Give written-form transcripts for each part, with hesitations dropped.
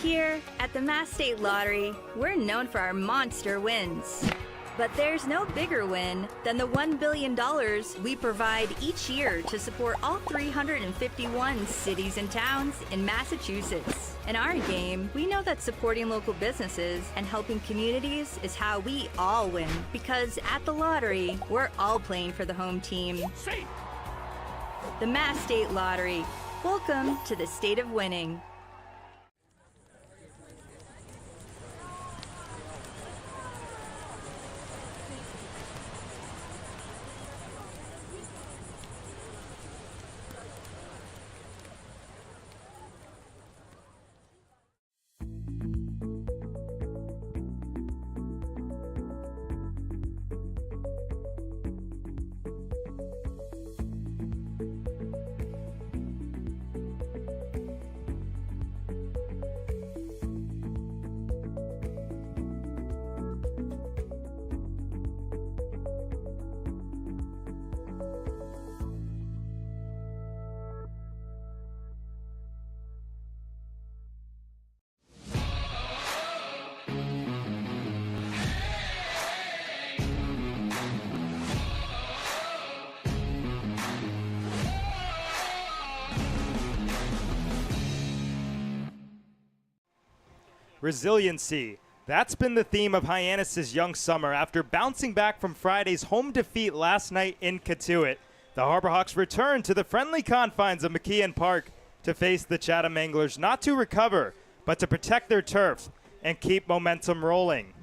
Here at the Mass State Lottery, we're known for our monster wins. But there's no bigger win than the $1 billion we provide each year to support all 351 cities and towns in Massachusetts. In our game, we know that supporting local businesses and helping communities is how we all win. Because at the lottery, we're all playing for the home team. The Mass State Lottery. Welcome to the state of winning. Resiliency. That's been the theme of Hyannis' young summer. After bouncing back from Friday's home defeat last night in Cotuit, the Harbor Hawks return to the friendly confines of McKeon Park to face the Chatham Anglers, not to recover, but to protect their turf and keep momentum rolling.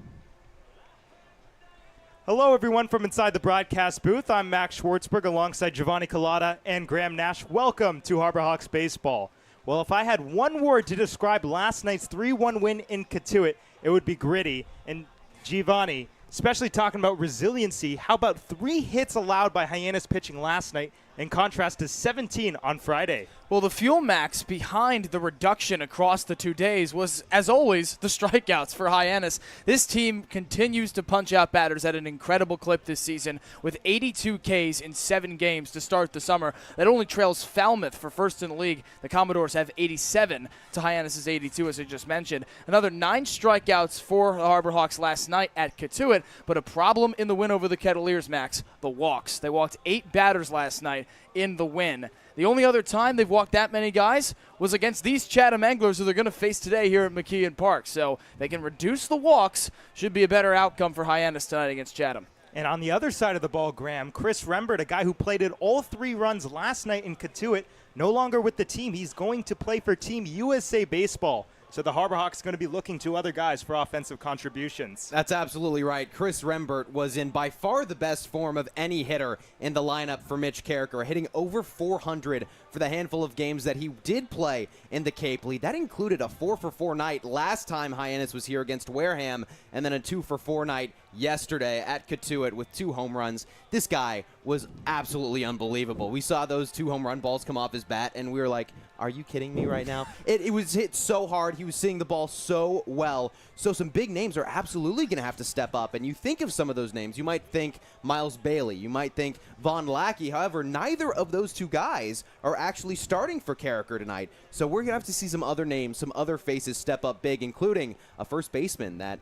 Hello, everyone, from inside the broadcast booth. I'm Max Schwartzberg alongside Giovanni Collada and Graham Nash. Welcome to Harbor Hawks Baseball. Well, if I had one word to describe last night's 3-1 win in Cotuit, it would be gritty. And Giovanni, especially talking about resiliency, how about 3 hits allowed by Hyannis pitching last night in contrast to 17 on Friday? Well, the fuel, Max, behind the reduction across the 2 days was, as always, the strikeouts for Hyannis. This team continues to punch out batters at an incredible clip this season with 82 Ks in 7 games to start the summer. That only trails Falmouth for first in the league. The Commodores have 87 to Hyannis' 82, as I just mentioned. Another 9 strikeouts for the Harbor Hawks last night at Cotuit, but a problem in the win over the Kettleers, Max, the walks. They walked 8 batters last night in the win. The only other time they've walked that many guys was against these Chatham Anglers who they're going to face today here at McKeon Park. So they can reduce the walks. Should be a better outcome for Hyannis tonight against Chatham. And on the other side of the ball, Graham, Chris Rembert, a guy who played in all 3 runs last night in Cotuit, no longer with the team. He's going to play for Team USA Baseball. So the Harbor Hawks going to be looking to other guys for offensive contributions. That's absolutely right. Chris Rembert was in by far the best form of any hitter in the lineup for Mitch Carricker, hitting over 400 for the handful of games that he did play in the Cape League. That included a 4-for-4 night last time Hyannis was here against Wareham, and then a 2-for-4 night yesterday at Cotuit with 2 home runs. This guy was absolutely unbelievable. We saw those 2 home run balls come off his bat, and we were like, are you kidding me right now? It was hit so hard. He was seeing the ball so well. So some big names are absolutely going to have to step up. And you think of some of those names. You might think Miles Bailey. You might think Von Lackey. However, neither of those 2 guys are actually starting for Carricker tonight. So we're going to have to see some other names, some other faces step up big, including a first baseman that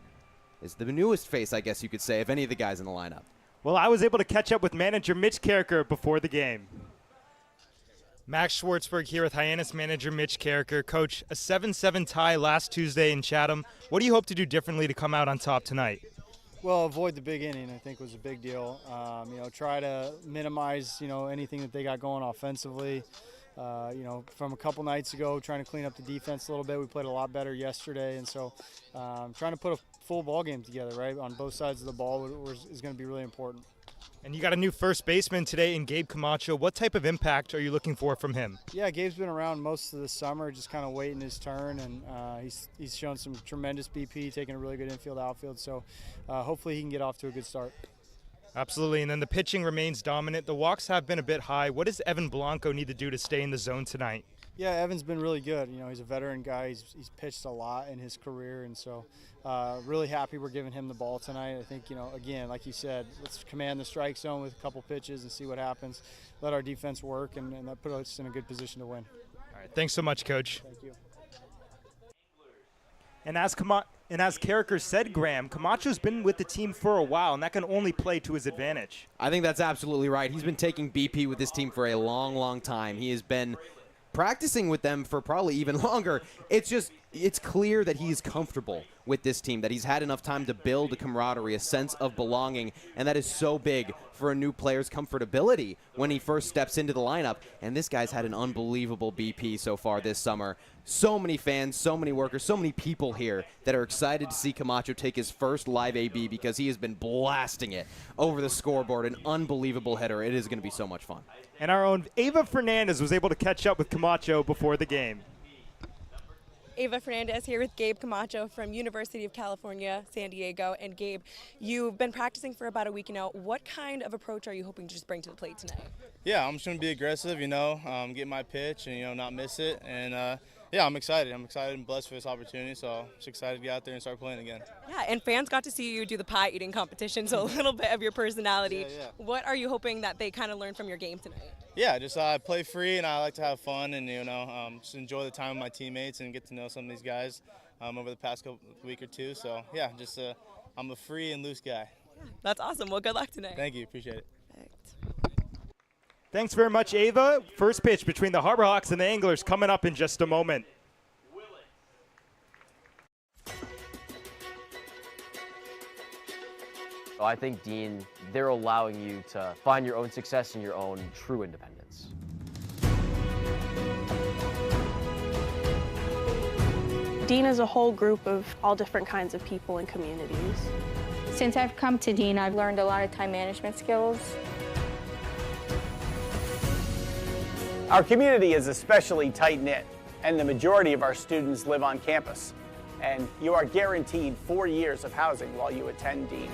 is the newest face, I guess you could say, of any of the guys in the lineup. Well, I was able to catch up with manager Mitch Carricker before the game. Max Schwartzberg here with Hyannis manager Mitch Carricker. Coach, a 7-7 tie last Tuesday in Chatham. What do you hope to do differently to come out on top tonight? Well, avoid the big inning, I think, was a big deal. Try to minimize, anything that they got going offensively. From a couple nights ago, trying to clean up the defense a little bit. We played a lot better yesterday, and so trying to put a full ball game together, right, on both sides of the ball is going to be really important. And you got a new first baseman today in Gabe Camacho. What type of impact are you looking for from him? Yeah, Gabe's been around most of the summer, just kind of waiting his turn, and he's shown some tremendous BP, taking a really good infield outfield. So hopefully he can get off to a good start. Absolutely, and then the pitching remains dominant. The walks have been a bit high. What does Evan Blanco need to do to stay in the zone tonight? Yeah, Evan's been really good. He's a veteran guy. He's pitched a lot in his career, and so really happy we're giving him the ball tonight. I think, again, like you said, let's command the strike zone with a couple pitches and see what happens. Let our defense work, and that put us in a good position to win. All right, thanks so much, Coach. Thank you. And as Carricker said, Graham, Camacho's been with the team for a while, and that can only play to his advantage. I think that's absolutely right. He's been taking BP with this team for a long, long time. He has been practicing with them for probably even longer. It's clear that he's comfortable with this team, that he's had enough time to build a camaraderie, a sense of belonging, and that is so big for a new player's comfortability when he first steps into the lineup. And this guy's had an unbelievable BP so far this summer. So many fans, so many workers, so many people here that are excited to see Camacho take his first live AB because he has been blasting it over the scoreboard. An unbelievable hitter. It is going to be so much fun. And our own Ava Fernandez was able to catch up with Camacho before the game. Ava Fernandez here with Gabe Camacho from University of California, San Diego. And Gabe, you've been practicing for about a week now. What kind of approach are you hoping to just bring to the plate tonight? Yeah, I'm just going to be aggressive, get my pitch and, not miss it. And, yeah, I'm excited. I'm excited and blessed for this opportunity, so I'm just excited to get out there and start playing again. Yeah, and fans got to see you do the pie eating competition, so a little bit of your personality. Yeah. What are you hoping that they kind of learn from your game tonight? Yeah, just play free, and I like to have fun and, just enjoy the time with my teammates and get to know some of these guys over the past week or two. So, yeah, just I'm a free and loose guy. Yeah, that's awesome. Well, good luck tonight. Thank you. Appreciate it. Perfect. Thanks very much, Ava. First pitch between the Harbor Hawks and the Anglers coming up in just a moment. I think, Dean, they're allowing you to find your own success and your own true independence. Dean is a whole group of all different kinds of people and communities. Since I've come to Dean, I've learned a lot of time management skills. Our community is especially tight-knit, and the majority of our students live on campus. And you are guaranteed 4 years of housing while you attend Dean.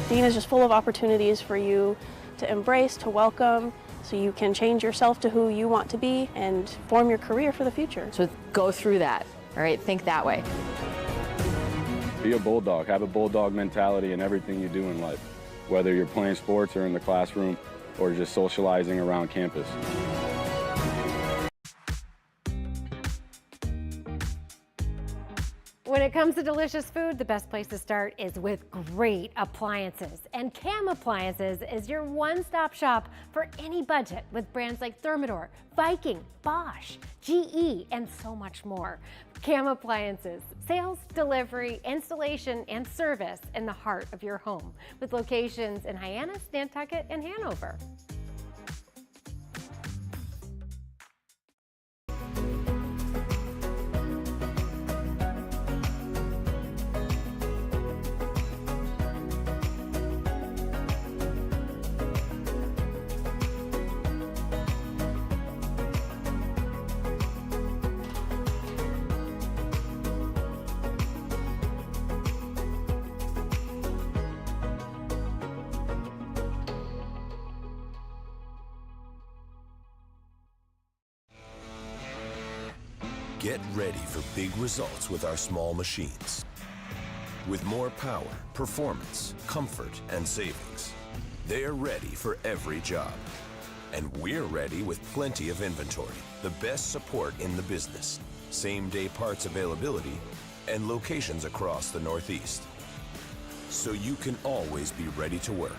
Dean is just full of opportunities for you to embrace, to welcome, so you can change yourself to who you want to be and form your career for the future. So go through that, all right? Think that way. Be a bulldog. Have a bulldog mentality in everything you do in life, whether you're playing sports or in the classroom or just socializing around campus. When it comes to delicious food, the best place to start is with great appliances. And Cam Appliances is your one-stop shop for any budget with brands like Thermador, Viking, Bosch, GE, and so much more. Cam Appliances, sales, delivery, installation, and service in the heart of your home with locations in Hyannis, Nantucket, and Hanover. Get ready for big results with our small machines. With more power, performance, comfort, and savings, they're ready for every job. And we're ready with plenty of inventory, the best support in the business, same-day parts availability, and locations across the Northeast. So you can always be ready to work.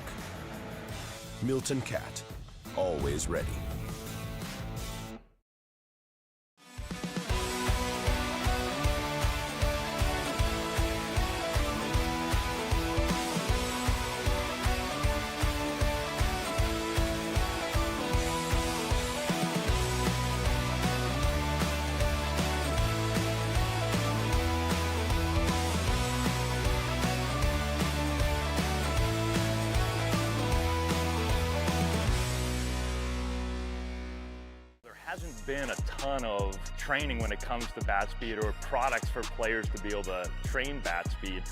Milton Cat, always ready. Hasn't been a ton of training when it comes to bat speed or products for players to be able to train bat speed.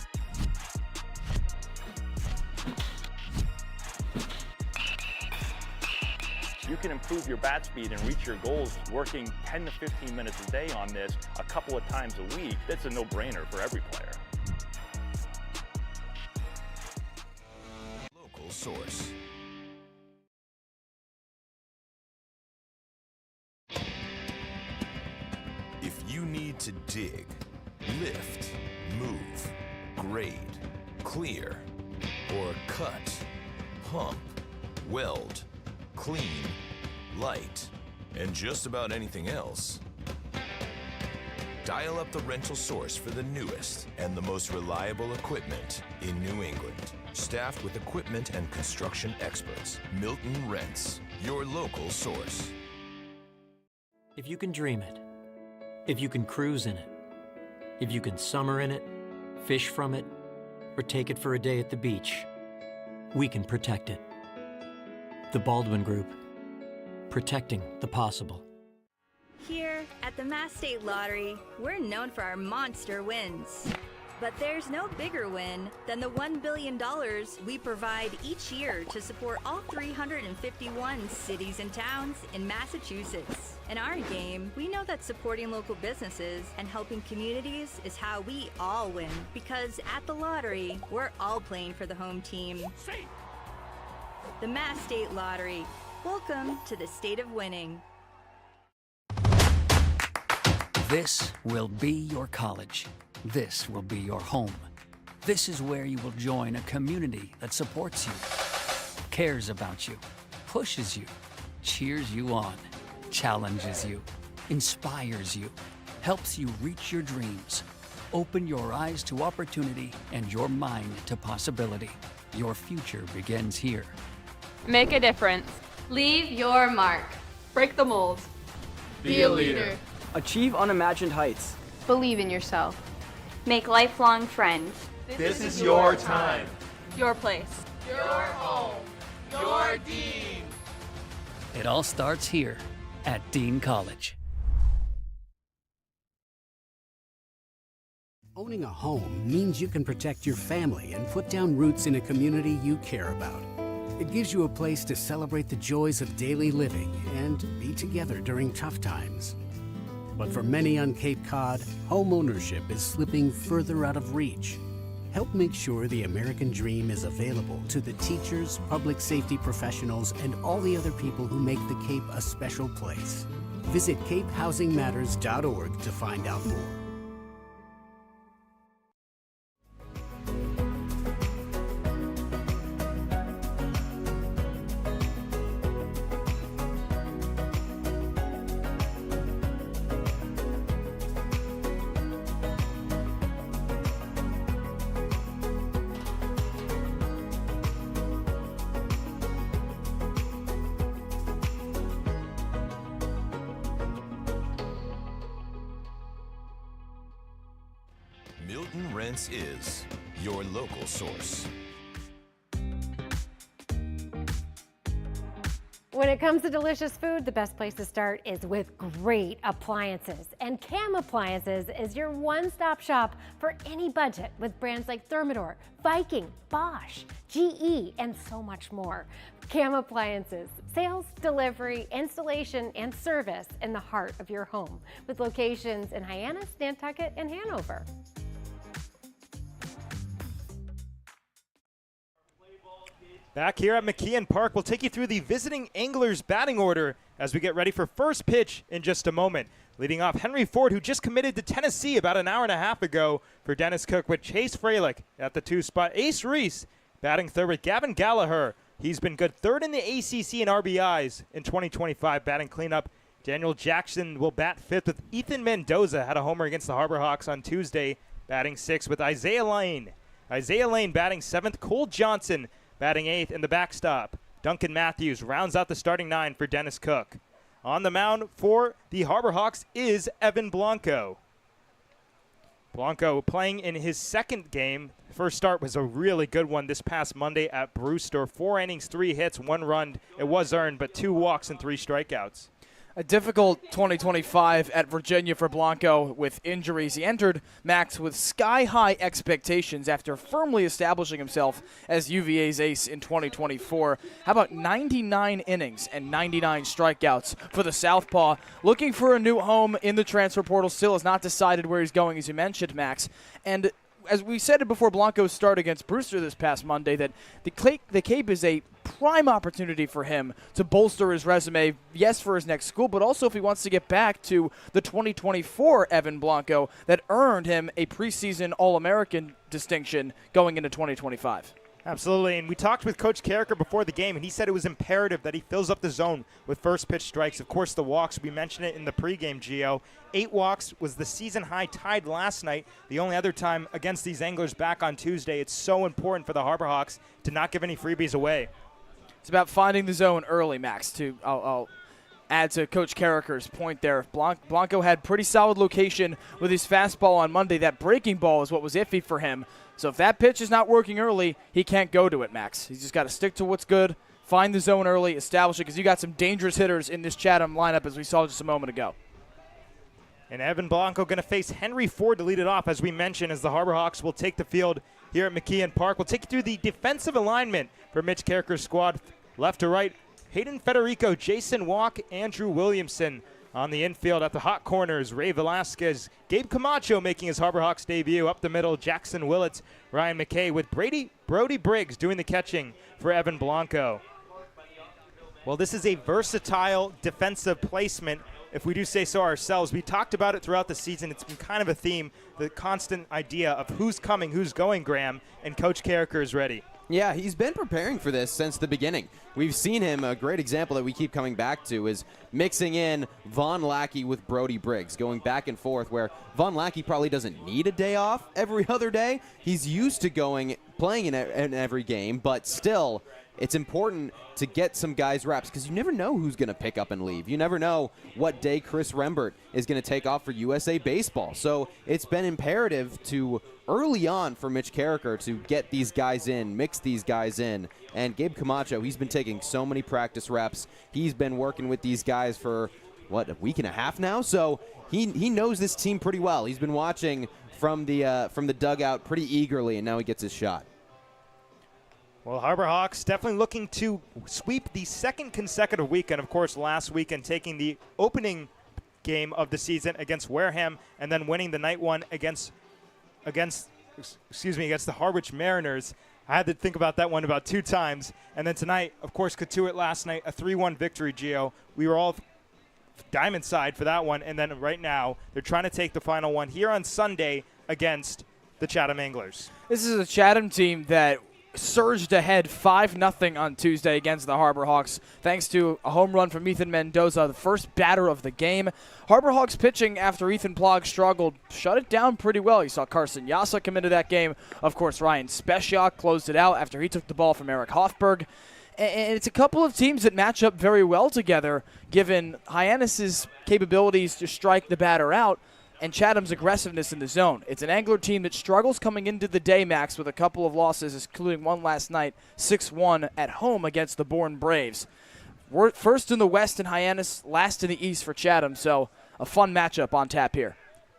You can improve your bat speed and reach your goals working 10 to 15 minutes a day on this a couple of times a week. That's a no-brainer for every player. Local source. need to dig, lift, move, grade, clear, or cut, pump, weld, clean, light, and just about anything else, dial up the rental source for the newest and the most reliable equipment in New England. Staffed with equipment and construction experts, Milton Rents, your local source. If you can dream it, if you can cruise in it, if you can summer in it, fish from it, or take it for a day at the beach, we can protect it. The Baldwin Group, protecting the possible. Here at the Mass State Lottery, we're known for our monster wins. But there's no bigger win than the $1 billion we provide each year to support all 351 cities and towns in Massachusetts. In our game, we know that supporting local businesses and helping communities is how we all win. Because at the lottery, we're all playing for the home team. The Mass State Lottery. Welcome to the state of winning. This will be your college. This will be your home. This is where you will join a community that supports you, cares about you, pushes you, cheers you on, challenges you, inspires you, helps you reach your dreams. Open your eyes to opportunity and your mind to possibility. Your future begins here. Make a difference. Leave your mark. Break the mold. Be a leader. Achieve unimagined heights. Believe in yourself. Make lifelong friends. This is your time. Your place. Your home. Your Dean. It all starts here at Dean College. Owning a home means you can protect your family and put down roots in a community you care about. It gives you a place to celebrate the joys of daily living and be together during tough times. But for many on Cape Cod, home ownership is slipping further out of reach. Help make sure the American dream is available to the teachers, public safety professionals, and all the other people who make the Cape a special place. Visit capehousingmatters.org to find out more. Milton Rents is your local source. When it comes to delicious food, the best place to start is with great appliances. And Cam Appliances is your one-stop shop for any budget with brands like Thermador, Viking, Bosch, GE, and so much more. Cam Appliances, sales, delivery, installation, and service in the heart of your home with locations in Hyannis, Nantucket, and Hanover. Back here at McKeon Park, we'll take you through the visiting Anglers batting order as we get ready for first pitch in just a moment. Leading off, Henry Ford, who just committed to Tennessee about an hour and a half ago for Dennis Cook, with Chase Fralick at the 2 spot. Ace Reese batting third with Gavin Gallagher. He's been good third in the ACC in RBIs in 2025, batting cleanup. Daniel Jackson will bat fifth with Ethan Mendoza, had a homer against the Harbor Hawks on Tuesday, batting sixth with Isaiah Lane. Isaiah Lane batting seventh. Cole Johnson batting eighth in the backstop. Duncan Matthews rounds out the starting 9 for Dennis Cook. On the mound for the Harbor Hawks is Evan Blanco. Blanco playing in his second game. First start was a really good one this past Monday at Brewster. 4 innings, 3 hits, 1 run. It was earned, but 2 walks and 3 strikeouts. A difficult 2025 at Virginia for Blanco with injuries. He entered Max with sky-high expectations after firmly establishing himself as UVA's ace in 2024. How about 99 innings and 99 strikeouts for the Southpaw? Looking for a new home in the transfer portal. Still has not decided where he's going, as you mentioned, Max. And as we said it before Blanco's start against Brewster this past Monday, that the Cape is a prime opportunity for him to bolster his resume, yes, for his next school, but also if he wants to get back to the 2024 Evan Blanco that earned him a preseason All-American distinction going into 2025. Absolutely, and we talked with Coach Carricker before the game, and he said it was imperative that he fills up the zone with first pitch strikes. Of course, the walks, we mentioned it in the pregame, Gio. 8 walks was the season high, tied last night, the only other time against these Anglers back on Tuesday. It's so important for the Harbor Hawks to not give any freebies away. It's about finding the zone early, Max. I'll add to Coach Carricker's point there. Blanco had pretty solid location with his fastball on Monday. That breaking ball is what was iffy for him. So if that pitch is not working early, he can't go to it, Max. He's just got to stick to what's good, find the zone early, establish it, because you got some dangerous hitters in this Chatham lineup, as we saw just a moment ago. And Evan Blanco going to face Henry Ford to lead it off, as we mentioned, as the Harbor Hawks will take the field here at McKeon Park. We'll take you through the defensive alignment for Mitch Carricker's squad. Left to right, Hayden Federico, Jason Walk, Andrew Williamson. On the infield at the hot corners, Ray Velasquez, Gabe Camacho making his Harbor Hawks debut. Up the middle, Jackson Willits, Ryan McKay, with Brody Briggs doing the catching for Evan Blanco. Well, this is a versatile defensive placement, if we do say so ourselves. We talked about it throughout the season. It's been kind of a theme, the constant idea of who's coming, who's going, Graham, and Coach Carricker is ready. Yeah, he's been preparing for this since the beginning. We've seen him, a great example that we keep coming back to is mixing in Von Lackey with Brody Briggs, going back and forth, where Von Lackey probably doesn't need a day off every other day. He's used to playing in every game, but still, it's important to get some guys reps because you never know who's going to pick up and leave. You never know what day Chris Rembert is going to take off for USA Baseball. So it's been imperative to early on for Mitch Carricker to get these guys in, mix these guys in. And Gabe Camacho, he's been taking so many practice reps. He's been working with these guys for, a week and a half now? So he knows this team pretty well. He's been watching from the dugout pretty eagerly, and now he gets his shot. Well, Harbor Hawks definitely looking to sweep the second consecutive weekend. Of course, last weekend taking the opening game of the season against Wareham and then winning the night one against the Harwich Mariners. I had to think about that one about 2 times. And then tonight, of course, Katuitt last night, a 3-1 victory, Gio. We were all diamond side for that one. And then right now, they're trying to take the final one here on Sunday against the Chatham Anglers. This is a Chatham team that surged ahead 5-0 on Tuesday against the Harbor Hawks thanks to a home run from Ethan Mendoza, the first batter of the game. Harbor Hawks pitching after Ethan Plog struggled shut it down pretty well. You saw Carson Yasa come into that game. Of course, Ryan Speciak closed it out after he took the ball from Eric Hoffberg. And it's a couple of teams that match up very well together given Hyannis' capabilities to strike the batter out and Chatham's aggressiveness in the zone. It's an Angler team that struggles coming into the day, Max, with a couple of losses, including one last night, 6-1 at home against the Bourne Braves. We're first in the West in Hyannis, last in the East for Chatham, so a fun matchup on tap here.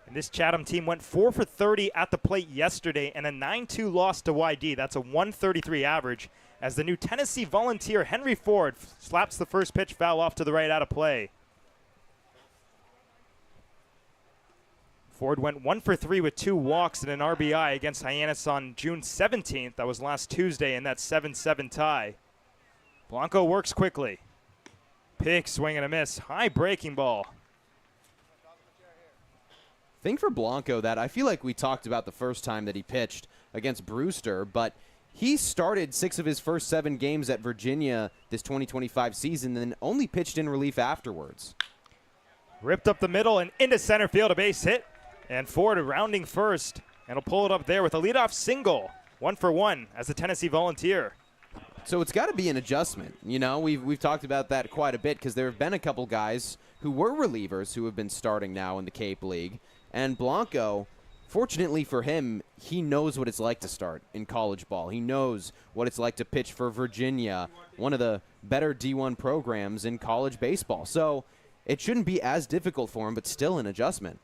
And this Chatham team went 4 for 30 at the plate yesterday and a 9-2 loss to YD. That's a 133 average as the new Tennessee Volunteer Henry Ford slaps the first pitch foul off to the right out of play. Ford went 1 for 3 with 2 walks and an RBI against Hyannis on June 17th. That was last Tuesday in that 7-7 tie. Blanco works quickly. Pick, swing and a miss. High breaking ball. Thing for Blanco that I feel like we talked about the first time that he pitched against Brewster, but he started 6 of his first 7 games at Virginia this 2025 season and then only pitched in relief afterwards. Ripped up the middle and into center field, a base hit. And Ford rounding first, and he'll pull it up there with a leadoff single. 1 for 1 as the Tennessee Volunteer. So it's got to be an adjustment. You know, we've talked about that quite a bit because there have been a couple guys who were relievers who have been starting now in the Cape League. And Blanco, fortunately for him, he knows what it's like to start in college ball. He knows what it's like to pitch for Virginia, one of the better D1 programs in college baseball. So it shouldn't be as difficult for him, but still an adjustment.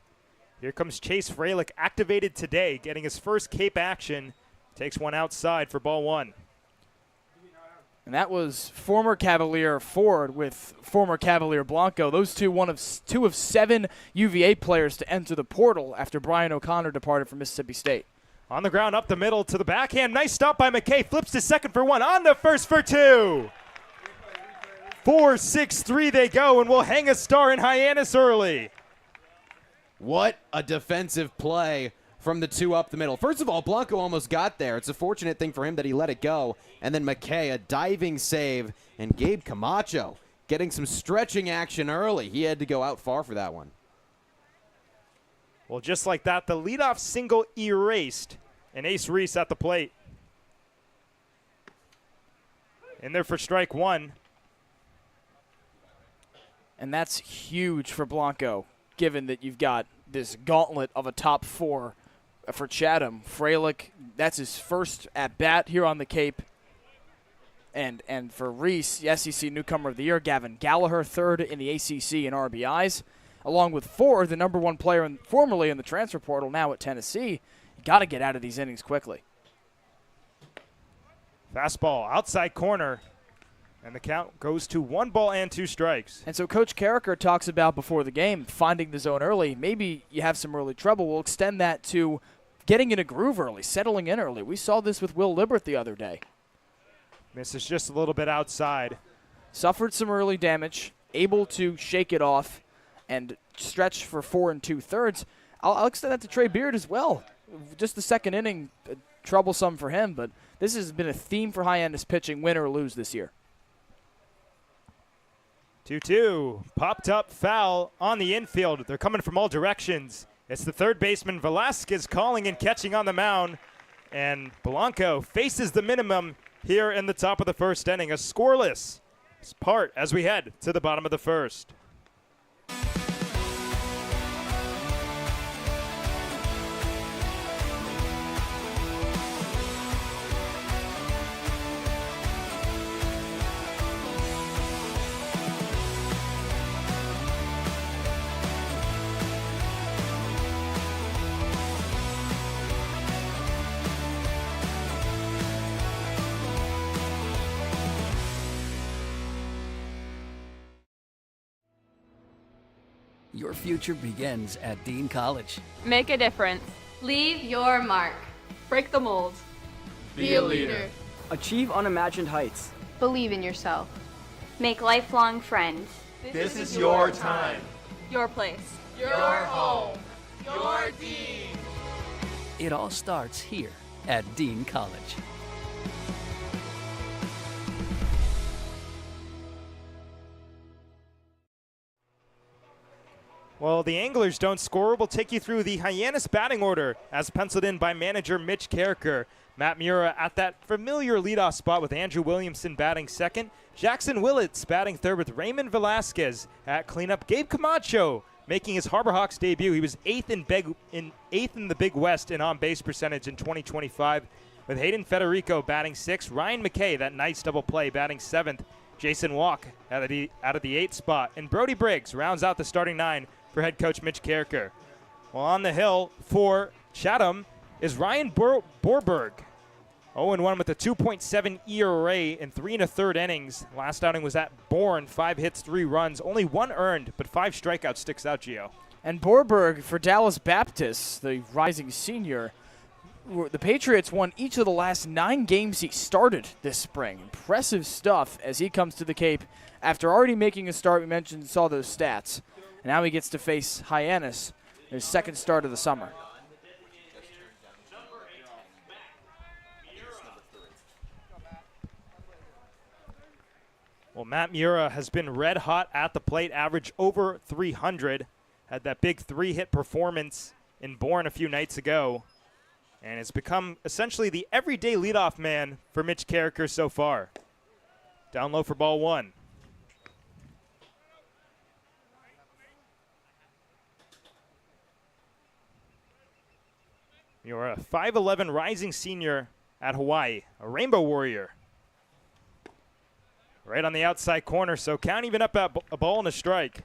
Here comes Chase Freilich, activated today, getting his first Cape action. Takes one outside for ball 1. And that was former Cavalier Ford with former Cavalier Blanco. Those two, two of 7 UVA players to enter the portal after Brian O'Connor departed from Mississippi State. On the ground, up the middle to the backhand. Nice stop by McKay. Flips to second for one. On to first for two. 4-6-3 they go, and will hang a star in Hyannis early. What a defensive play from the two up the middle. First of all, Blanco almost got there. It's a fortunate thing for him that he let it go. And then McKay, a diving save, and Gabe Camacho getting some stretching action early. He had to go out far for that one. Well, just like that, the leadoff single erased, and Ace Reese at the plate. In there for strike one. And that's huge for Blanco, given that you've got this gauntlet of a top four for Chatham. Fralick, that's his first at-bat here on the Cape. And for Reese, the SEC Newcomer of the Year, Gavin Gallagher, third in the ACC in RBIs. Along with Ford, the number one player formerly in the transfer portal, now at Tennessee. You got to get out of these innings quickly. Fastball, outside corner, and the count goes to 1-2 strikes. And so Coach Carricker talks about before the game, finding the zone early. Maybe you have some early trouble. We'll extend that to getting in a groove early, settling in early. We saw this with Will Libbert the other day. Misses just a little bit outside. Suffered some early damage, able to shake it off and stretch for 4 2/3. I'll extend that to Trey Beard as well. Just the second inning, troublesome for him, but this has been a theme for Hyannis pitching, win or lose this year. 2-2, popped up foul on the infield. They're coming from all directions. It's the third baseman Velasquez calling and catching on the mound, and Blanco faces the minimum here in the top of the first inning. A scoreless part as we head to the bottom of the first. Your future begins at Dean College. Make a difference. Leave your mark. Break the mold. Be a leader. Achieve unimagined heights. Believe in yourself. Make lifelong friends. This is your time. Your place. Your home. Your Dean. It all starts here at Dean College. Well, the Anglers don't score. We'll take you through the Hyannis batting order as penciled in by manager Mitch Carricker. Matt Mura at that familiar leadoff spot with Andrew Williamson batting second. Jackson Willits batting third with Raymond Velasquez at cleanup. Gabe Camacho making his Harbor Hawks debut. He was eighth in the Big West in on-base percentage in 2025 with Hayden Federico batting sixth. Ryan McKay, that nice double play, batting seventh. Jason Walk out of the eighth spot. And Brody Briggs rounds out the starting nine for head coach Mitch Carricker. Well, on the hill for Chatham is Ryan Borberg. 0-1 with a 2.7 ERA in 3 1/3 innings. Last outing was at Bourne, 5 hits, 3 runs, only 1 earned, but 5 strikeouts sticks out, Gio. And Borberg for Dallas Baptist, the rising senior. The Patriots won each of the last 9 games he started this spring. Impressive stuff as he comes to the Cape after already making a start. We saw those stats. And now he gets to face Hyannis, his second start of the summer. Well, Matt Mura has been red hot at the plate, average over 300. Had that big 3-hit performance in Bourne a few nights ago. And has become essentially the everyday leadoff man for Mitch Carricker so far. Down low for ball one. You're a 5'11" rising senior at Hawaii, a Rainbow Warrior. Right on the outside corner, so count even up at a ball and a strike.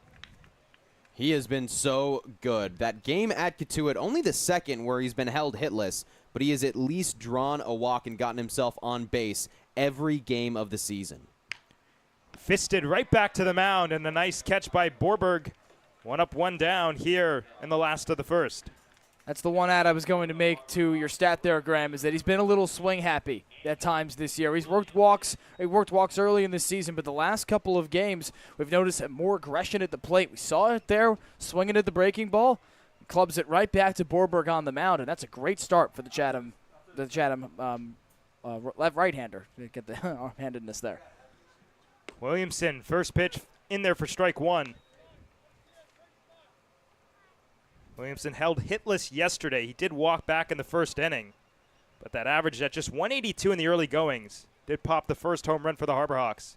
He has been so good. That game at Katuitt, only the second where he's been held hitless, but he has at least drawn a walk and gotten himself on base every game of the season. Fisted right back to the mound, and a nice catch by Borberg. 1 up, 1 down here in the last of the first. That's the one add I was going to make to your stat there, Graham, is that he's been a little swing happy at times this year. He worked walks early in the season, but the last couple of games we've noticed more aggression at the plate. We saw it there, swinging at the breaking ball, clubs it right back to Borberg on the mound, and that's a great start for the Chatham left right-hander. Get the arm-handedness there. Williamson, first pitch in there for strike one. Williamson held hitless yesterday. He did walk back in the first inning, but that averaged at just 182 in the early goings. Did pop the first home run for the Harbor Hawks.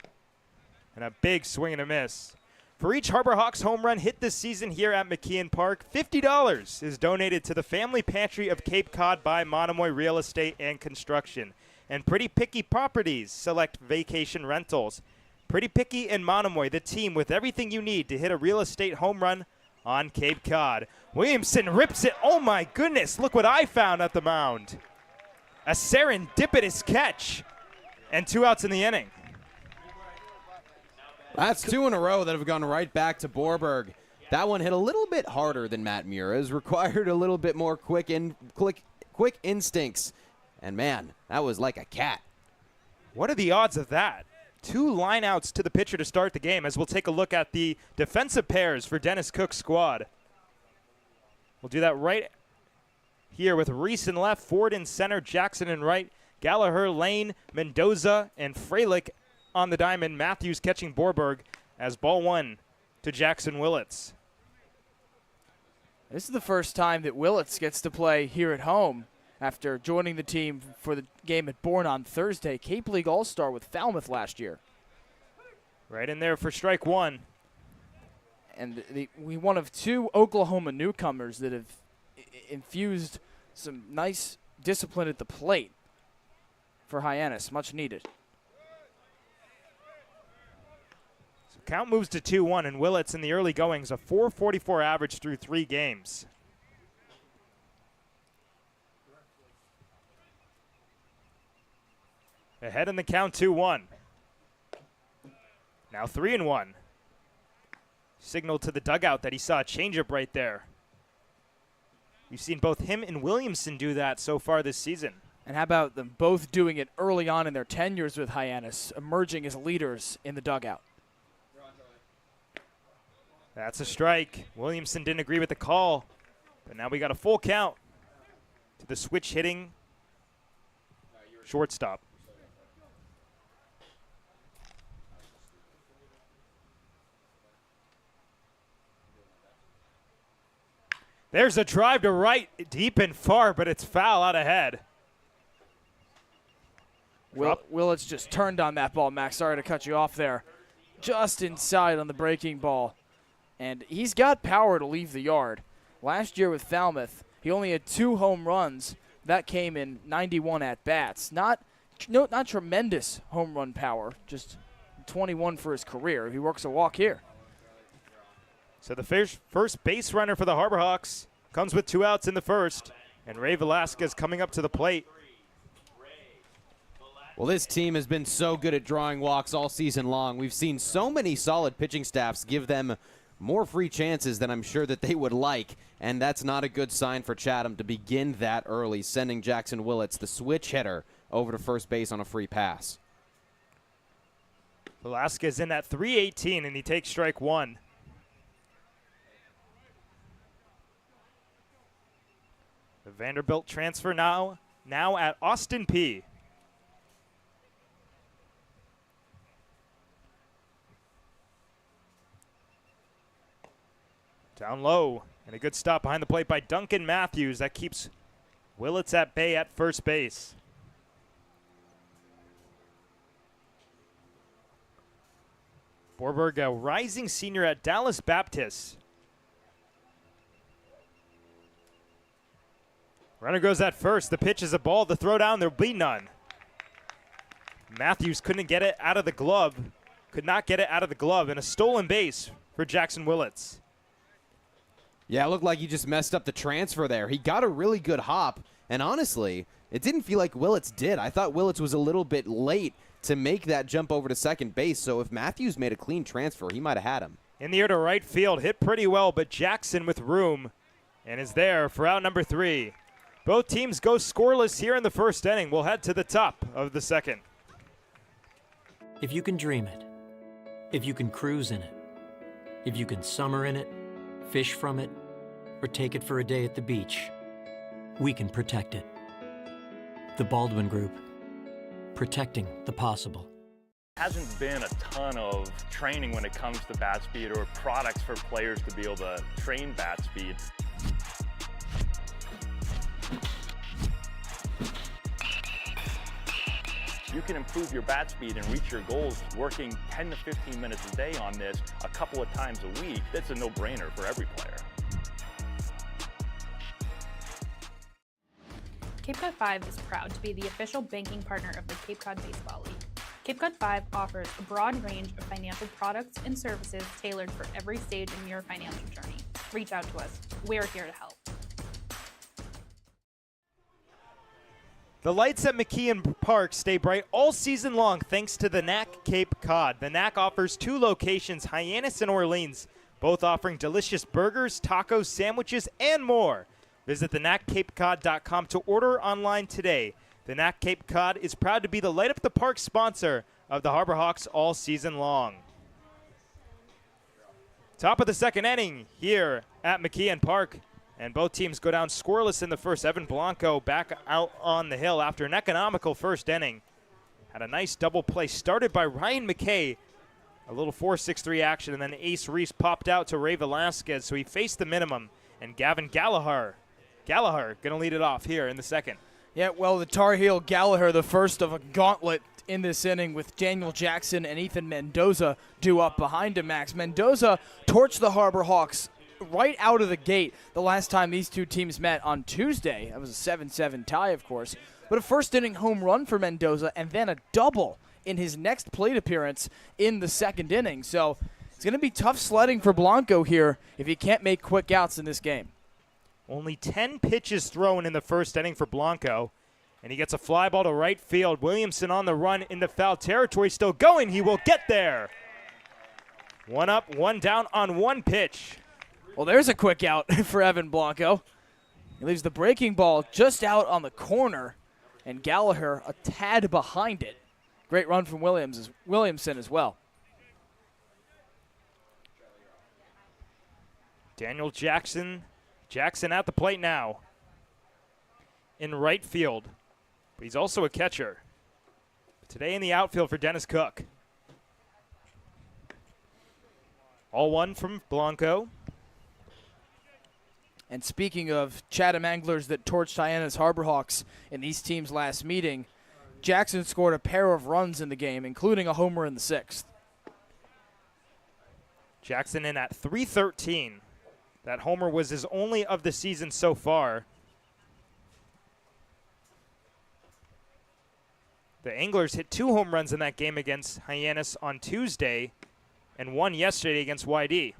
And a big swing and a miss. For each Harbor Hawks home run hit this season here at McKeon Park, $50 is donated to the Family Pantry of Cape Cod by Monomoy Real Estate and Construction. And Pretty Picky Properties select vacation rentals. Pretty Picky and Monomoy, the team with everything you need to hit a real estate home run on Cape Cod. Williamson rips it. Oh my goodness, look what I found at the mound. A serendipitous catch. And 2 outs in the inning. That's 2 in a row that have gone right back to Borberg. That one hit a little bit harder than Matt Mura's, required a little bit more quick instincts. And man, that was like a cat. What are the odds of that? 2 lineouts to the pitcher to start the game, as we'll take a look at the defensive pairs for Dennis Cook's squad. We'll do that right here with Reese in left, Ford in center, Jackson in right, Gallagher, Lane, Mendoza, and Freilich on the diamond. Matthews catching Borberg as ball 1 to Jackson Willits. This is the first time that Willits gets to play here at home after joining the team for the game at Bourne on Thursday. Cape League All-Star with Falmouth last year. Right in there for strike 1. And we one of 2 Oklahoma newcomers that have infused some nice discipline at the plate for Hyannis, much needed. So count moves to 2-1, and Willits in the early goings, a .444 average through 3 games. Ahead in the count, 2-1. Now 3-1. Signaled to the dugout that he saw a changeup right there. You've seen both him and Williamson do that so far this season. And how about them both doing it early on in their tenures with Hyannis, emerging as leaders in the dugout? That's a strike. Williamson didn't agree with the call, but now we got a full count to the switch hitting shortstop. There's a drive to right, deep and far, but it's foul out ahead. Willits just turned on that ball, Max. Sorry to cut you off there. Just inside on the breaking ball. And he's got power to leave the yard. Last year with Falmouth, he only had 2 home runs. That came in 91 at-bats. Not tremendous home run power, just 21 for his career. He works a walk here. So the first base runner for the Harbor Hawks comes with 2 outs in the first, and Ray Velasquez coming up to the plate. Well, this team has been so good at drawing walks all season long. We've seen so many solid pitching staffs give them more free chances than I'm sure that they would like, and that's not a good sign for Chatham to begin that early, sending Jackson Willits, the switch hitter, over to first base on a free pass. Velasquez in at .318, and he takes strike 1. The Vanderbilt transfer now at Austin Peay. Down low, and a good stop behind the plate by Duncan Matthews. That keeps Willits at bay at first base. Borberg, a rising senior at Dallas Baptist. Runner goes at first. The pitch is a ball. The throw down, there'll be none. Matthews couldn't get it out of the glove. Could not get it out of the glove. And a stolen base for Jackson Willits. Yeah, it looked like he just messed up the transfer there. He got a really good hop. And honestly, it didn't feel like Willits did. I thought Willits was a little bit late to make that jump over to second base. So if Matthews made a clean transfer, he might have had him. In the air to right field. Hit pretty well, but Jackson with room and is there for out number 3. Both teams go scoreless here in the first inning. We'll head to the top of the second. If you can dream it, if you can cruise in it, if you can summer in it, fish from it, or take it for a day at the beach, we can protect it. The Baldwin Group, protecting the possible. Hasn't been a ton of training when it comes to bat speed or products for players to be able to train bat speed. You can improve your bat speed and reach your goals working 10 to 15 minutes a day on this a couple of times a week. That's a no-brainer for every player. Cape Cod 5 is proud to be the official banking partner of the Cape Cod Baseball League. Cape Cod 5 offers a broad range of financial products and services tailored for every stage in your financial journey. Reach out to us. We're here to help. The lights at McKeon Park stay bright all season long thanks to the Knack Cape Cod. The Knack offers 2 locations, Hyannis and Orleans, both offering delicious burgers, tacos, sandwiches, and more. Visit theknackcapecod.com to order online today. The Knack Cape Cod is proud to be the Light Up the Park sponsor of the Harbor Hawks all season long. Top of the second inning here at McKeon Park. And both teams go down scoreless in the first. Evan Blanco back out on the hill after an economical first inning. Had a nice double play started by Ryan McKay. A little 4-6-3 action, and then Ace Reese popped out to Ray Velasquez, so he faced the minimum. And Gavin Gallagher going to lead it off here in the second. Yeah, well, the Tar Heel Gallagher, the first of a gauntlet in this inning with Daniel Jackson and Ethan Mendoza due up behind him, Max. Mendoza torched the Harbor Hawks right out of the gate the last time these two teams met on Tuesday. That was a 7-7 tie, of course. But a first-inning home run for Mendoza and then a double in his next plate appearance in the second inning. So it's going to be tough sledding for Blanco here if he can't make quick outs in this game. Only 10 pitches thrown in the first inning for Blanco, and he gets a fly ball to right field. Williamson on the run into foul territory, still going. He will get there. 1 up, 1 down on 1 pitch. Well, there's a quick out for Evan Blanco. He leaves the breaking ball just out on the corner, and Gallagher a tad behind it. Great run from Williamson as well. Daniel Jackson at the plate now in right field, but he's also a catcher. Today in the outfield for Dennis Cook. All 1 from Blanco. And speaking of Chatham anglers that torched Hyannis Harbor Hawks in these teams' last meeting, Jackson scored a pair of runs in the game, including a homer in the 6th. Jackson in at .313. That homer was his only of the season so far. The Anglers hit 2 home runs in that game against Hyannis on Tuesday and 1 yesterday against YD.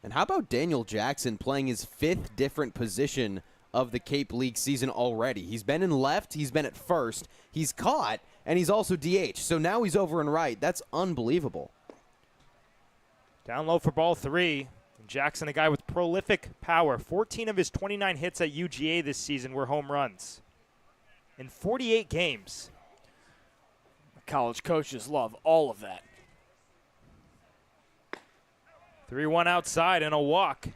And how about Daniel Jackson playing his 5th different position of the Cape League season already? He's been in left, he's been at first, he's caught, and he's also DH. So now he's over and right. That's unbelievable. Down low for ball 3. Jackson, a guy with prolific power. 14 of his 29 hits at UGA this season were home runs in 48 games. College coaches love all of that. 3-1 outside and a walk.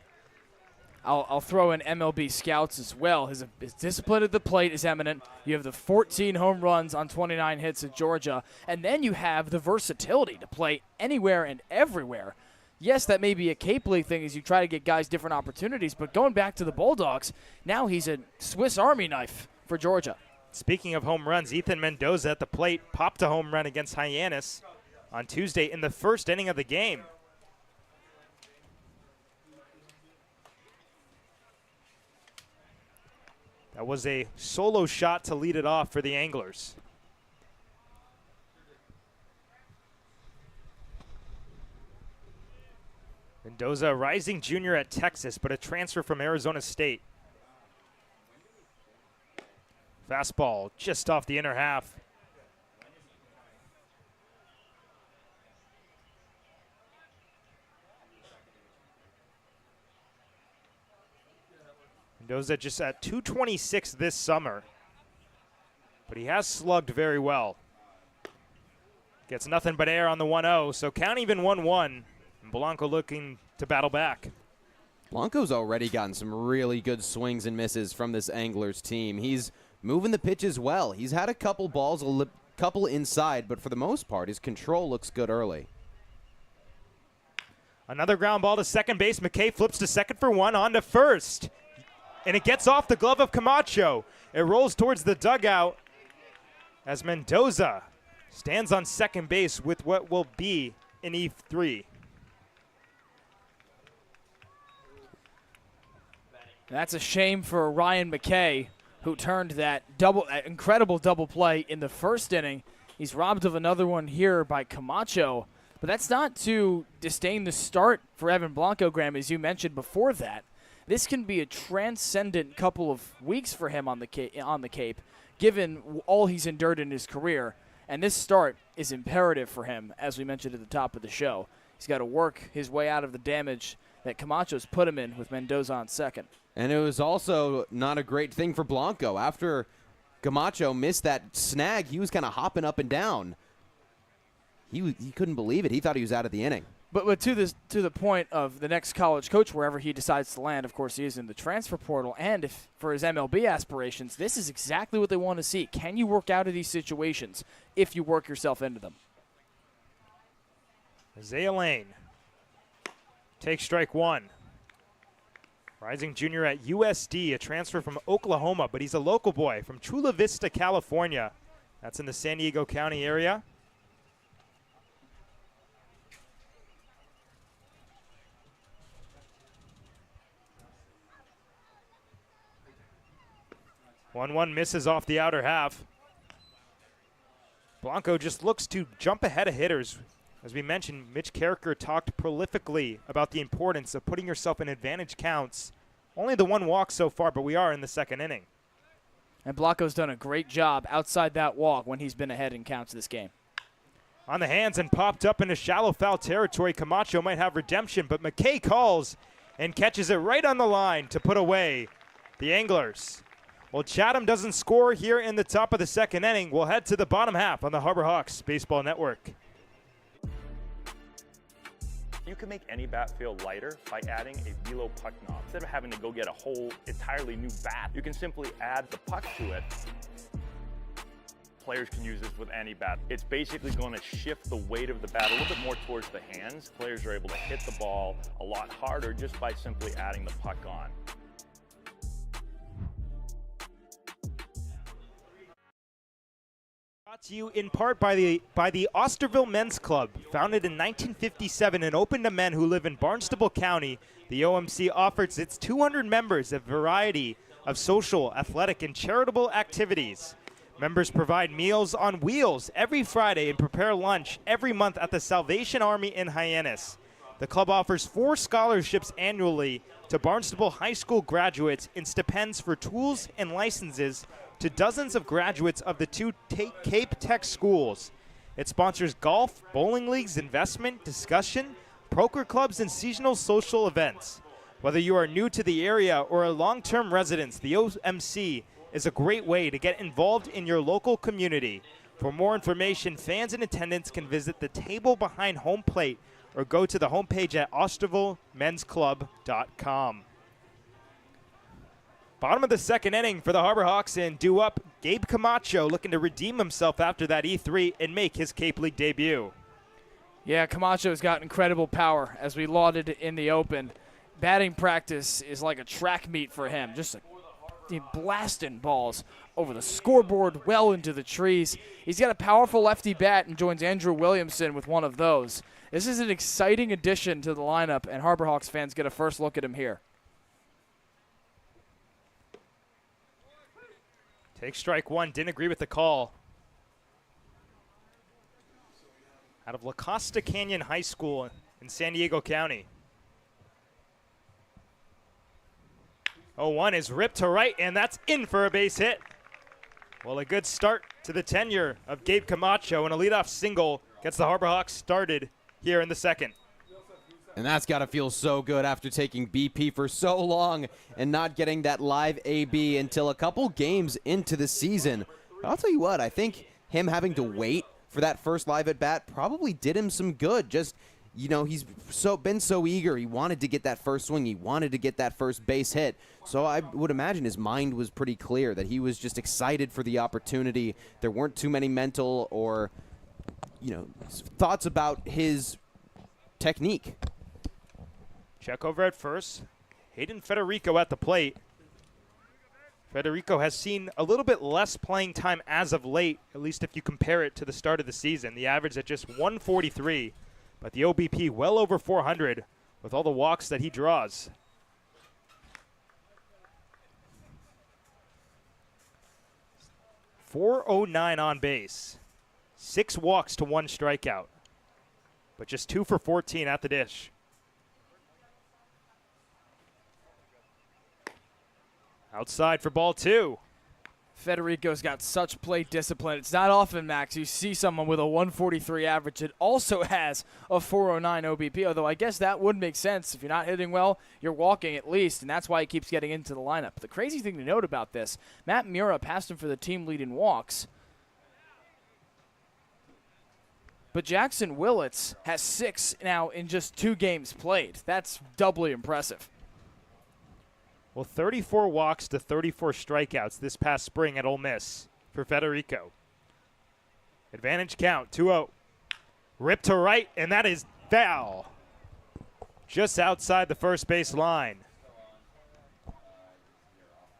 I'll throw in MLB scouts as well. His discipline at the plate is eminent. You have the 14 home runs on 29 hits at Georgia, and then you have the versatility to play anywhere and everywhere. Yes, that may be a Cape League thing as you try to get guys different opportunities, but going back to the Bulldogs, now he's a Swiss Army knife for Georgia. Speaking of home runs, Ethan Mendoza at the plate popped a home run against Hyannis on Tuesday in the first inning of the game. That was a solo shot to lead it off for the Anglers. Mendoza, a rising junior at Texas, but a transfer from Arizona State. Fastball just off the inner half. Mendoza just at 226 this summer, but he has slugged very well. Gets nothing but air on the 1-0, so count even 1-1. And Blanco looking to battle back. Blanco's already gotten some really good swings and misses from this Anglers team. He's moving the pitches well. He's had a couple balls, couple inside, but for the most part, his control looks good early. Another ground ball to second base. McKay flips to second for one, on to first. And it gets off the glove of Camacho. It rolls towards the dugout as Mendoza stands on second base with what will be an E3. That's a shame for Ryan McKay, who turned that incredible double play in the first inning. He's robbed of another one here by Camacho. But that's not to disdain the start for Evan Blanco, Graham, as you mentioned before that. This can be a transcendent couple of weeks for him on the Cape, given all he's endured in his career. And this start is imperative for him, as we mentioned at the top of the show. He's got to work his way out of the damage that Camacho's put him in with Mendoza on second. And it was also not a great thing for Blanco. After Camacho missed that snag, he was kind of hopping up and down. He couldn't believe it. He thought he was out of the inning. But to the point of the next college coach, wherever he decides to land, of course, he is in the transfer portal. And if for his MLB aspirations, this is exactly what they want to see. Can you work out of these situations if you work yourself into them? Isaiah Lane takes strike one. Rising junior at USD, a transfer from Oklahoma, but he's a local boy from Chula Vista, California. That's in the San Diego County area. One misses off the outer half. Blanco just looks to jump ahead of hitters. As we mentioned, Mitch Carricker talked prolifically about the importance of putting yourself in advantage counts. Only the one walk so far, but we are in the second inning. And Blanco's done a great job outside that walk when he's been ahead in counts this game. On the hands and popped up into shallow foul territory. Camacho might have redemption, but McKay calls and catches it right on the line to put away the Anglers. Well, Chatham doesn't score here in the top of the second inning. We'll head to the bottom half on the Harbor Hawks Baseball Network. You can make any bat feel lighter by adding a velo puck knob. Instead of having to go get a whole entirely new bat, you can simply add the puck to it. Players can use this with any bat. It's basically going to shift the weight of the bat a little bit more towards the hands. Players are able to hit the ball a lot harder just by simply adding the puck on. Brought to you in part by the Osterville Men's Club. Founded in 1957 and open to men who live in Barnstable County, the OMC offers its 200 members a variety of social, athletic, and charitable activities. Members provide meals on wheels every Friday and prepare lunch every month at the Salvation Army in Hyannis. The club offers 4 scholarships annually to Barnstable High School graduates and stipends for tools and licenses to dozens of graduates of the 2 Cape Tech schools. It sponsors golf, bowling leagues, investment, discussion, poker clubs, and seasonal social events. Whether you are new to the area or a long-term resident, the OMC is a great way to get involved in your local community. For more information, fans in attendance can visit the table behind home plate or go to the homepage at OstervilleMen'sClub.com. Bottom of the second inning for the Harbor Hawks, and due up, Gabe Camacho looking to redeem himself after that E3 and make his Cape League debut. Yeah, Camacho's got incredible power, as we lauded in the open. Batting practice is like a track meet for him, just blasting balls over the scoreboard, well into the trees. He's got a powerful lefty bat and joins Andrew Williamson with one of those. This is an exciting addition to the lineup, and Harbor Hawks fans get a first look at him here. Take strike one, didn't agree with the call. Out of La Costa Canyon High School in San Diego County. 0-1 is ripped to right, and that's in for a base hit. Well, a good start to the tenure of Gabe Camacho, and a leadoff single gets the Harbor Hawks started here in the second. And that's got to feel so good after taking BP for so long and not getting that live AB until a couple games into the season. I'll tell you what, I think him having to wait for that first live at bat probably did him some good. Just, he's been so eager. He wanted to get that first swing. He wanted to get that first base hit. So I would imagine his mind was pretty clear that he was just excited for the opportunity. There weren't too many mental or, thoughts about his technique. Check over at first. Hayden Federico at the plate. Federico has seen a little bit less playing time as of late, at least if you compare it to the start of the season. The average at just 143, but the OBP well over 400 with all the walks that he draws. .409 on base. 6 walks to 1 strikeout, but just 2 for 14 at the dish. Outside for ball 2. Federico's got such plate discipline. It's not often, Max, you see someone with a 143 average that also has a 409 OBP, although I guess that would make sense. If you're not hitting well, you're walking at least, and that's why he keeps getting into the lineup. The crazy thing to note about this, Matt Mura passed him for the team lead in walks, but Jackson Willits has 6 now in just 2 games played. That's doubly impressive. Well, 34 walks to 34 strikeouts this past spring at Ole Miss for Federico. Advantage count, 2-0. Rip to right, and that is foul. Just outside the first base line.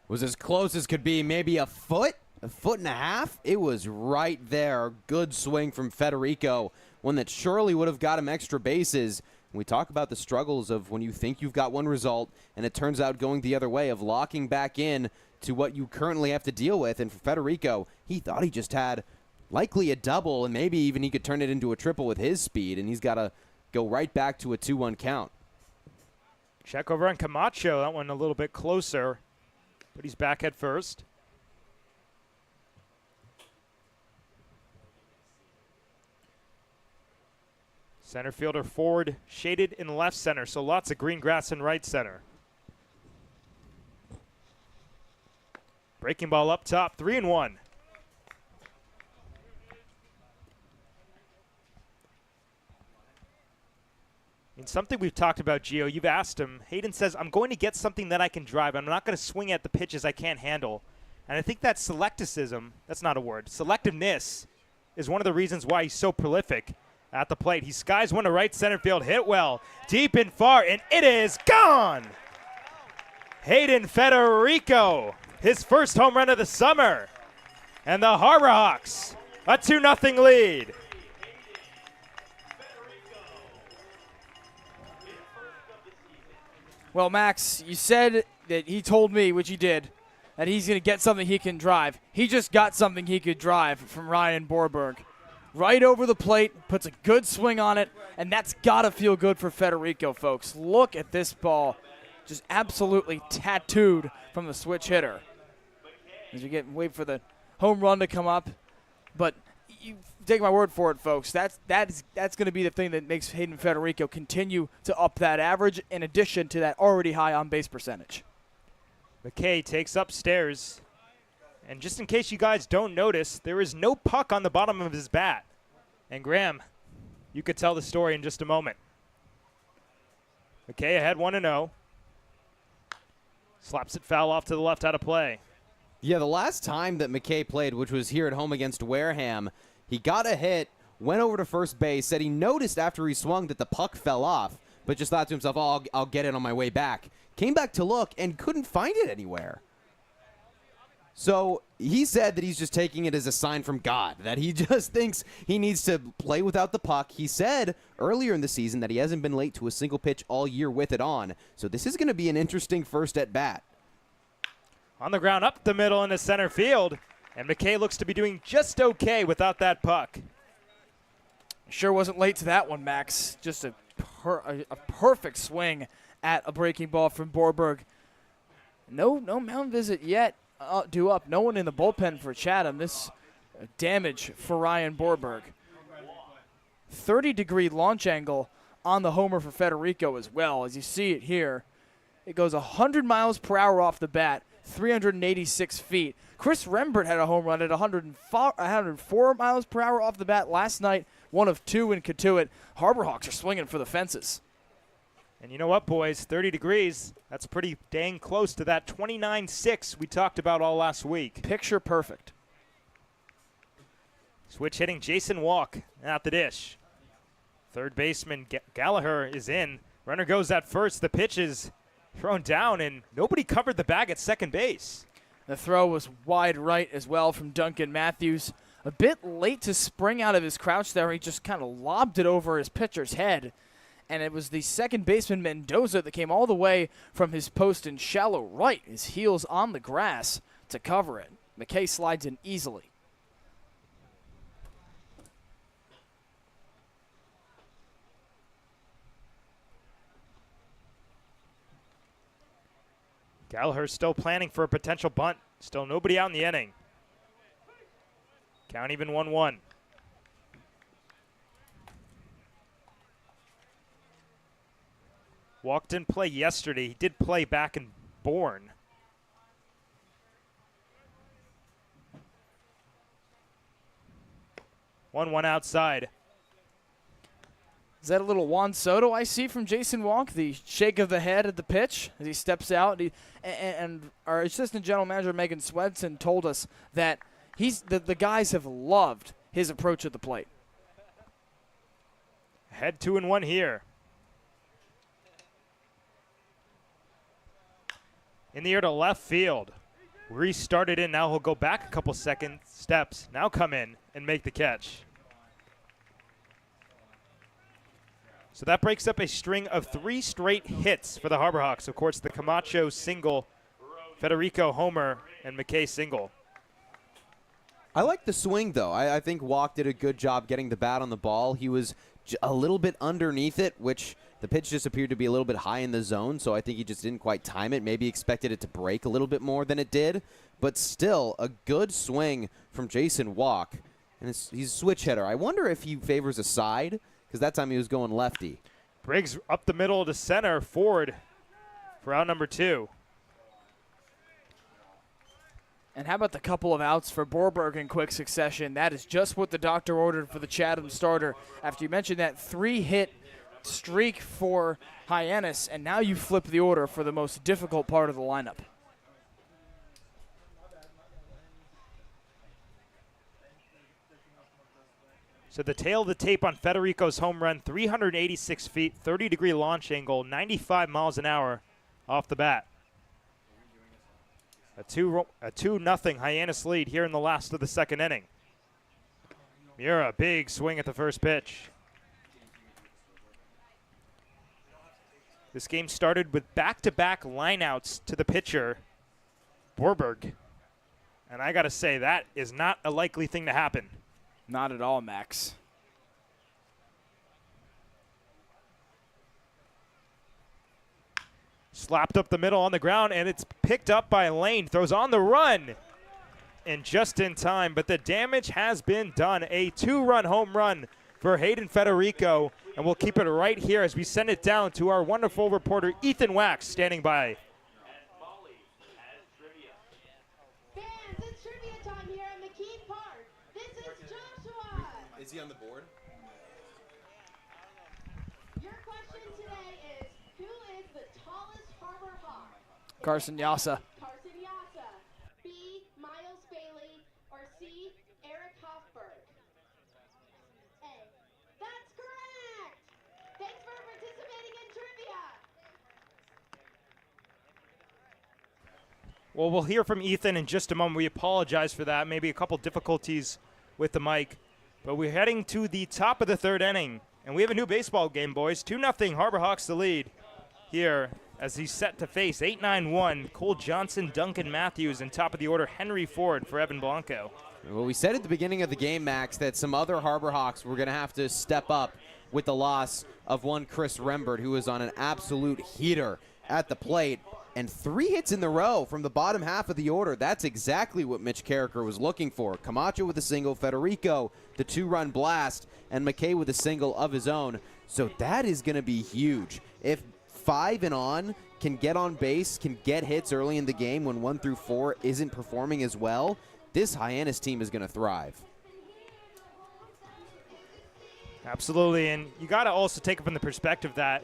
Was as close as could be, maybe a foot and a half. It was right there. Good swing from Federico, one that surely would have got him extra bases. We talk about the struggles of when you think you've got one result and it turns out going the other way, of locking back in to what you currently have to deal with. And for Federico, he thought he just had likely a double, and maybe even he could turn it into a triple with his speed, and he's got to go right back to a 2-1 count. Check over on Camacho. That one a little bit closer, but he's back at first. Center fielder forward, shaded in left center, so lots of green grass in right center. Breaking ball up top, 3-1. And something we've talked about, Gio, you've asked him. Hayden says, I'm going to get something that I can drive. I'm not going to swing at the pitches I can't handle. And I think that selectivism, that's not a word, selectiveness is one of the reasons why he's so prolific at the plate. He skies one to right center field, hit well, deep and far, and it is gone! Hayden Federico, his first home run of the summer. And the Harbor Hawks, a 2-0 lead. Well, Max, you said that he told me, which he did, that he's going to get something he can drive. He just got something he could drive from Ryan Borberg. Right over the plate, puts a good swing on it, and that's got to feel good for Federico, folks. Look at this ball, just absolutely tattooed from the switch hitter. As we wait for the home run to come up, but you take my word for it, folks. That's going to be the thing that makes Hayden Federico continue to up that average, in addition to that already high on-base percentage. McKay takes upstairs. And just in case you guys don't notice, there is no puck on the bottom of his bat. And Graham, you could tell the story in just a moment. McKay ahead 1-0. Slaps it foul off to the left, out of play. Yeah, the last time that McKay played, which was here at home against Wareham, he got a hit, went over to first base, said he noticed after he swung that the puck fell off, but just thought to himself, oh, I'll get it on my way back. Came back to look and couldn't find it anywhere. So he said that he's just taking it as a sign from God, that he just thinks he needs to play without the puck. He said earlier in the season that he hasn't been late to a single pitch all year with it on. So this is going to be an interesting first at bat. On the ground, up the middle into center field. And McKay looks to be doing just okay without that puck. Sure wasn't late to that one, Max. Just a perfect swing at a breaking ball from Borberg. No mound visit yet. Due up. No one in the bullpen for Chatham. This damage for Ryan Borberg. 30-degree launch angle on the homer for Federico as well. As you see it here, it goes 100 miles per hour off the bat, 386 feet. Chris Rembert had a home run at 104 miles per hour off the bat last night, 1 of 2 in Catuit. Harbor Hawks are swinging for the fences. And you know what, boys? 30 degrees. That's pretty dang close to that 29.6 we talked about all last week. Picture perfect. Switch hitting Jason Walk at the dish. Third baseman Gallagher is in. Runner goes at first. The pitch is thrown down, and nobody covered the bag at second base. The throw was wide right as well from Duncan Matthews. A bit late to spring out of his crouch there. He just kind of lobbed it over his pitcher's head. And it was the second baseman Mendoza that came all the way from his post in shallow right, his heels on the grass to cover it. McKay slides in easily. Gallagher still planning for a potential bunt. Still nobody out in the inning. Count even 1-1. Walk didn't play yesterday. He did play back in Bourne. One outside. Is that a little Juan Soto I see from Jason Walk? The shake of the head at the pitch as he steps out. And our assistant general manager, Megan Swedson, told us that the guys have loved his approach at the plate. Head 2-1 here. In the air to left field. Restarted in. Now he'll go back a couple steps. Now come in and make the catch. So that breaks up a string of 3 straight hits for the Harbor Hawks. Of course, the Camacho single, Federico homer, and McKay single. I like the swing, though. I think Walk did a good job getting the bat on the ball. He was a little bit underneath it, which the pitch just appeared to be a little bit high in the zone, so I think he just didn't quite time it. Maybe expected it to break a little bit more than it did, but still a good swing from Jason Walk. And he's a switch hitter. I wonder if he favors a side, because that time he was going lefty. Briggs up the middle to center, forward for out number 2. And how about the couple of outs for Borberg in quick succession? That is just what the doctor ordered for the Chatham starter. After you mentioned that 3-hit streak for Hyannis, and now you flip the order for the most difficult part of the lineup. So the tail of the tape on Federico's home run, 386 feet, 30-degree launch angle, 95 miles an hour off the bat. A 2-0 Hyannis lead here in the last of the second inning. Mura, big swing at the first pitch. This game started with back-to-back lineouts to the pitcher, Borberg. And I got to say, that is not a likely thing to happen. Not at all, Max. Slapped up the middle on the ground, and it's picked up by Lane. Throws on the run, and just in time. But the damage has been done. A 2-run home run for Hayden Federico, and we'll keep it right here as we send it down to our wonderful reporter, Ethan Wax, standing by. Is he on the board? Your question today is, who is the tallest Harbor Hawk? Carson Yassa. Carson Yassa, B, Miles Bailey, or C, Eric Hoffberg? A. That's correct! Thanks for participating in trivia! Well, we'll hear from Ethan in just a moment. We apologize for that. Maybe a couple difficulties with the mic. But we're heading to the top of the third inning, and we have a new baseball game, boys. 2-0 Harbor Hawks the lead here as he's set to face 8-9-1 Cole Johnson, Duncan Matthews, and top of the order Henry Ford for Evan Blanco. Well, we said at the beginning of the game, Max, that some other Harbor Hawks were going to have to step up with the loss of one Chris Rembert, who was on an absolute heater at the plate. And 3 hits in the row from the bottom half of the order. That's exactly what Mitch Carricker was looking for. Camacho with a single, Federico, the 2-run blast, and McKay with a single of his own. So that is going to be huge. If 5 and on can get on base, can get hits early in the game when 1 through 4 isn't performing as well, this Hyannis team is going to thrive. Absolutely, and you got to also take it from the perspective that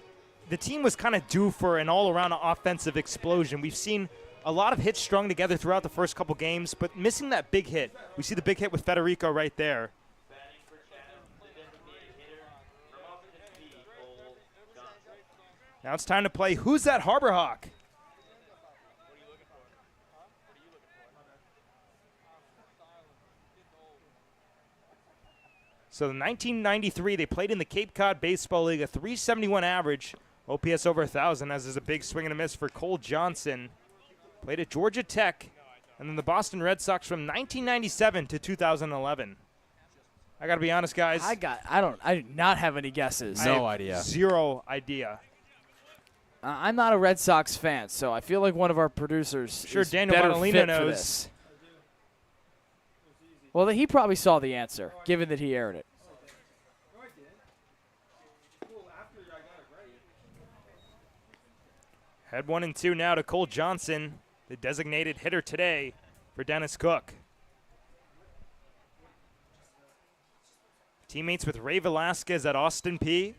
the team was kind of due for an all-around offensive explosion. We've seen a lot of hits strung together throughout the first couple games, but missing that big hit. We see the big hit with Federico right there. Now it's time to play Who's That Harbor Hawk? So in 1993, they played in the Cape Cod Baseball League, a .371 average, OPS over 1,000, as is a big swing and a miss for Cole Johnson. Played at Georgia Tech, and then the Boston Red Sox from 1997 to 2011. I got to be honest, guys. I do not have any guesses. No idea. Zero idea. I'm not a Red Sox fan, so I feel like one of our producers Sure, is Daniel better Bonalina fit knows. for this. Well, he probably saw the answer, given that he aired it. Head 1 and 2 now to Cole Johnson, the designated hitter today for Dennis Cook. Teammates with Ray Velasquez at Austin P.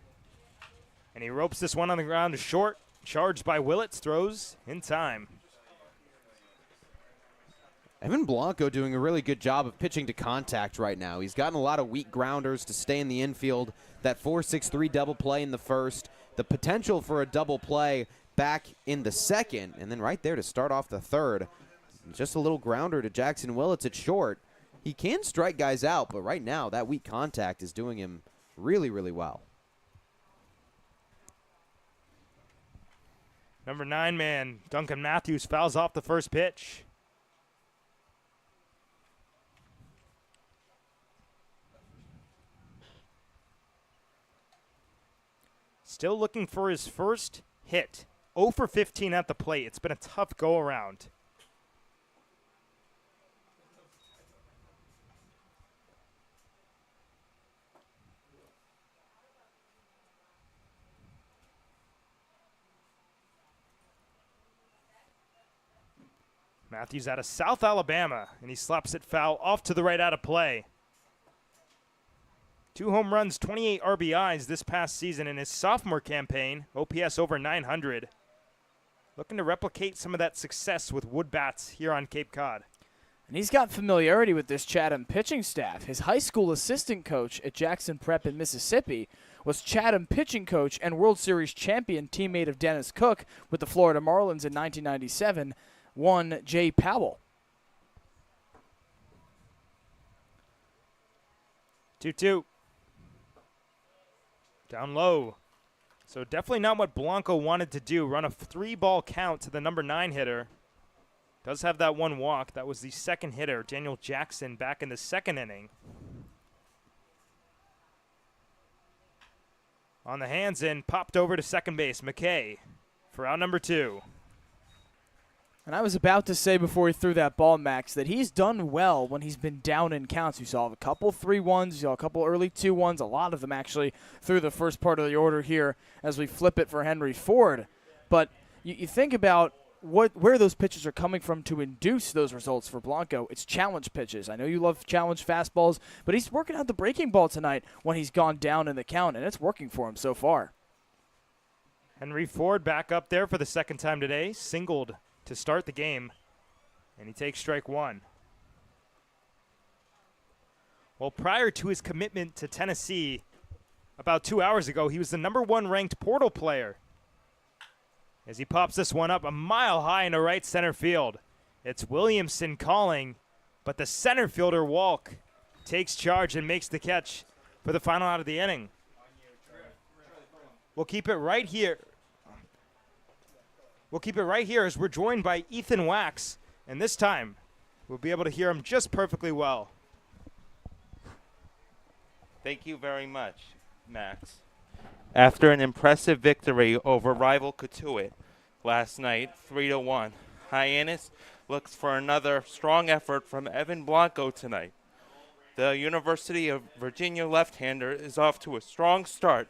And he ropes this one on the ground to short. Charged by Willits, throws in time. Evan Blanco doing a really good job of pitching to contact right now. He's gotten a lot of weak grounders to stay in the infield. That 4-6-3 double play in the first. The potential for a double play back in the second. And then right there to start off the third. Just a little grounder to Jackson Willits at short. He can strike guys out, but right now that weak contact is doing him really, really well. Number 9 man, Duncan Matthews, fouls off the first pitch. Still looking for his first hit. 0 for 15 at the plate. It's been a tough go-around. Matthews out of South Alabama, and he slaps it foul off to the right out of play. 2 home runs, 28 RBIs this past season in his sophomore campaign, OPS over 900. Looking to replicate some of that success with wood bats here on Cape Cod. And he's got familiarity with this Chatham pitching staff. His high school assistant coach at Jackson Prep in Mississippi was Chatham pitching coach and World Series champion teammate of Dennis Cook with the Florida Marlins in 1997, one Jay Powell. 2-2. Down low. So definitely not what Blanco wanted to do. Run a 3-ball count to the number 9 hitter. Does have that one walk. That was the second hitter, Daniel Jackson, back in the second inning. On the hands in, popped over to second base. McKay for out number 2. And I was about to say before he threw that ball, Max, that he's done well when he's been down in counts. You saw a couple 3-1s, you saw a couple early 2-1s, a lot of them actually through the first part of the order here as we flip it for Henry Ford. But you think about where those pitches are coming from to induce those results for Blanco. It's challenge pitches. I know you love challenge fastballs, but he's working out the breaking ball tonight when he's gone down in the count, and it's working for him so far. Henry Ford back up there for the second time today, singled to start the game, and he takes strike 1. Well, prior to his commitment to Tennessee about 2 hours ago, he was the number 1 ranked portal player. As he pops this one up a mile high into right center field. It's Williamson calling, but the center fielder, Walk, takes charge and makes the catch for the final out of the inning. We'll keep it right here. We'll keep it right here as we're joined by Ethan Wax, and this time we'll be able to hear him just perfectly well. Thank you very much, Max. After an impressive victory over rival Cotuit last night, 3-1, Hyannis looks for another strong effort from Evan Blanco tonight. The University of Virginia left-hander is off to a strong start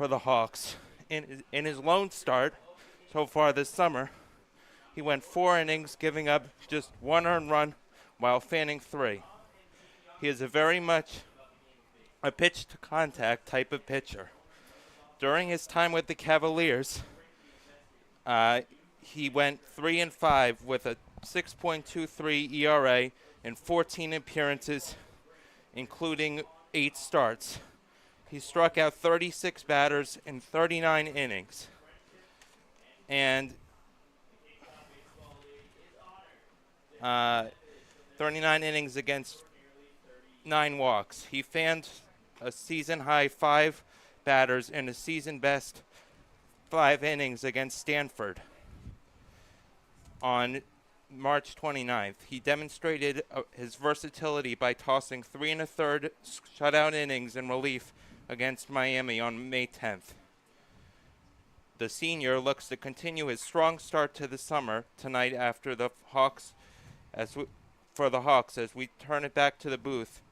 for the Hawks. In his lone start so far this summer, he went 4 innings, giving up just 1 earned run while fanning 3. He is a very much a pitch-to-contact type of pitcher. During his time with the Cavaliers, he went 3-5 with a 6.23 ERA in 14 appearances, including 8 starts. He struck out 36 batters in 39 innings. And 39 innings against 9 walks. He fanned a season-high 5 batters in a season-best 5 innings against Stanford on March 29th. He demonstrated his versatility by tossing 3 1/3 shutout innings in relief against Miami on May 10th. The senior looks to continue his strong start to the summer tonight after the Hawks, as we turn it back to the booth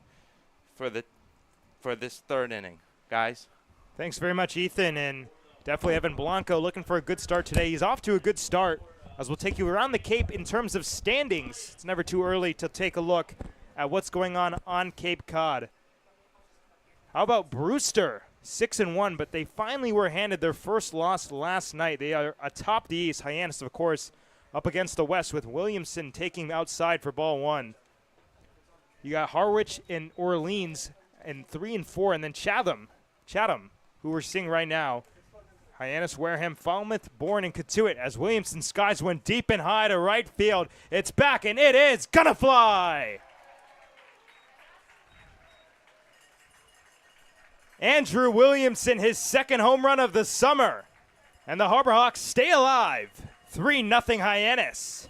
for this 3rd inning. Guys. Thanks very much, Ethan, and definitely Evan Blanco looking for a good start today. He's off to a good start, as we'll take you around the Cape in terms of standings. It's never too early to take a look at what's going on Cape Cod. How about Brewster? 6-1, but they finally were handed their first loss last night. They are atop the East. Hyannis, of course, up against the West with Williamson taking outside for ball 1. You got Harwich and Orleans in 3 and 4, and then Chatham, who we're seeing right now. Hyannis, Wareham, Falmouth, Bourne, and Katuitt as Williamson skies one deep and high to right field. It's back, and it is gonna fly! Andrew Williamson, his 2nd home run of the summer. And the Harbor Hawks stay alive. 3-0 Hyannis.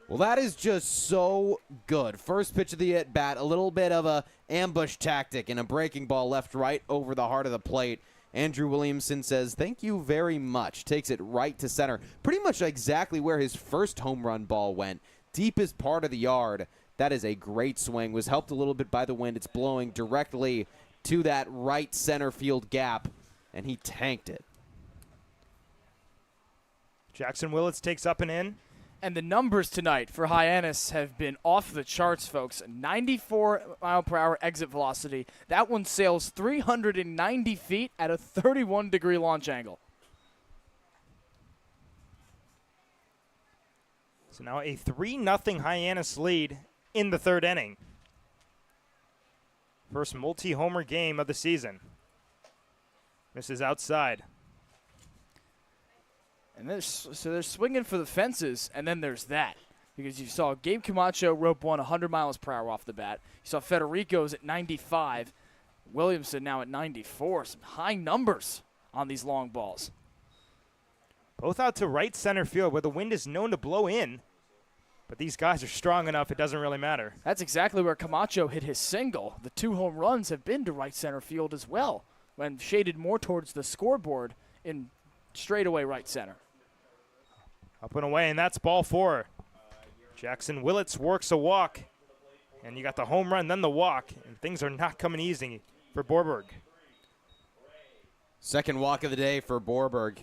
Well, that is just so good. First pitch of the at-bat, a little bit of a ambush tactic and a breaking ball left right over the heart of the plate. Andrew Williamson says, thank you very much. Takes it right to center. Pretty much exactly where his first home run ball went. Deepest part of the yard. That is a great swing. Was helped a little bit by the wind. It's blowing directly to that right center field gap, and he tanked it. Jackson Willits takes up and in. And the numbers tonight for Hyannis have been off the charts, folks. 94-mile-per-hour exit velocity. That one sails 390 feet at a 31-degree launch angle. So now a 3-0 Hyannis lead in the 3rd inning. First multi-homer game of the season. This is outside. And so they're swinging for the fences, and then there's that. Because you saw Gabe Camacho rope one 100 miles per hour off the bat. You saw Federico's at 95. Williamson now at 94. Some high numbers on these long balls. Both out to right center field where the wind is known to blow in. But these guys are strong enough, it doesn't really matter. That's exactly where Camacho hit his single. The 2 home runs have been to right center field as well, when shaded more towards the scoreboard in straightaway right center. Up and away, and that's ball 4. Jackson Willits works a walk, and you got the home run, then the walk, and things are not coming easy for Borberg. Second walk of the day for Borberg,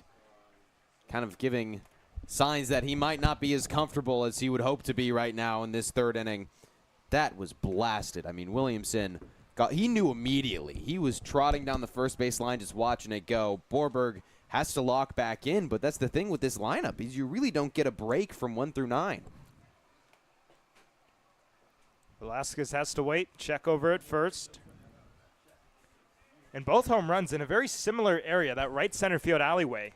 kind of giving signs that he might not be as comfortable as he would hope to be right now in this 3rd inning. That was blasted. I mean, Williamson, he knew immediately. He was trotting down the first base line just watching it go. Borberg has to lock back in, but that's the thing with this lineup is you really don't get a break from 1 through 9. Velasquez has to wait, check over at first. And both home runs in a very similar area, that right center field alleyway.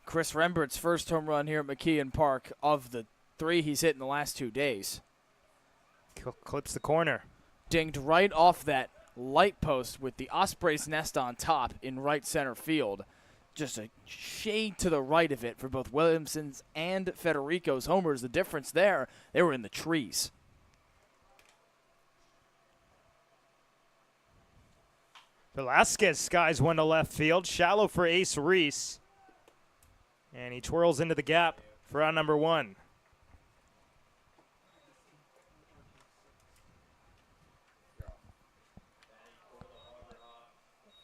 Chris Rembert's first home run here at McKeon Park of the 3 he's hit in the last 2 days. Clips the corner. Dinged right off that light post with the Osprey's nest on top in right center field. Just a shade to the right of it for both Williamson's and Federico's homers. The difference there, they were in the trees. Velasquez skies one to left field, shallow for Ace Reese. And he twirls into the gap for out number 1.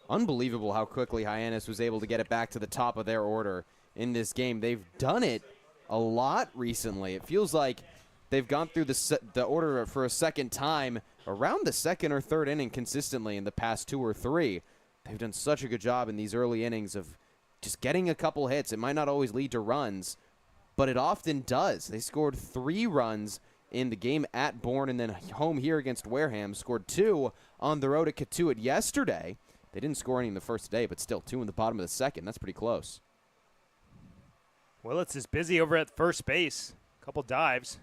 Unbelievable how quickly Hyannis was able to get it back to the top of their order in this game. They've done it a lot recently. It feels like they've gone through the order for a second time around the second or third inning consistently in the past 2 or 3. They've done such a good job in these early innings of just getting a couple hits. It might not always lead to runs, but it often does. They scored 3 runs in the game at Bourne and then home here against Wareham. Scored 2 on the road at Katuitt yesterday. They didn't score any in the first day, but still 2 in the bottom of the second. That's pretty close. Willits is busy over at first base. Couple dives.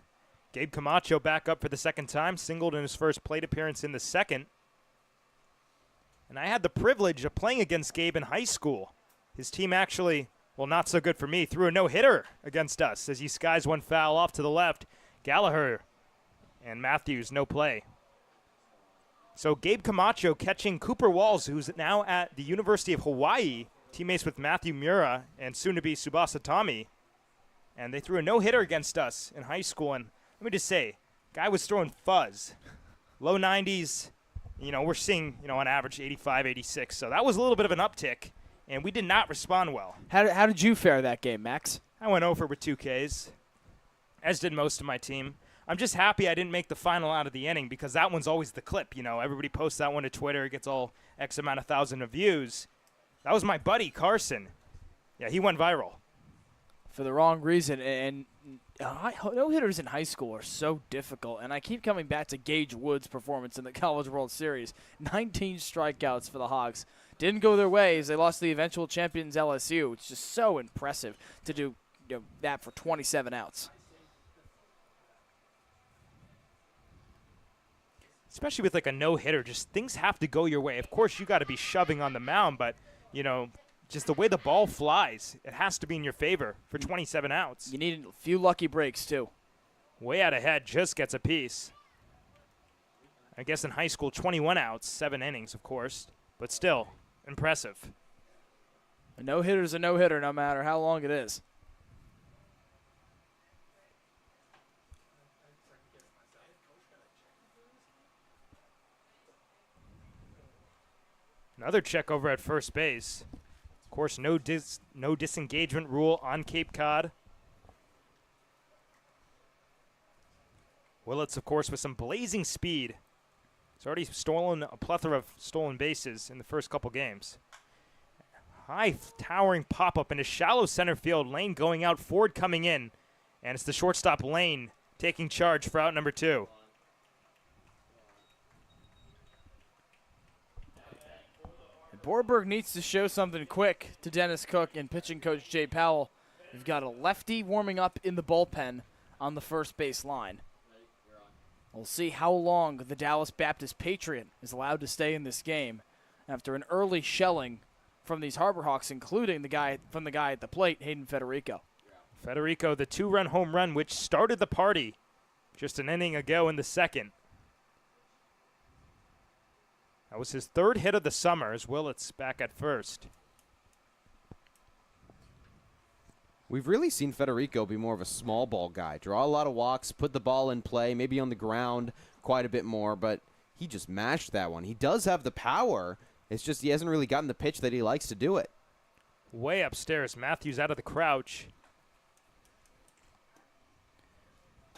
Gabe Camacho back up for the second time. Singled in his first plate appearance in the second. And I had the privilege of playing against Gabe in high school. His team actually, well, not so good for me, threw a no-hitter against us as he skies one foul off to the left. Gallagher and Matthews, no play. So Gabe Camacho catching Cooper Walls, who's now at the University of Hawaii, teammates with Matthew Mura and soon-to-be Tsubasa Tommy. And they threw a no-hitter against us in high school. And let me just say, guy was throwing fuzz. Low 90s. You know, we're seeing, on average 85, 86. So that was a little bit of an uptick, and we did not respond well. How did you fare that game, Max? I went over with 2 Ks, as did most of my team. I'm just happy I didn't make the final out of the inning because that one's always the clip. Everybody posts that one to Twitter. It gets all X amount of thousand of views. That was my buddy, Carson. Yeah, he went viral. For the wrong reason. And no-hitters in high school are so difficult. And I keep coming back to Gage Wood's performance in the College World Series. 19 strikeouts for the Hawks. Didn't go their way as they lost to the eventual champions LSU. It's just so impressive to do that for 27 outs. Especially with like a no-hitter, just things have to go your way. Of course, you got to be shoving on the mound, but, just the way the ball flies, it has to be in your favor for 27 outs. You need a few lucky breaks, too. Way out ahead, just gets a piece. I guess in high school, 21 outs, 7 innings, of course, but still impressive. A no-hitter's a no-hitter no matter how long it is. Another check over at first base. Of course, no disengagement rule on Cape Cod. Willits, of course, with some blazing speed. He's already stolen a plethora of stolen bases in the first couple games. High towering pop-up into shallow center field. Lane going out, Ford coming in. And it's the shortstop Lane taking charge for out number 2. Borberg needs to show something quick to Dennis Cook and pitching coach Jay Powell. We've got a lefty warming up in the bullpen on the first base line. We'll see how long the Dallas Baptist Patriot is allowed to stay in this game after an early shelling from these Harbor Hawks, including the guy at the plate, Hayden Federico. Federico, the 2-run home run, which started the party just an inning ago in the second. That was his 3rd hit of the summer as Willits back at first. We've really seen Federico be more of a small ball guy. Draw a lot of walks, put the ball in play, maybe on the ground quite a bit more, but he just mashed that one. He does have the power. It's just he hasn't really gotten the pitch that he likes to do it. Way upstairs, Matthews out of the crouch.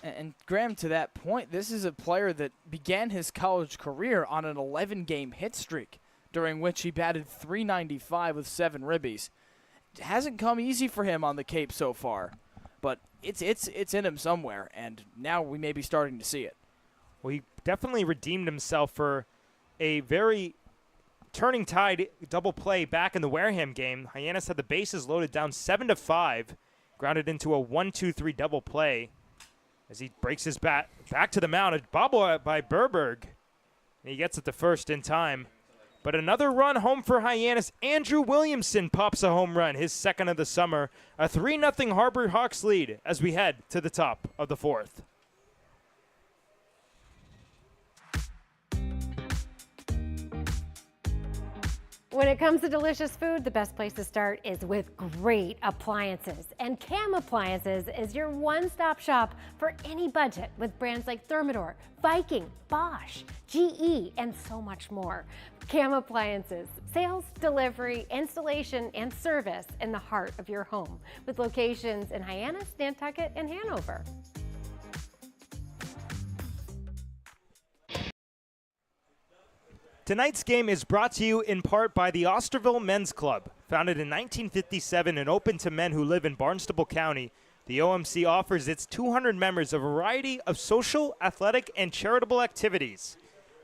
And Graham, to that point, this is a player that began his college career on an 11-game hit streak, during which he batted .395 with 7 ribbies. It hasn't come easy for him on the Cape so far, but it's in him somewhere, and now we may be starting to see it. Well, he definitely redeemed himself for a very turning tide double play back in the Wareham game. Hyannis had the bases loaded down 7-5, grounded into a 1-2-3 double play. As he breaks his bat back to the mound, a bobble by Berberg. And he gets it to first in time. But another run home for Hyannis. Andrew Williamson pops a home run, his 2nd of the summer. A 3-0 Harbor Hawks lead as we head to the top of the 4th. When it comes to delicious food, the best place to start is with great appliances. And Cam Appliances is your one-stop shop for any budget with brands like Thermador, Viking, Bosch, GE, and so much more. Cam Appliances, sales, delivery, installation, and service in the heart of your home with locations in Hyannis, Nantucket, and Hanover. Tonight's game is brought to you in part by the Osterville Men's Club. Founded in 1957 and open to men who live in Barnstable County, the OMC offers its 200 members a variety of social, athletic, and charitable activities.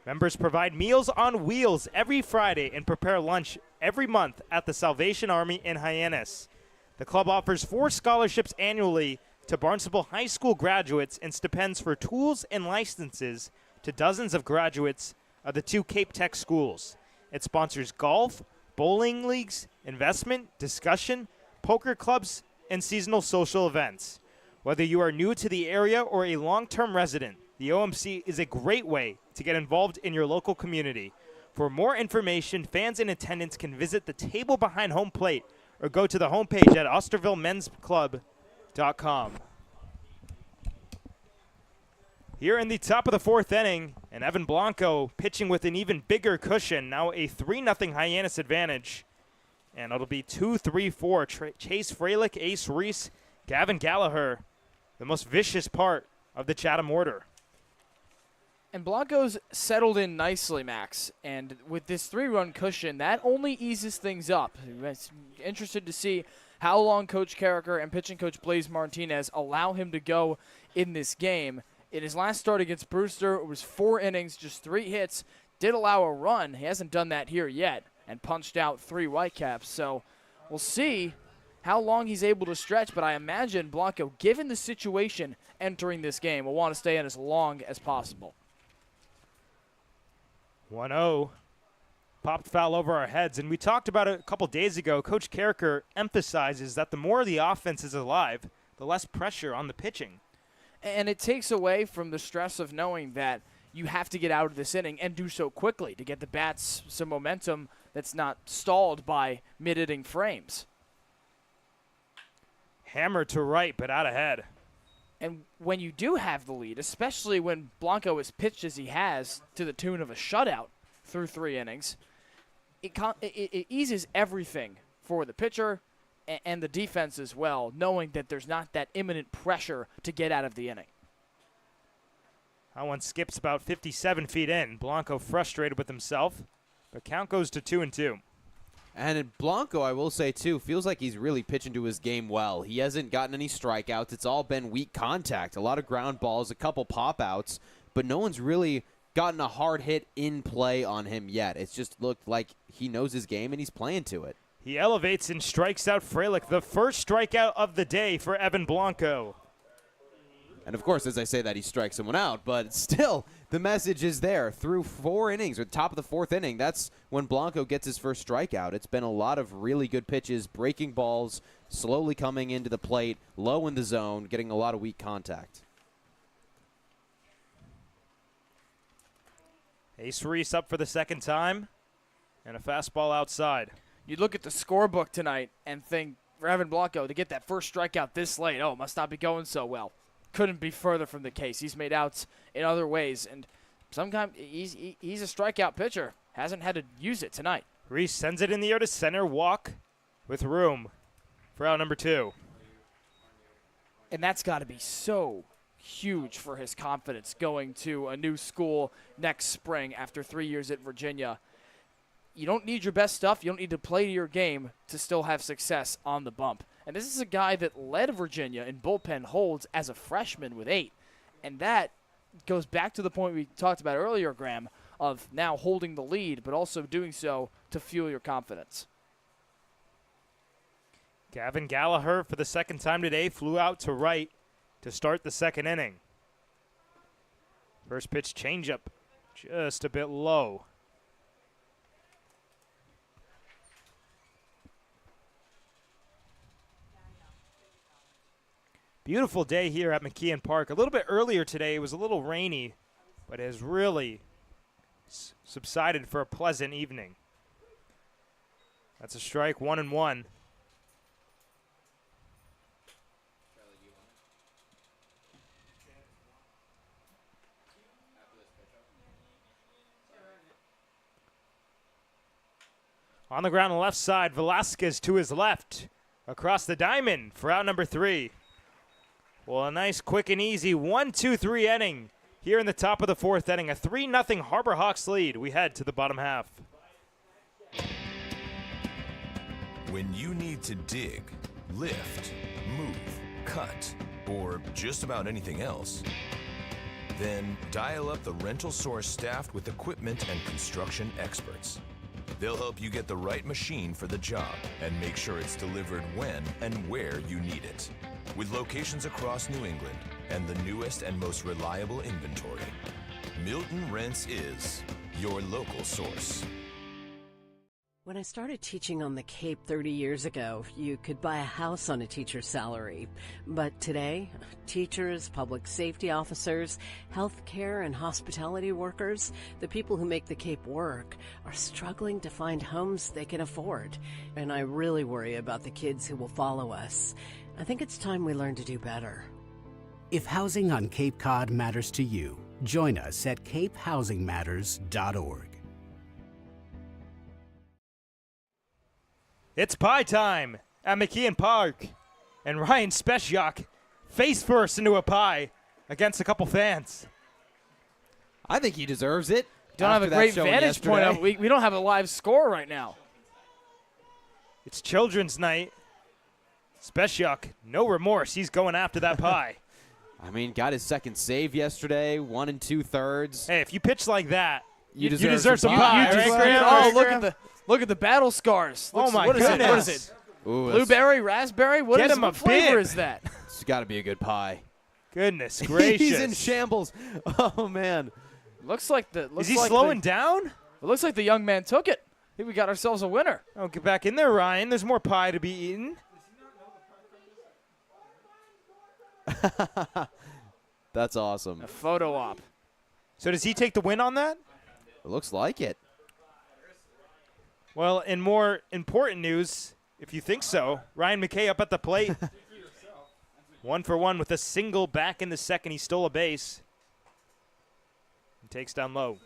Members provide Meals on Wheels every Friday and prepare lunch every month at the Salvation Army in Hyannis. The club offers 4 scholarships annually to Barnstable High School graduates and stipends for tools and licenses to dozens of graduates of the 2 Cape Tech schools. It sponsors golf, bowling leagues, investment, discussion, poker clubs, and seasonal social events. Whether you are new to the area or a long-term resident, the OMC is a great way to get involved in your local community. For more information, fans in attendance can visit the table behind home plate or go to the homepage at OstervilleMen'sClub.com. Here in the top of the 4th inning, and Evan Blanco pitching with an even bigger cushion, now a 3-0 Hyannis advantage. And it'll be 2-3-4. Chase Freilich, Ace Reese, Gavin Gallagher, the most vicious part of the Chatham order. And Blanco's settled in nicely, Max. And with this 3-run cushion, that only eases things up. I'm interested to see how long Coach Carricker and pitching coach Blaze Martinez allow him to go in this game. In his last start against Brewster, it was 4 innings, just 3 hits. Did allow a run. He hasn't done that here yet and punched out 3 Whitecaps. So we'll see how long he's able to stretch. But I imagine Blanco, given the situation entering this game, will want to stay in as long as possible. 1-0. Popped foul over our heads. And we talked about it a couple days ago. Coach Carricker emphasizes that the more the offense is alive, the less pressure on the pitching. And it takes away from the stress of knowing that you have to get out of this inning and do so quickly to get the bats some momentum that's not stalled by mid-inning frames. Hammer to right, but out ahead. And when you do have the lead, especially when Blanco is pitched as he has to the tune of a shutout through 3 innings, it eases everything for the pitcher and the defense as well, knowing that there's not that imminent pressure to get out of the inning. That one skips about 57 feet in. Blanco frustrated with himself, but count goes to 2-2. And in Blanco, I will say, too, feels like he's really pitching to his game well. He hasn't gotten any strikeouts. It's all been weak contact, a lot of ground balls, a couple pop-outs, but no one's really gotten a hard hit in play on him yet. It's just looked like he knows his game and he's playing to it. He elevates and strikes out Freilich, the first strikeout of the day for Evan Blanco. And, of course, as I say that, he strikes someone out, but still, the message is there. Through 4 innings, or top of the 4th inning, that's when Blanco gets his first strikeout. It's been a lot of really good pitches, breaking balls, slowly coming into the plate, low in the zone, getting a lot of weak contact. Ace Reese up for the 2nd time, and a fastball outside. You look at the scorebook tonight and think, for Evan Blanco, to get that first strikeout this late, it must not be going so well. Couldn't be further from the case. He's made outs in other ways, and sometimes he's a strikeout pitcher. Hasn't had to use it tonight. Reese sends it in the air to center, walk with room for out number 2. And that's got to be so huge for his confidence going to a new school next spring after 3 years at Virginia. You don't need your best stuff. You don't need to play your game to still have success on the bump. And this is a guy that led Virginia in bullpen holds as a freshman with 8. And that goes back to the point we talked about earlier, Graham, of now holding the lead, but also doing so to fuel your confidence. Gavin Gallagher, for the 2nd time today, flew out to right to start the 2nd inning. First pitch changeup, just a bit low. Beautiful day here at McKeon Park. A little bit earlier today, it was a little rainy, but it has really subsided for a pleasant evening. That's a strike, 1-1. On the ground on the left side, Velasquez to his left. Across the diamond for out number 3. Well, a nice, quick, and easy 1-2-3 inning here in the top of the 4th inning. A 3-0 Harbor Hawks lead. We head to the bottom half. When you need to dig, lift, move, cut, or just about anything else, then dial up the rental source staffed with equipment and construction experts. They'll help you get the right machine for the job and make sure it's delivered when and where you need it. With locations across New England and the newest and most reliable inventory, Milton Rents is your local source. When I started teaching on the Cape 30 years ago, you could buy a house on a teacher's salary. But today, teachers, public safety officers, healthcare and hospitality workers, the people who make the Cape work, are struggling to find homes they can afford. And I really worry about the kids who will follow us. I think it's time we learn to do better. If housing on Cape Cod matters to you, join us at capehousingmatters.org. It's pie time at McKeon Park. And Ryan Spechiak face first into a pie against a couple fans. I think he deserves it. Don't have a great vantage point up. We don't have a live score right now. It's Children's Night. Spechiak, no remorse. He's going after that pie. I mean, got his second save yesterday, 1 2/3. Hey, if you pitch like that, you deserve some pie. You Right, Graham? Oh, look at the battle scars. Oh my goodness. goodness. What is it? Ooh, Blueberry, raspberry? What flavor bib. is that? It's got to be a good pie. Goodness gracious. He's in shambles. Oh, man. Looks like Is he slowing down? It looks like the young man took it. I think we got ourselves a winner. Oh, get back in there, Ryan. There's more pie to be eaten. That's awesome. A photo op. So does he take the win on that? It looks like it. Well, in more important news, if you think so, Ryan McKay up at the plate. 1 for 1 with a single back in the second. He stole a base. And takes down low.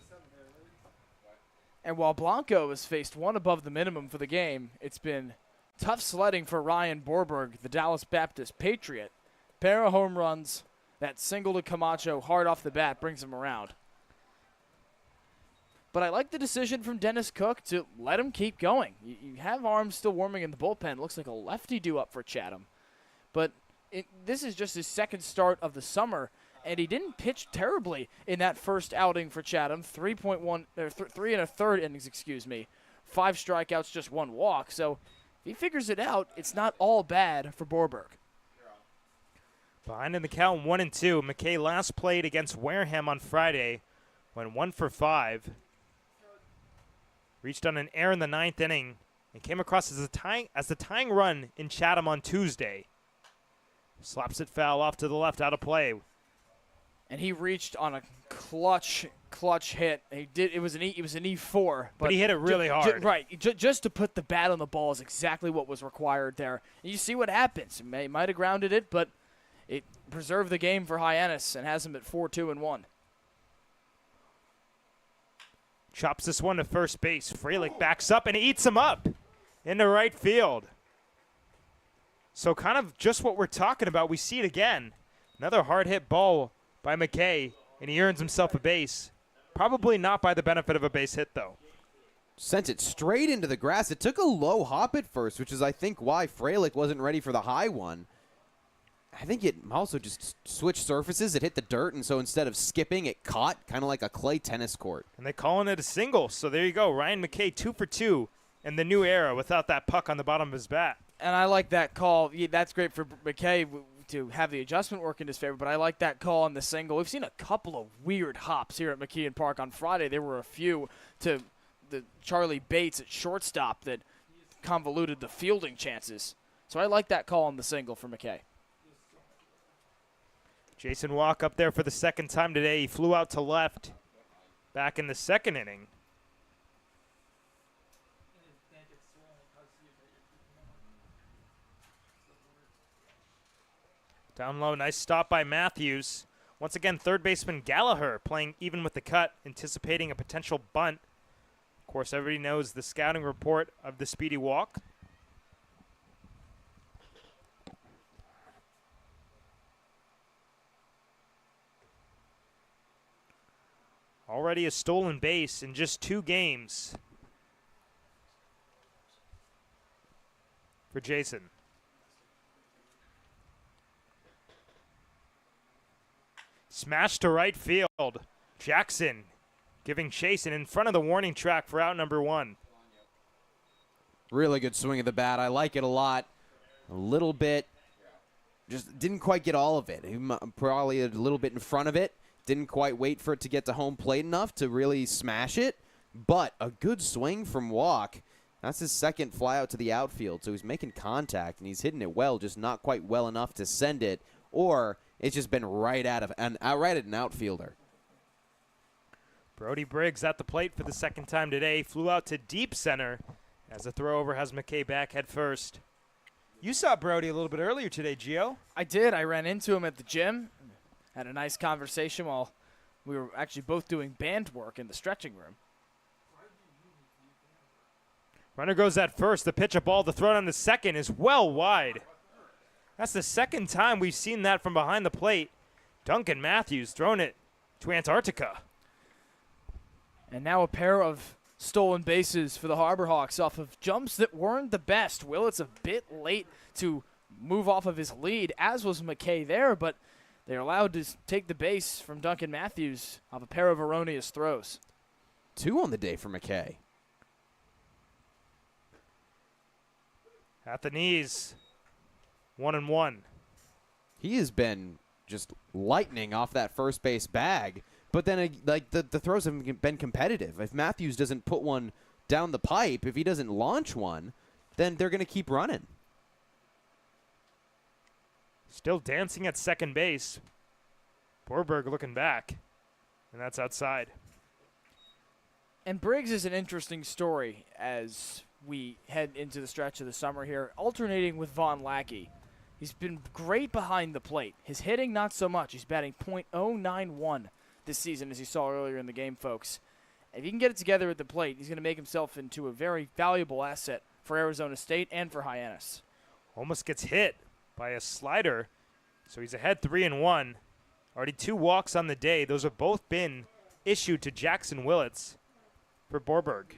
And while Blanco has faced one above the minimum for the game, it's been tough sledding for Ryan Borberg, the Dallas Baptist Patriot. Pair of home runs, that single to Camacho hard off the bat brings him around. But I like the decision from Dennis Cook to let him keep going. You have arms still warming in the bullpen. Looks like a lefty due up for Chatham. But this is just his second start of the summer, and he didn't pitch terribly in that first outing for Chatham. 3 1/3 innings, 5 strikeouts, just 1 walk. So if he figures it out, it's not all bad for Borberg. Behind in the count, 1-2. McKay last played against Wareham on Friday, went 1 for 5. Reached on an error in the 9th inning and came across as the tying run in Chatham on Tuesday. Slaps it foul off to the left, out of play. And he reached on a clutch hit. It was an E4, but he hit it really hard. Right, just to put the bat on the ball is exactly what was required there. And you see what happens. He might have grounded it, but it preserved the game for Hyannis and has him at 4-2-1. Chops this one to first base. Frelick backs up and eats him up into right field. So kind of just what we're talking about. We see it again. Another hard hit ball by McKay, and he earns himself a base. Probably not by the benefit of a base hit, though. Sent it straight into the grass. It took a low hop at first, which is, I think, why Frelick wasn't ready for the high one. I think it also just switched surfaces. It hit the dirt, and so instead of skipping, it caught, kind of like a clay tennis court. And they're calling it a single. So there you go. Ryan McKay 2 for 2 in the new era without that puck on the bottom of his bat. And I like that call. Yeah, that's great for McKay to have the adjustment work in his favor, but I like that call on the single. We've seen a couple of weird hops here at McKeon Park on Friday. There were a few to the Charlie Bates at shortstop that convoluted the fielding chances. So I like that call on the single for McKay. Jason Walk up there for the second time today. He flew out to left back in the second inning. Down low, nice stop by Matthews. Once again, third baseman Gallagher playing even with the cut, anticipating a potential bunt. Of course, everybody knows the scouting report of the speedy walk. Already a stolen base in just 2 games for Jason. Smash to right field. Jackson giving chase and in front of the warning track for out number 1. Really good swing of the bat. I like it a lot. A little bit. Just didn't quite get all of it. Probably a little bit in front of it. Didn't quite wait for it to get to home plate enough to really smash it. But a good swing from Walk. That's his second fly out to the outfield. So he's making contact, and he's hitting it well, just not quite well enough to send it. Or it's just been right at an outfielder. Brody Briggs at the plate for the second time today. Flew out to deep center as the throw over has McKay back head first. You saw Brody a little bit earlier today, Gio. I did. I ran into him at the gym. Had a nice conversation while we were actually both doing band work in the stretching room. Runner goes at first. The pitch, a ball. The throw on the second is well wide. That's the second time we've seen that from behind the plate. Duncan Matthews throwing it to Antarctica. And now a pair of stolen bases for the Harbor Hawks off of jumps that weren't the best. Willett's a bit late to move off of his lead, as was McKay there, but they're allowed to take the base from Duncan Matthews off a pair of erroneous throws. 2 on the day for McKay. At the knees, 1-1. He has been just lightning off that first base bag. But then, like, the throws have been competitive. If Matthews doesn't put one down the pipe, if he doesn't launch one, then they're going to keep running. Still dancing at second base. Borberg looking back, and that's outside. And Briggs is an interesting story as we head into the stretch of the summer here, alternating with Von Lackey. He's been great behind the plate. His hitting, not so much. He's batting .091 this season, as you saw earlier in the game, folks. If he can get it together at the plate, he's going to make himself into a very valuable asset for Arizona State and for Hyannis. Almost gets hit by a slider, so he's ahead 3-1. Already 2 walks on the day. Those have both been issued to Jackson Willits for Borberg.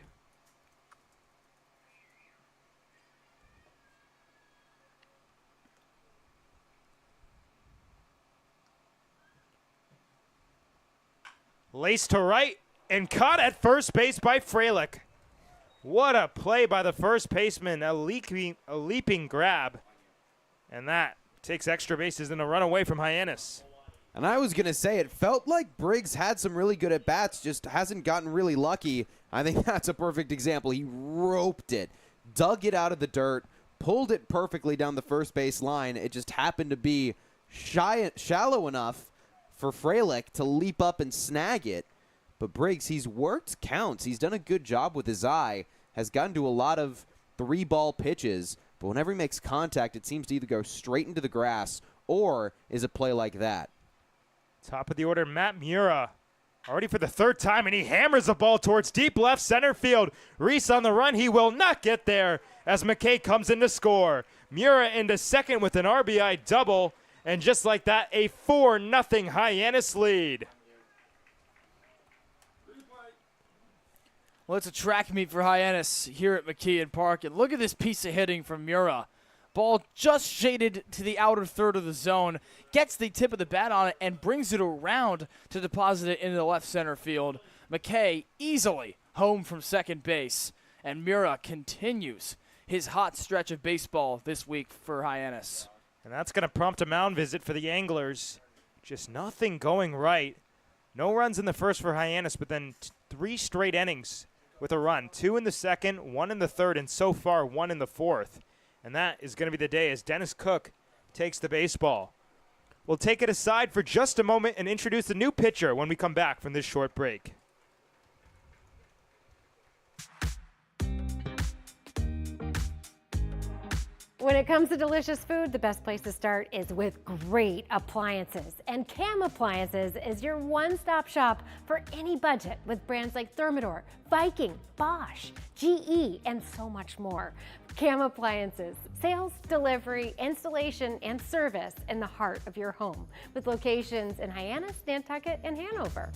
Laced to right and caught at first base by Freilich. What a play by the first baseman, a leaping grab. And that takes extra bases and a run away from Hyannis. And I was going to say, it felt like Briggs had some really good at-bats, just hasn't gotten really lucky. I think that's a perfect example. He roped it, dug it out of the dirt, pulled it perfectly down the first base line. It just happened to be shallow enough for Freilich to leap up and snag it. But Briggs, he's worked counts. He's done a good job with his eye, has gotten to a lot of 3-ball pitches, but whenever he makes contact, it seems to either go straight into the grass or is a play like that. Top of the order, Matt Mura. Already for the 3rd time, and he hammers the ball towards deep left center field. Reese on the run. He will not get there as McKay comes in to score. Mura into second with an RBI double. And just like that, a 4-0 Hyannis lead. Well, it's a track meet for Hyannis here at McKeon Park. And look at this piece of hitting from Mura. Ball just shaded to the outer third of the zone. Gets the tip of the bat on it and brings it around to deposit it into the left center field. McKay easily home from second base. And Mura continues his hot stretch of baseball this week for Hyannis. And that's going to prompt a mound visit for the Anglers. Just nothing going right. No runs in the first for Hyannis, but then 3 straight innings with a run. 2 in the second, 1 in the third, and so far 1 in the fourth. And that is going to be the day as Dennis Cook takes the baseball. We'll take it aside for just a moment and introduce the new pitcher when we come back from this short break. When it comes to delicious food, the best place to start is with great appliances. And Cam Appliances is your one-stop shop for any budget with brands like Thermador, Viking, Bosch, GE, and so much more. Cam Appliances, sales, delivery, installation, and service in the heart of your home with locations in Hyannis, Nantucket, and Hanover.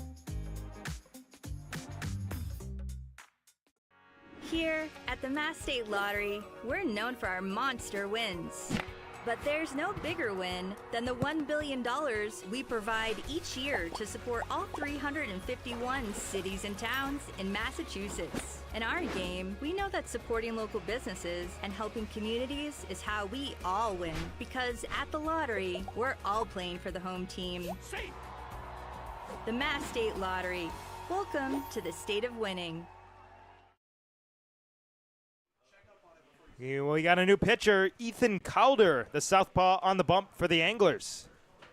Here at the Mass State Lottery, we're known for our monster wins. But there's no bigger win than the $1 billion we provide each year to support all 351 cities and towns in Massachusetts. In our game, we know that supporting local businesses and helping communities is how we all win. Because at the lottery, we're all playing for the home team. The Mass State Lottery. Welcome to the state of winning. We got a new pitcher, Ethan Calder, the southpaw on the bump for the Anglers.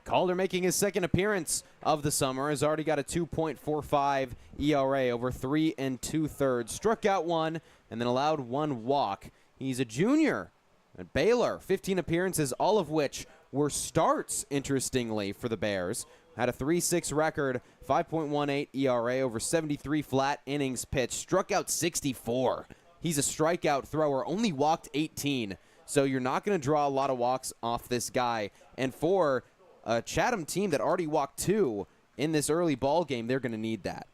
Calder making his second appearance of the summer, has already got a 2.45 ERA over 3 2/3. Struck out one and then allowed one walk. He's a junior at Baylor, 15 appearances, all of which were starts, interestingly, for the Bears. Had a 3.6 record, 5.18 ERA over 73 flat innings pitched. Struck out 64. He's a strikeout thrower, only walked 18. So you're not going to draw a lot of walks off this guy. And for a Chatham team that already walked 2 in this early ball game, they're going to need that.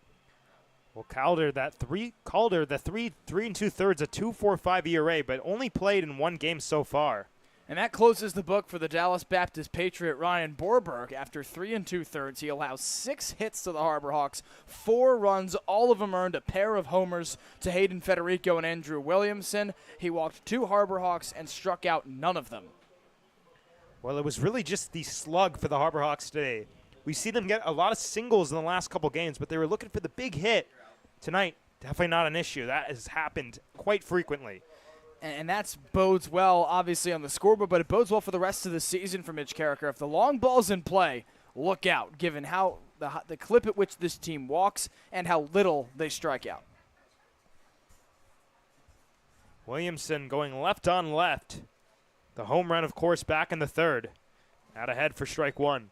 Well, Calder, the 3 2/3, a 2.45 ERA, but only played in one game so far. And that closes the book for the Dallas Baptist Patriot Ryan Borberg. After 3 2/3, he allows 6 hits to the Harbor Hawks, 4 runs, all of them earned, a pair of homers to Hayden Federico and Andrew Williamson. He walked 2 Harbor Hawks and struck out none of them. Well, it was really just the slug for the Harbor Hawks today. We see them get a lot of singles in the last couple games, but they were looking for the big hit. Tonight, definitely not an issue. That has happened quite frequently. And that bodes well, obviously, on the scoreboard, but it bodes well for the rest of the season for Mitch Carricker. If the long ball's in play, look out, given how the clip at which this team walks and how little they strike out. Williamson going left on left. The home run, of course, back in the third. Out ahead for strike one.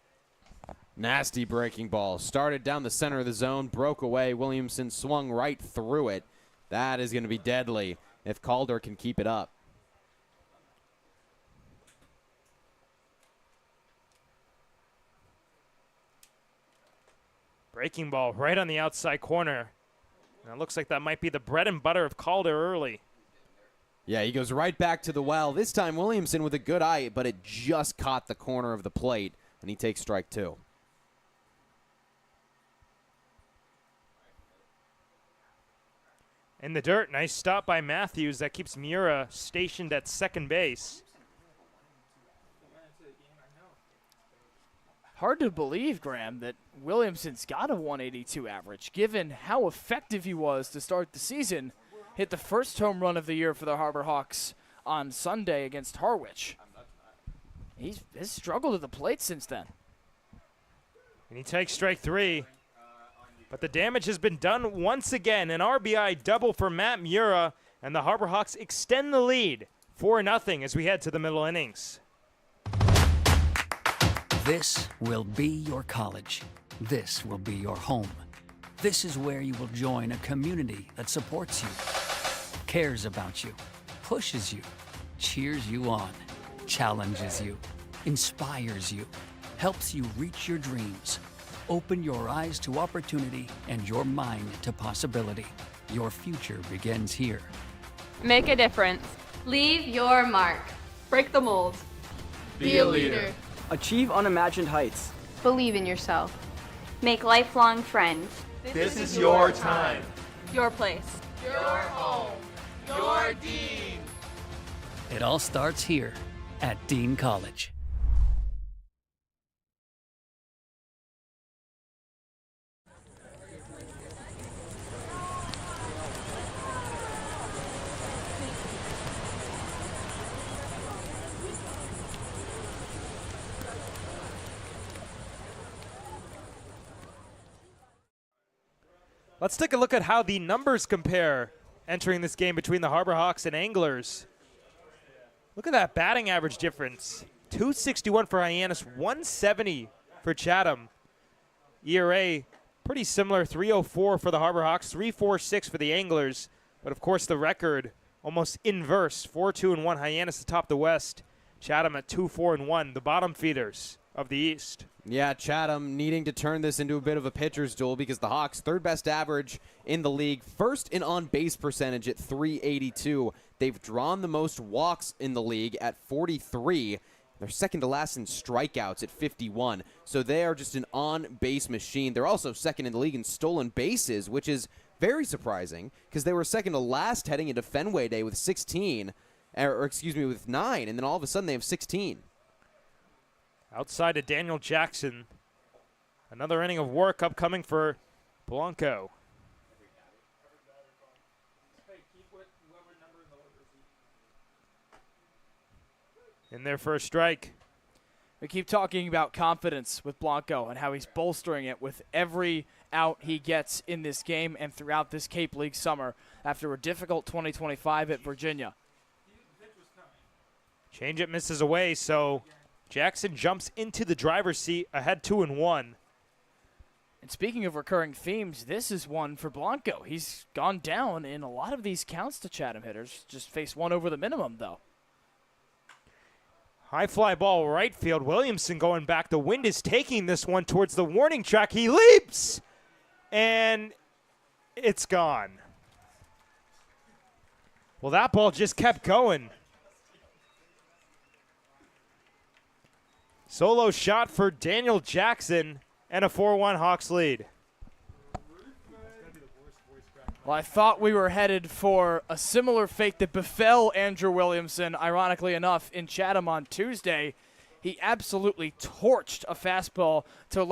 Nasty breaking ball. Started down the center of the zone, broke away. Williamson swung right through it. That is going to be deadly if Calder can keep it up. Breaking ball right on the outside corner. And it looks like that might be the bread and butter of Calder early. Yeah, he goes right back to the well. This time Williamson with a good eye, but it just caught the corner of the plate, and he takes strike 2. In the dirt, nice stop by Matthews. That keeps Mura stationed at second base. Hard to believe, Graham, that Williamson's got a 182 average, given how effective he was to start the season. Hit the first home run of the year for the Harbor Hawks on Sunday against Harwich. He's struggled at the plate since then. And he takes strike 3. But the damage has been done once again. An RBI double for Matt Mura, and the Harbor Hawks extend the lead 4-0 as we head to the middle innings. This will be your college. This will be your home. This is where you will join a community that supports you, cares about you, pushes you, cheers you on, challenges you, inspires you, helps you reach your dreams. Open your eyes to opportunity and your mind to possibility. Your future begins here. Make a difference. Leave your mark. Break the mold. Be a leader. Achieve unimagined heights. Believe in yourself. Make lifelong friends. This is your time. Your place. Your home. Your Dean. It all starts here at Dean College. Let's take a look at how the numbers compare entering this game between the Harbor Hawks and Anglers. Look at that batting average difference. 261 for Hyannis, 170 for Chatham. ERA, pretty similar, 304 for the Harbor Hawks, 346 for the Anglers. But, of course, the record almost inverse, 4-2-1 Hyannis atop the West. Chatham at 2-4-1, the bottom feeders of the East. Yeah, Chatham needing to turn this into a bit of a pitcher's duel because the Hawks, third best average in the league, first in on-base percentage at 382. They've drawn the most walks in the league at 43. They're second to last in strikeouts at 51. So they are just an on-base machine. They're also second in the league in stolen bases, which is very surprising because they were second to last heading into Fenway Day with 16, with 9, and then all of a sudden they have 16. Outside of Daniel Jackson, another inning of work upcoming for Blanco. In their first strike. We keep talking about confidence with Blanco and how he's bolstering it with every out he gets in this game and throughout this Cape League summer after a difficult 2025 at Virginia. Changeup misses away, so Jackson jumps into the driver's seat ahead 2-1. And speaking of recurring themes, this is one for Blanco. He's gone down in a lot of these counts to Chatham hitters. Just faced one over the minimum, though. High fly ball right field. Williamson going back. The wind is taking this one towards the warning track. He leaps, and it's gone. Well, that ball just kept going. Solo shot for Daniel Jackson and a 4-1 Hawks lead. Well, I thought we were headed for a similar fate that befell Andrew Williamson, ironically enough, in Chatham on Tuesday. He absolutely torched a fastball to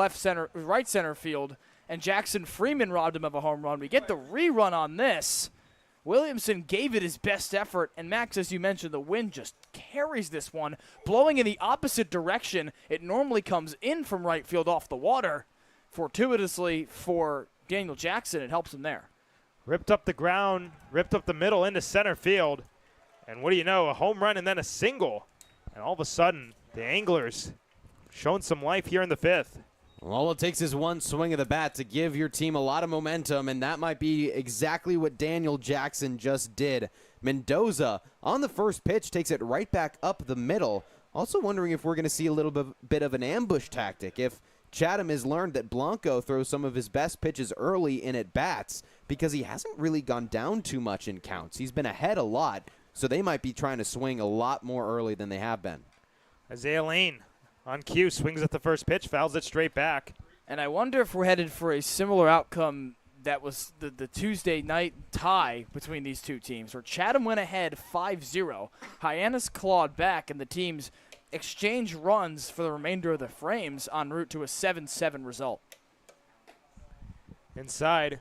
right center field, and Jackson Freeman robbed him of a home run. We get the rerun on this. Williamson gave it his best effort, and Max, as you mentioned, the wind just carries this one, blowing in the opposite direction. It normally comes in from right field off the water. Fortuitously for Daniel Jackson, it helps him there. Ripped up the ground, ripped up the middle into center field. And what do you know, a home run and then a single. And all of a sudden, the Anglers showing some life here in the fifth. Well, all it takes is one swing of the bat to give your team a lot of momentum, and that might be exactly what Daniel Jackson just did. Mendoza, on the first pitch, takes it right back up the middle. Also wondering if we're going to see a little bit of an ambush tactic. If Chatham has learned that Blanco throws some of his best pitches early in at-bats because he hasn't really gone down too much in counts. He's been ahead a lot, so they might be trying to swing a lot more early than they have been. Isaiah Lane on cue, swings at the first pitch, fouls it straight back. And I wonder if we're headed for a similar outcome that was the Tuesday night tie between these two teams, where Chatham went ahead 5-0. Hyannis clawed back, and the teams exchange runs for the remainder of the frames en route to a 7-7 result. Inside.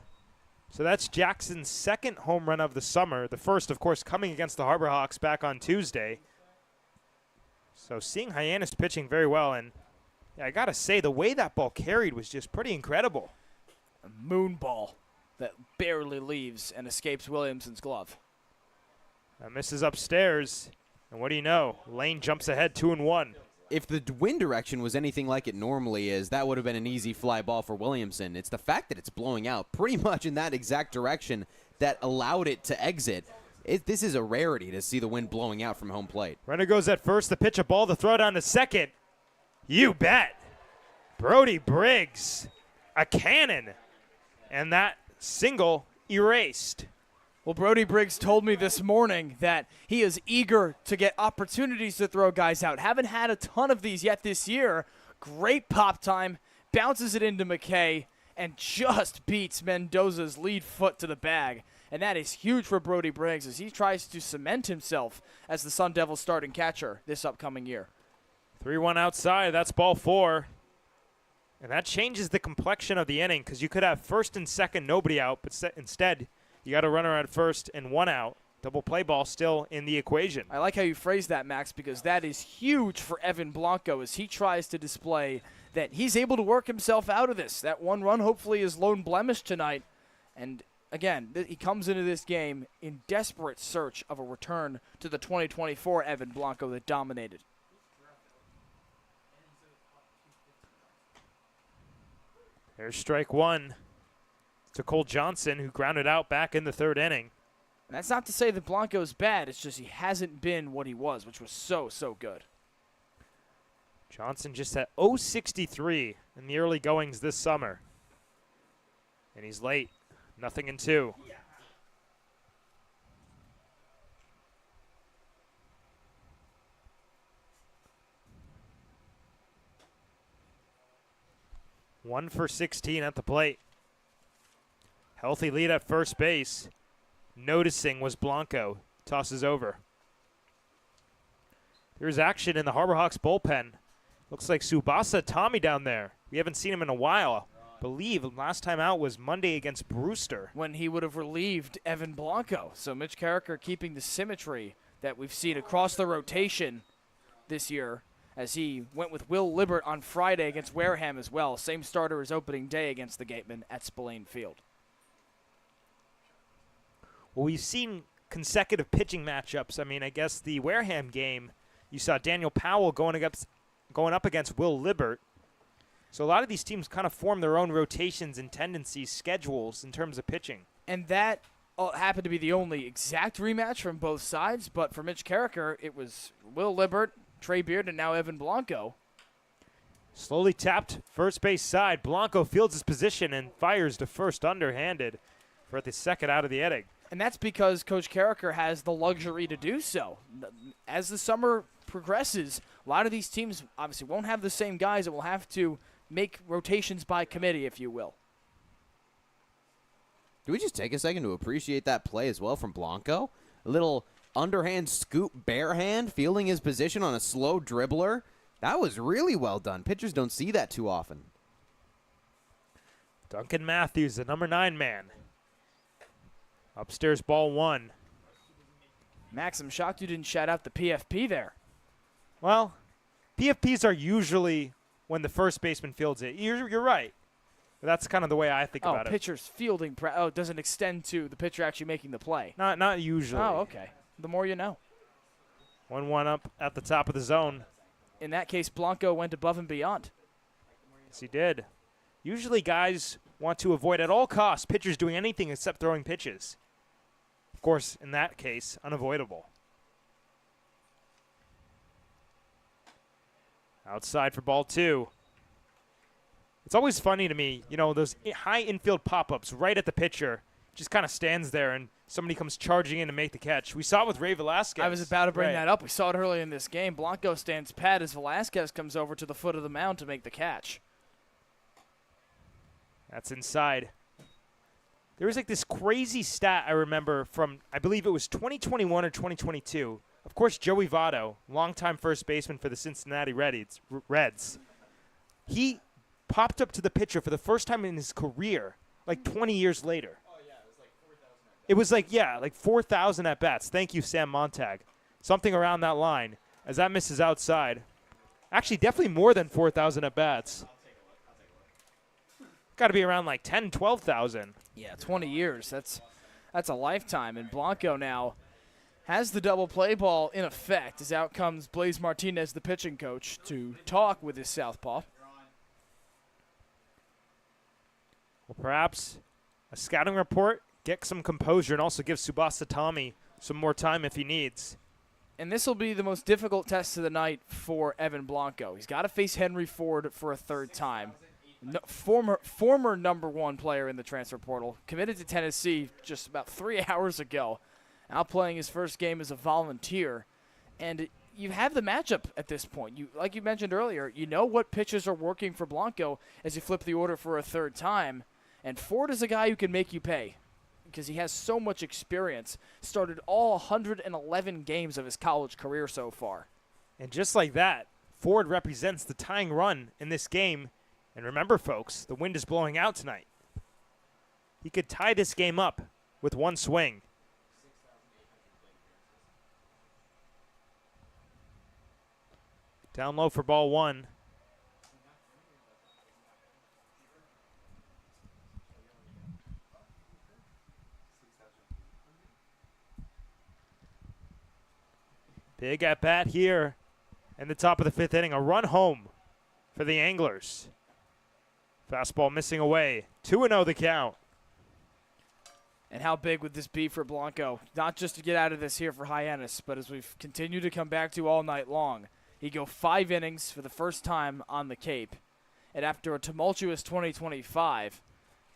So that's Jackson's second home run of the summer. The first, of course, coming against the Harbor Hawks back on Tuesday. So seeing Hyannis pitching very well, and yeah, I got to say, the way that ball carried was just pretty incredible. A moon ball that barely leaves and escapes Williamson's glove. That misses upstairs. And what do you know? Lane jumps ahead 2-1. If the wind direction was anything like it normally is, that would have been an easy fly ball for Williamson. It's the fact that it's blowing out pretty much in that exact direction that allowed it to exit. This is a rarity to see the wind blowing out from home plate. Runner goes at first, the pitch, a ball, the throw down to second. You bet. Brody Briggs, a cannon. And that single erased. Well, Brody Briggs told me this morning that he is eager to get opportunities to throw guys out. Haven't had a ton of these yet this year. Great pop time, bounces it into McKay, and just beats Mendoza's lead foot to the bag. And that is huge for Brody Briggs as he tries to cement himself as the Sun Devils starting catcher this upcoming year. 3-1 outside, that's ball 4. And that changes the complexion of the inning because you could have first and second, nobody out, but instead you got a runner at first and one out. Double play ball still in the equation. I like how you phrase that, Max, because that is huge for Evan Blanco as he tries to display that he's able to work himself out of this. That one run hopefully is lone blemish tonight, and again, he comes into this game in desperate search of a return to the 2024 Evan Blanco that dominated. There's strike one to Cole Johnson, who grounded out back in the third inning. And that's not to say that Blanco's bad. It's just he hasn't been what he was, which was so good. Johnson just at 0.63 in the early goings this summer. And he's late. 0-2. One for 16 at the plate. Healthy lead at first base. Noticing was Blanco. Tosses over. There's action in the Harbor Hawks bullpen. Looks like Tsubasa Tommy down there. We haven't seen him in a while. Believe last time out was Monday against Brewster, when he would have relieved Evan Blanco. So Mitch Carricker keeping the symmetry that we've seen across the rotation this year, as he went with Will Libbert on Friday against Wareham as well. Same starter as opening day against the Gatemen at Spillane Field. Well, we've seen consecutive pitching matchups. I mean, I guess the Wareham game, you saw Daniel Powell going up against Will Libbert. So a lot of these teams kind of form their own rotations and tendencies, schedules in terms of pitching. And that happened to be the only exact rematch from both sides. But for Mitch Carricker, it was Will Libbert, Trey Beard, and now Evan Blanco. Slowly tapped first base side. Blanco fields his position and fires to first underhanded for the second out of the inning. And that's because Coach Carricker has the luxury to do so. As the summer progresses, a lot of these teams obviously won't have the same guys and will have to make rotations by committee, if you will. Do we just take a second to appreciate that play as well from Blanco? A little underhand scoop barehand, fielding his position on a slow dribbler. That was really well done. Pitchers don't see that too often. Duncan Matthews, the number 9 man. Upstairs ball 1. Max, I'm shocked you didn't shout out the PFP there. Well, PFPs are usually when the first baseman fields it. You're right. But that's kind of the way I think about it. Pitcher's fielding. It doesn't extend to the pitcher actually making the play. Not usually. Oh, okay. The more you know. 1-1 up at the top of the zone. In that case, Blanco went above and beyond. Yes, he did. Usually guys want to avoid at all costs pitchers doing anything except throwing pitches. Of course, in that case, unavoidable. Outside for ball 2. It's always funny to me, those high infield pop-ups right at the pitcher. Just kind of stands there and somebody comes charging in to make the catch. We saw it with Ray Velasquez. I was about to bring that up. We saw it early in this game. Blanco stands pat as Velasquez comes over to the foot of the mound to make the catch. That's inside. There was like this crazy stat I remember from, I believe it was 2021 or 2022. Of course, Joey Votto, longtime first baseman for the Cincinnati Reds. He popped up to the pitcher for the first time in his career, like 20 years later. Oh, yeah, it was like 4,000. Like 4,000 at-bats. Thank you, Sam Montag. Something around that line, as that misses outside. Actually, definitely more than 4,000 at-bats. Got to be around like 10, 12,000. Yeah, 20 years. That's a lifetime. And Blanco now has the double play ball in effect, as out comes Blaze Martinez, the pitching coach, to talk with his southpaw. Well, perhaps a scouting report, get some composure, and also give Tsubasa Tommy some more time if he needs. And this will be the most difficult test of the night for Evan Blanco. He's got to face Henry Ford for a third time. Former number 1 player in the transfer portal, committed to Tennessee just about 3 hours ago, now playing his first game as a volunteer. And you have the matchup at this point. Like you mentioned earlier, you know what pitches are working for Blanco as you flip the order for a third time. And Ford is a guy who can make you pay because he has so much experience. Started all 111 games of his college career so far. And just like that, Ford represents the tying run in this game. And remember, folks, the wind is blowing out tonight. He could tie this game up with one swing. Down low for ball 1. Big at bat here in the top of the 5th inning. A run home for the Anglers. Fastball missing away. 2-0 the count. And how big would this be for Blanco? Not just to get out of this here for Hyannis, but as we've continued to come back to all night long. He'd go 5 innings for the first time on the Cape. And after a tumultuous 2025,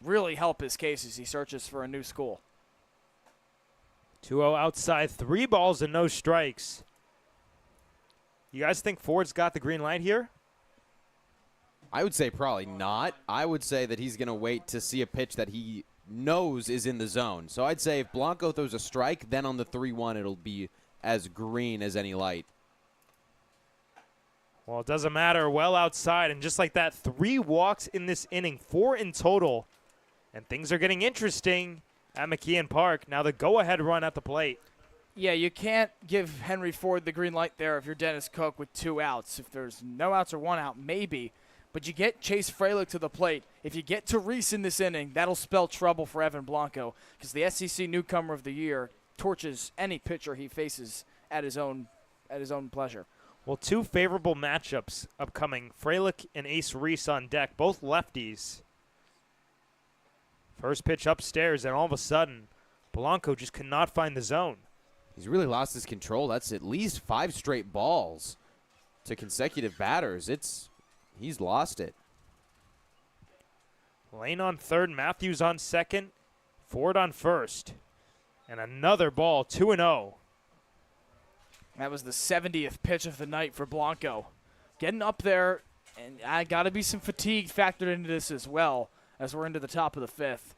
really help his case as he searches for a new school. 2-0 outside, 3 balls and no strikes. You guys think Ford's got the green light here? I would say probably not. I would say that he's going to wait to see a pitch that he knows is in the zone. So I'd say if Blanco throws a strike, then on the 3-1 it'll be as green as any light. Well, it doesn't matter. Well outside, and just like that, 3 walks in this inning, 4 in total. And things are getting interesting at McKeon Park. Now the go-ahead run at the plate. Yeah, you can't give Henry Ford the green light there if you're Dennis Cook with 2 outs. If there's no outs or 1 out, maybe. But you get Chase Fralick to the plate. If you get to Reese in this inning, that'll spell trouble for Evan Blanco because the SEC Newcomer of the Year torches any pitcher he faces at his own pleasure. Well, 2 favorable matchups upcoming. Fralick and Ace Reese on deck, both lefties. First pitch upstairs, and all of a sudden, Blanco just cannot find the zone. He's really lost his control. That's at least 5 straight balls to consecutive batters. He's lost it. Lane on third, Matthews on second, Ford on first. And another ball, 2-0. That was the 70th pitch of the night for Blanco. Getting up there, and I got to be some fatigue factored into this as well as we're into the top of the 5th.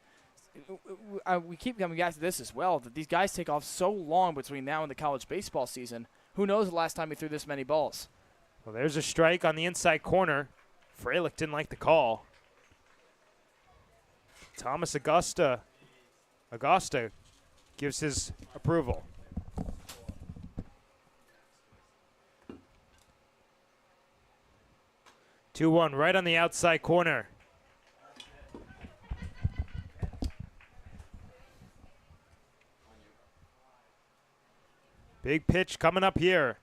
We keep coming back to this as well, that these guys take off so long between now and the college baseball season. Who knows the last time he threw this many balls? Well, there's a strike on the inside corner. Fralick didn't like the call. Thomas Augusta gives his approval. Two 2-1 right on the outside corner. Big pitch coming up here.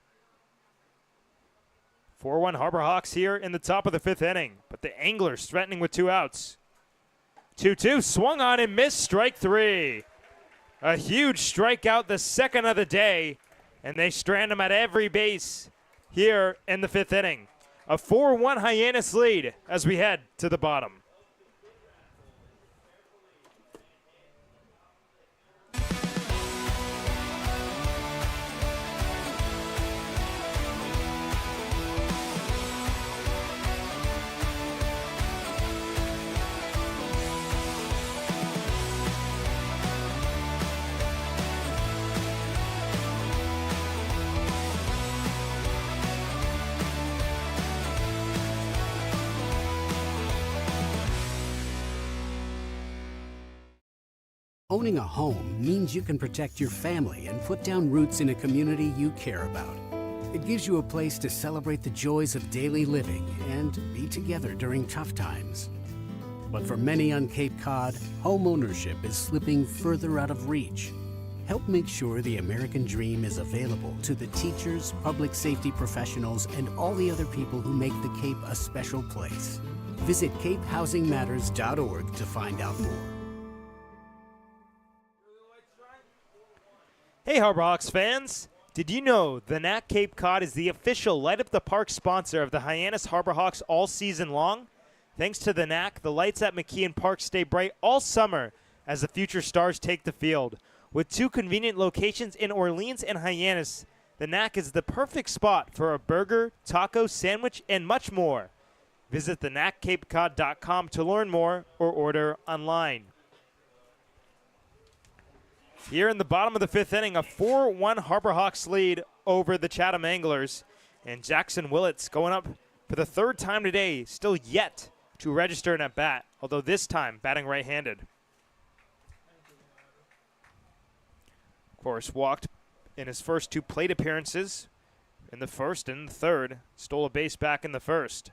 4-1 Harbor Hawks here in the top of the 5th inning. But the Anglers threatening with 2 outs. 2-2, swung on and missed, strike 3. A huge strikeout, the second of the day. And they strand him at every base here in the 5th inning. A 4-1 Hyannis lead as we head to the bottom. Owning a home means you can protect your family and put down roots in a community you care about. It gives you a place to celebrate the joys of daily living and be together during tough times. But for many on Cape Cod, home ownership is slipping further out of reach. Help make sure the American dream is available to the teachers, public safety professionals, and all the other people who make the Cape a special place. Visit capehousingmatters.org to find out more. Hey Harbor Hawks fans! Did you know the NAC Cape Cod is the official Light Up the Park sponsor of the Hyannis Harbor Hawks all season long? Thanks to the NAC, the lights at McKeon Park stay bright all summer as the future stars take the field. With 2 convenient locations in Orleans and Hyannis, the NAC is the perfect spot for a burger, taco, sandwich, and much more. Visit thenacapecod.com to learn more or order online. Here in the bottom of the 5th inning, a 4-1 Harbor Hawks lead over the Chatham Anglers. And Jackson Willits going up for the 3rd time today, still yet to register an at-bat, although this time batting right-handed. Of course, walked in his first 2 plate appearances in the 1st and the 3rd. Stole a base back in the 1st.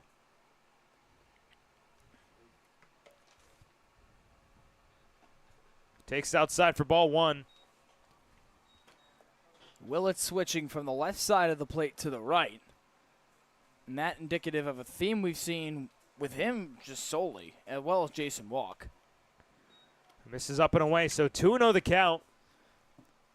Takes it outside for ball 1. Willett switching from the left side of the plate to the right. And that indicative of a theme we've seen with him just solely, as well as Jason Walk. Misses up and away, so 2-0 the count.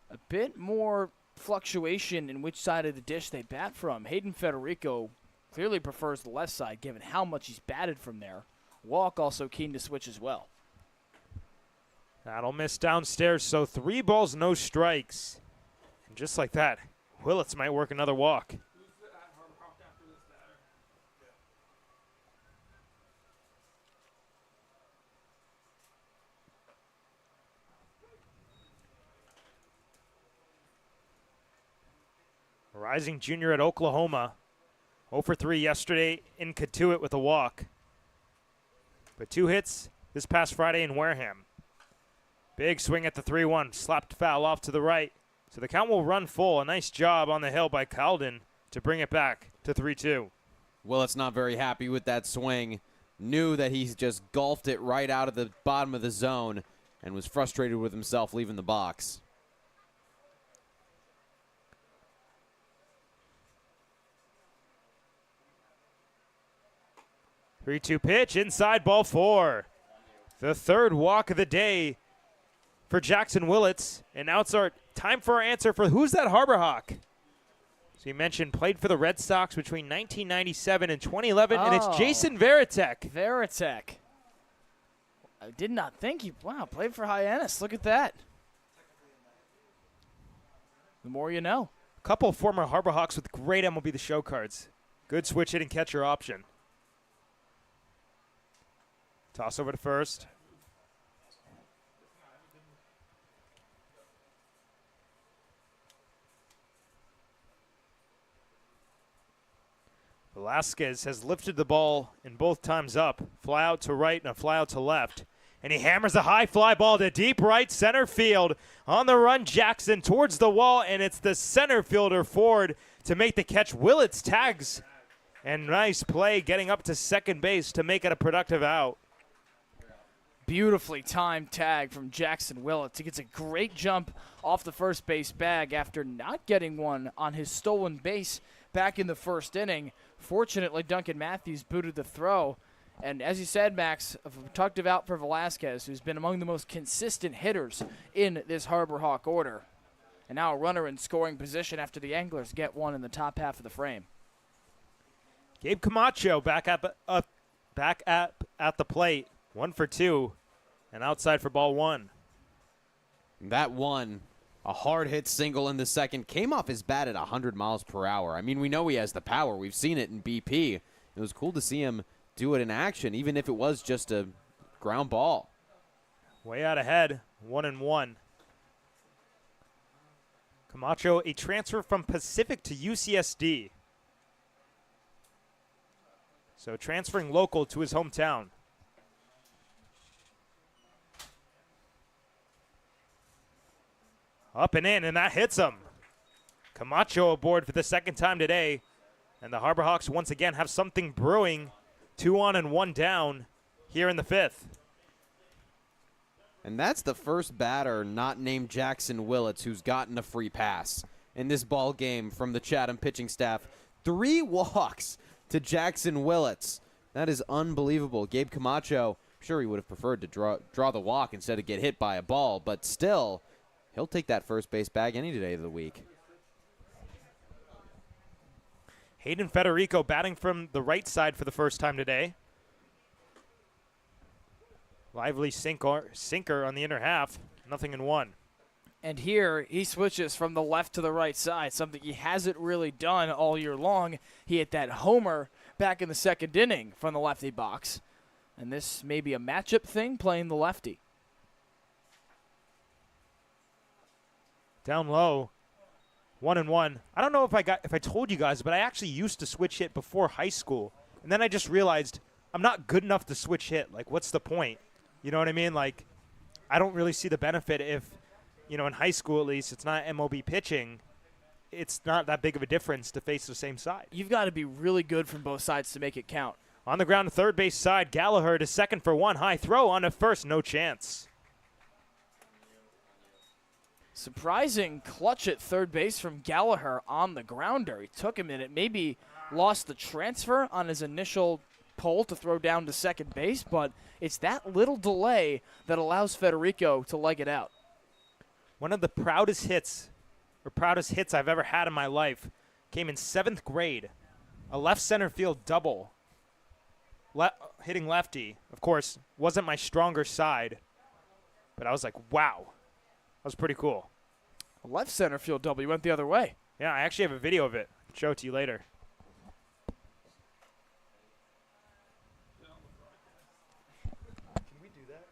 A bit more fluctuation in which side of the dish they bat from. Hayden Federico clearly prefers the left side given how much he's batted from there. Walk also keen to switch as well. That'll miss downstairs, so 3 balls, no strikes. And just like that, Willits might work another walk. Rising junior at Oklahoma. 0 for 3 yesterday in Catuit with a walk. But 2 hits this past Friday in Wareham. Big swing at the 3-1. Slapped foul off to the right. So the count will run full. A nice job on the hill by Calden to bring it back to 3-2. Willits not very happy with that swing. Knew that he's just golfed it right out of the bottom of the zone and was frustrated with himself leaving the box. Three-two pitch, inside, ball 4. The third walk of the day for Jackson Willits. And now it's our time for our answer for who's that Harbor Hawk? So you mentioned played for the Red Sox between 1997 and 2011, and it's Jason Varitek. Varitek. I did not think he, played for Hyannis. Look at that. The more you know. A couple of former Harbor Hawks with great MLB The Show cards. Good switch hitting catcher option. Toss over to first. Velasquez has lifted the ball in both times up. Fly out to right and a fly out to left. And he hammers a high fly ball to deep right center field. On the run, Jackson towards the wall, and it's the center fielder Ford to make the catch. Willits tags. And nice play getting up to second base to make it a productive out. Beautifully timed tag from Jackson Willits. He gets a great jump off the first base bag after not getting one on his stolen base back in the first inning. Fortunately, Duncan Matthews booted the throw. And as you said, Max, a productive out for Velasquez, who's been among the most consistent hitters in this Harbor Hawk order. And now a runner in scoring position after the Anglers get one in the top half of the frame. Gabe Camacho back at the plate. 1 for 2, and outside for ball 1. That one, a hard hit single in the second, came off his bat at 100 miles per hour. I mean, we know he has the power. We've seen it in BP. It was cool to see him do it in action, even if it was just a ground ball. Way out ahead, 1-1. Camacho, a transfer from Pacific to UCSD. So transferring local to his hometown. Up and in, and that hits him. Camacho aboard for the second time today. And the Harbor Hawks once again have something brewing. 2 on and 1 down here in the 5th. And that's the first batter not named Jackson Willits who's gotten a free pass in this ball game from the Chatham pitching staff. 3 walks to Jackson Willits. That is unbelievable. Gabe Camacho, I'm sure he would have preferred to draw the walk instead of get hit by a ball, but still, he'll take that first base bag any day of the week. Hayden Federico batting from the right side for the first time today. Lively sinker on the inner half. 0-1. And here he switches from the left to the right side, something he hasn't really done all year long. He hit that homer back in the second inning from the lefty box. And this may be a matchup thing, playing the lefty. Down low. 1-1. I don't know if I told you guys, but I actually used to switch hit before high school. And then I just realized I'm not good enough to switch hit. Like, what's the point? You know what I mean? Like, I don't really see the benefit if, in high school at least, it's not MLB pitching. It's not that big of a difference to face the same side. You've got to be really good from both sides to make it count. On the ground, third base side, Gallagher to second for 1. High throw on to first, no chance. Surprising clutch at third base from Gallagher on the grounder. He took a minute, maybe lost the transfer on his initial pull to throw down to second base, but it's that little delay that allows Federico to leg it out. One of the proudest hits I've ever had in my life came in 7th grade. A left center field double. Hitting lefty. Of course, wasn't my stronger side, but I was like, wow. That was pretty cool. A left center field double. You went the other way. Yeah, I actually have a video of it. I'll show it to you later. Can we do that?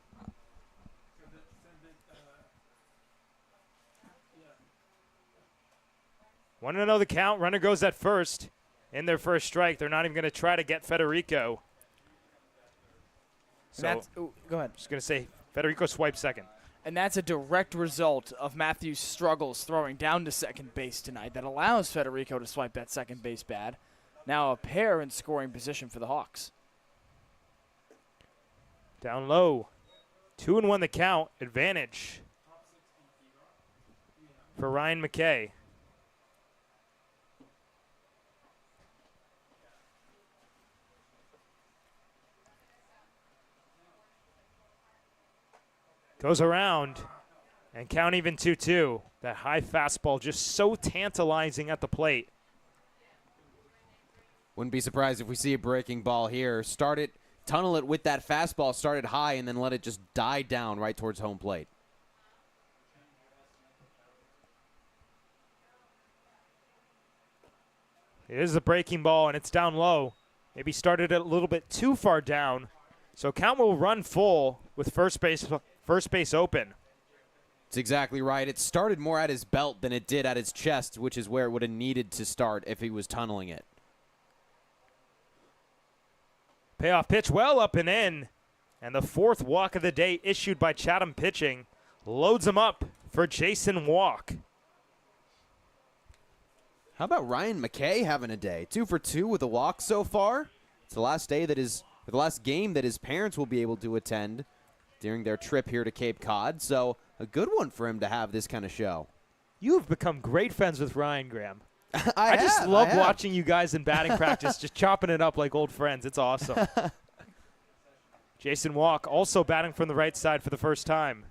Want to know the count? Runner goes at first. In their first strike, they're not even going to try to get Federico. So, go ahead. Just going to say Federico swipes second. And that's a direct result of Matthew's struggles throwing down to second base tonight that allows Federico to swipe that second base bad. Now a pair in scoring position for the Hawks. Down low. 2-1 the count. Advantage for Ryan McKay. Goes around and count even 2-2. That high fastball just so tantalizing at the plate. Wouldn't be surprised if we see a breaking ball here. Tunnel it with that fastball, start it high, and then let it just die down right towards home plate. It is a breaking ball, and it's down low. Maybe started it a little bit too far down. So count will run full with first base open. That's exactly right. It started more at his belt than it did at his chest, which is where it would have needed to start if he was tunneling it. Payoff pitch well up and in. And the 4th walk of the day issued by Chatham pitching loads him up for Jason Walk. How about Ryan McKay having a day? 2 for 2 with a walk so far. It's the last game that his parents will be able to attend during their trip here to Cape Cod. So a good one for him to have this kind of show. You've become great friends with Ryan, Graham. I just love watching you guys in batting practice, just chopping it up like old friends. It's awesome. Jason Walk also batting from the right side for the first time.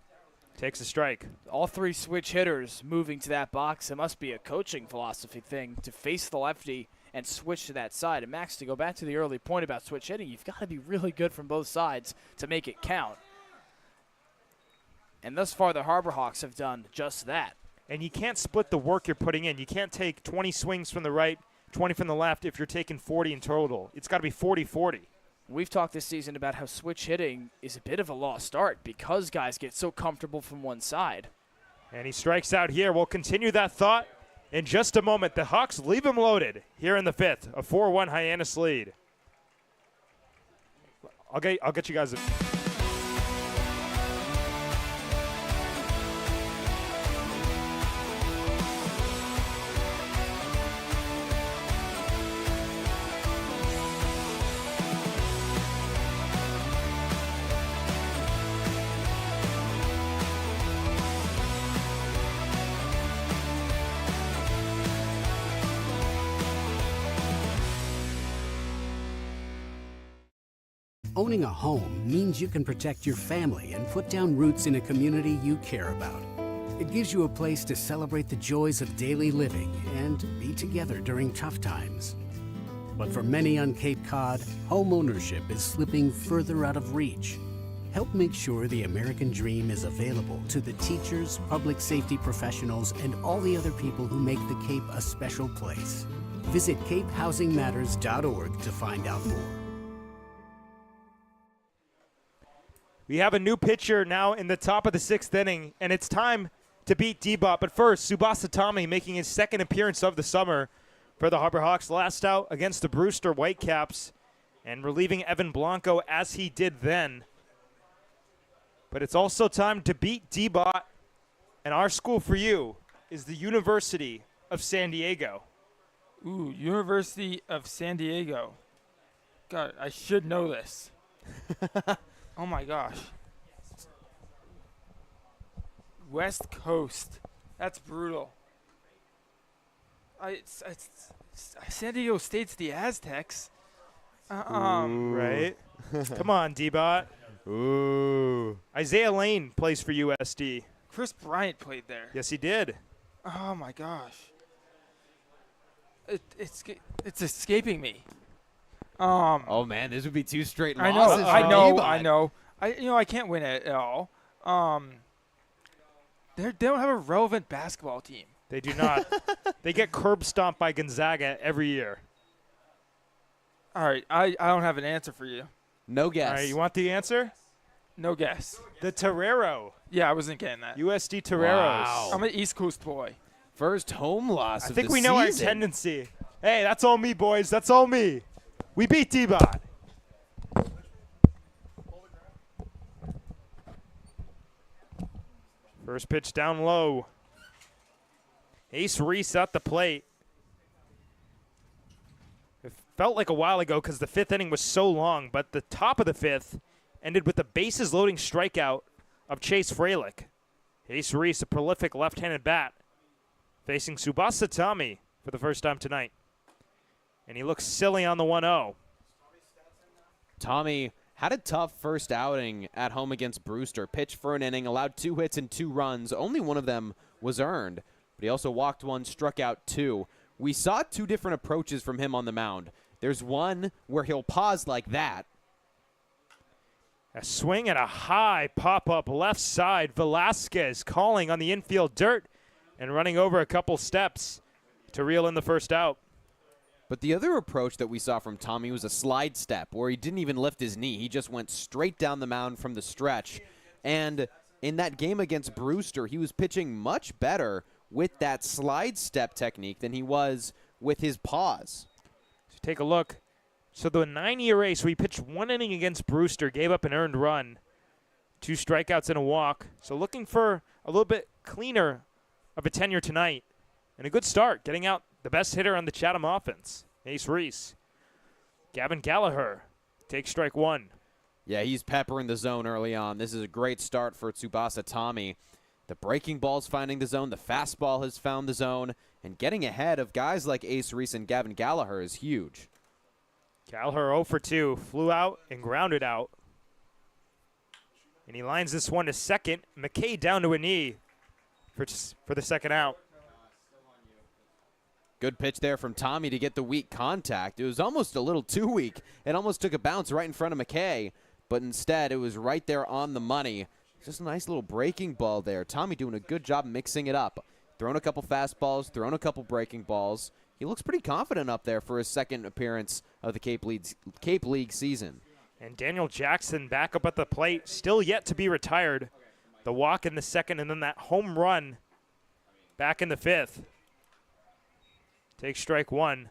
Takes a strike. All 3 switch hitters moving to that box. It must be a coaching philosophy thing to face the lefty and switch to that side. And Max, to go back to the early point about switch hitting, you've got to be really good from both sides to make it count. And thus far, the Harbor Hawks have done just that. And you can't split the work you're putting in. You can't take 20 swings from the right, 20 from the left if you're taking 40 in total. It's got to be 40-40. We've talked this season about how switch hitting is a bit of a lost art because guys get so comfortable from one side. And he strikes out here. We'll continue that thought in just a moment. The Hawks leave him loaded here in the 5th. A 4-1 Hyannis lead. I'll get you guys a... Owning a home means you can protect your family and put down roots in a community you care about. It gives you a place to celebrate the joys of daily living and be together during tough times. But for many on Cape Cod, home ownership is slipping further out of reach. Help make sure the American dream is available to the teachers, public safety professionals, and all the other people who make the Cape a special place. Visit capehousingmatters.org to find out more. We have a new pitcher now in the top of the 6th inning, and it's time to beat D-Bot. But first, Tsubasa Tami making his 2nd appearance of the summer for the Harbor Hawks. Last out against the Brewster Whitecaps and relieving Evan Blanco as he did then. But it's also time to beat D-Bot, and our school for you is the University of San Diego. Ooh, University of San Diego. God, I should know this. Oh my gosh. West Coast That's brutal. San Diego State's the Aztecs. Right? Come on, D-Bot. Ooh. Isaiah Lane plays for USD. Chris Bryant played there. Yes, he did. Oh, my gosh. It's escaping me. Oh, man, this would be 2 straight I losses. know. I can't win it at all. They don't have a relevant basketball team. They do not. They get curb stomped by Gonzaga every year. All right, I don't have an answer for you. No guess. All right, you want the answer? No guess. The Torero. Yeah, I wasn't getting that. USD Toreros. Wow. I'm an East Coast boy. First home loss I of think the we know our season. tendency. Hey, that's all me, boys. That's all me. We beat D-Bot. First pitch down low. Ace Reese at the plate. It felt like a while ago because the 5th inning was so long, but the top of the 5th ended with the bases loading strikeout of Chase Fralick. Ace Reese, a prolific left-handed bat, facing Tsubasa Tommy for the first time tonight. And he looks silly on the 1-0. Tommy had a tough first outing at home against Brewster. Pitched for an inning, allowed 2 hits and 2 runs. Only one of them was earned, but he also walked 1, struck out 2. We saw 2 different approaches from him on the mound. There's one where he'll pause like that. A swing and a high pop-up left side. Velasquez calling on the infield dirt and running over a couple steps to reel in the first out. But the other approach that we saw from Tommy was a slide step where he didn't even lift his knee. He just went straight down the mound from the stretch. And in that game against Brewster, he was pitching much better with that slide step technique than he was with his pause. So take a look. So the 9 ERA, so he pitched 1 inning against Brewster, gave up an earned run, 2 strikeouts and a walk. So looking for a little bit cleaner of a tenure tonight. And a good start, getting out the best hitter on the Chatham offense, Ace Reese. Gavin Gallagher takes strike 1. Yeah, he's peppering the zone early on. This is a great start for Tsubasa Tommy. The breaking ball's finding the zone. The fastball has found the zone. And getting ahead of guys like Ace Reese and Gavin Gallagher is huge. Gallagher 0 for 2, flew out and grounded out. And he lines this one to second. McKay down to a knee for the second out. Good pitch there from Tommy to get the weak contact. It was almost a little too weak. It almost took a bounce right in front of McKay, but instead it was right there on the money. Just a nice little breaking ball there. Tommy doing a good job mixing it up. Throwing a couple fastballs, throwing a couple breaking balls. He looks pretty confident up there for his second appearance of the Cape League season. And Daniel Jackson back up at the plate, still yet to be retired. The walk in the second and then that home run back in the 5th. Takes strike 1.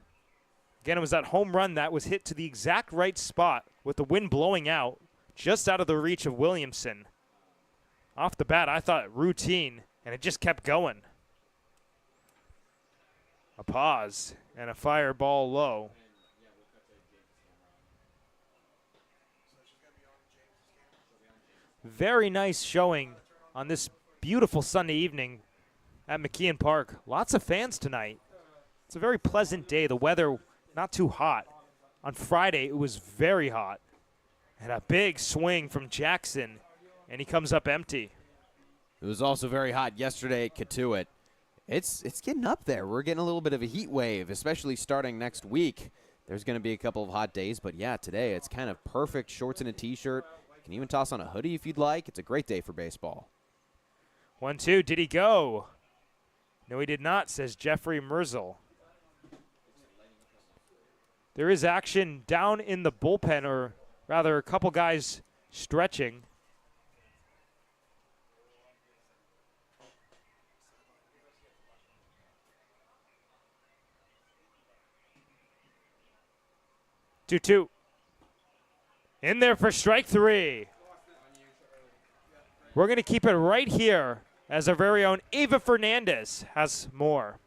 Again, it was that home run that was hit to the exact right spot with the wind blowing out, just out of the reach of Williamson. Off the bat, I thought routine, and it just kept going. A pause and a fire ball low. Very nice showing on this beautiful Sunday evening at McKeon Park. Lots of fans tonight. It's a very pleasant day. The weather not too hot. On Friday, it was very hot. And a big swing from Jackson, and he comes up empty. It was also very hot yesterday at Katuitt. It's getting up there. We're getting a little bit of a heat wave, especially starting next week. There's going to be a couple of hot days, but yeah, today it's kind of perfect. Shorts and a T-shirt. You can even toss on a hoodie if you'd like. It's a great day for baseball. 1-2, did he go? No, he did not, says Jeffrey Merzel. There is action down in the bullpen, or rather a couple guys stretching. Two. In there for strike 3. We're going to keep it right here as our very own Ava Fernandez has more.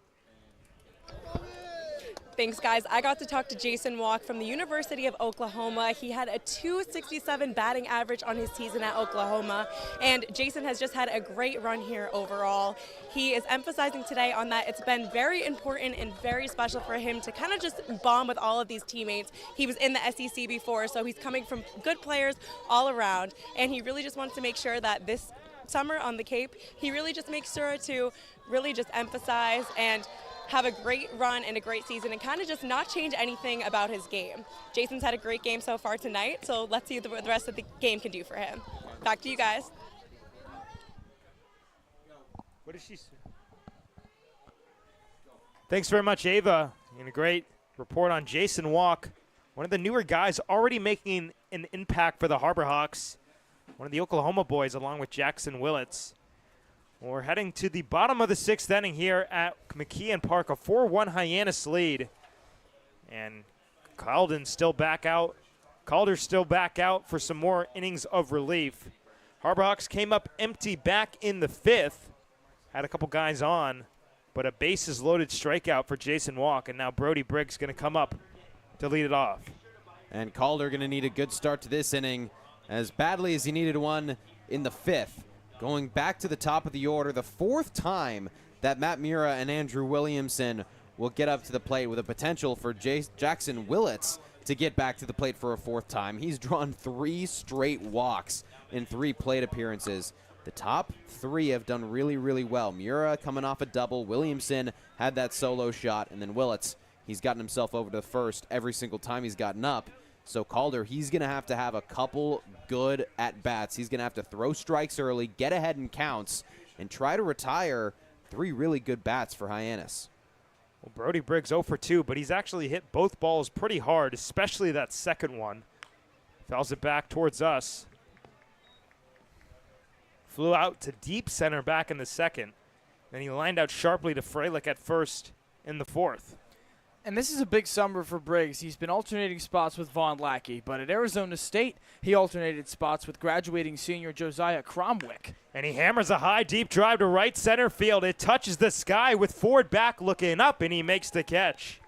Thanks, guys. I got to talk to Jason Walk from the University of Oklahoma. He had a .267 batting average on his season at Oklahoma, and Jason has just had a great run here overall. He is emphasizing today on that it's been very important and very special for him to kind of just bond with all of these teammates. He was in the SEC before, so he's coming from good players all around, and he really just wants to make sure that this summer on the Cape, he really just makes sure to really just emphasize and have a great run and a great season and kind of just not change anything about his game. Jason's had a great game so far tonight, so let's see what the rest of the game can do for him. Back to you guys. What did she say? Thanks very much, Ava. And a great report on Jason Walk, one of the newer guys already making an impact for the Harbor Hawks, one of the Oklahoma boys along with Jackson Willits. We're heading to the bottom of the 6th inning here at McKeon Park, a 4-1 Hyannis lead. And Calder's still back out for some more innings of relief. Harbor Hawks came up empty back in the 5th. Had a couple guys on, but a bases loaded strikeout for Jason Walk, and now Brody Briggs going to come up to lead it off. And Calder going to need a good start to this inning as badly as he needed one in the 5th. Going back to the top of the order, the 4th time that Matt Mura and Andrew Williamson will get up to the plate with a potential for Jackson Willits to get back to the plate for a 4th time. He's drawn 3 straight walks in 3 plate appearances. The top 3 have done really, really well. Mura coming off a double. Williamson had that solo shot. And then Willits, he's gotten himself over to the first every single time he's gotten up. So Calder, he's going to have a couple good at-bats. He's going to have to throw strikes early, get ahead in counts, and try to retire 3 really good bats for Hyannis. Well, Brody Briggs 0 for 2, but he's actually hit both balls pretty hard, especially that second one. Fouls it back towards us. Flew out to deep center back in the 2nd. Then he lined out sharply to Freilich at first in the 4th. And this is a big summer for Briggs. He's been alternating spots with Von Lackey, but at Arizona State, he alternated spots with graduating senior Josiah Cromwick. And he hammers a high, deep drive to right center field. It touches the sky with Ford back looking up, and he makes the catch.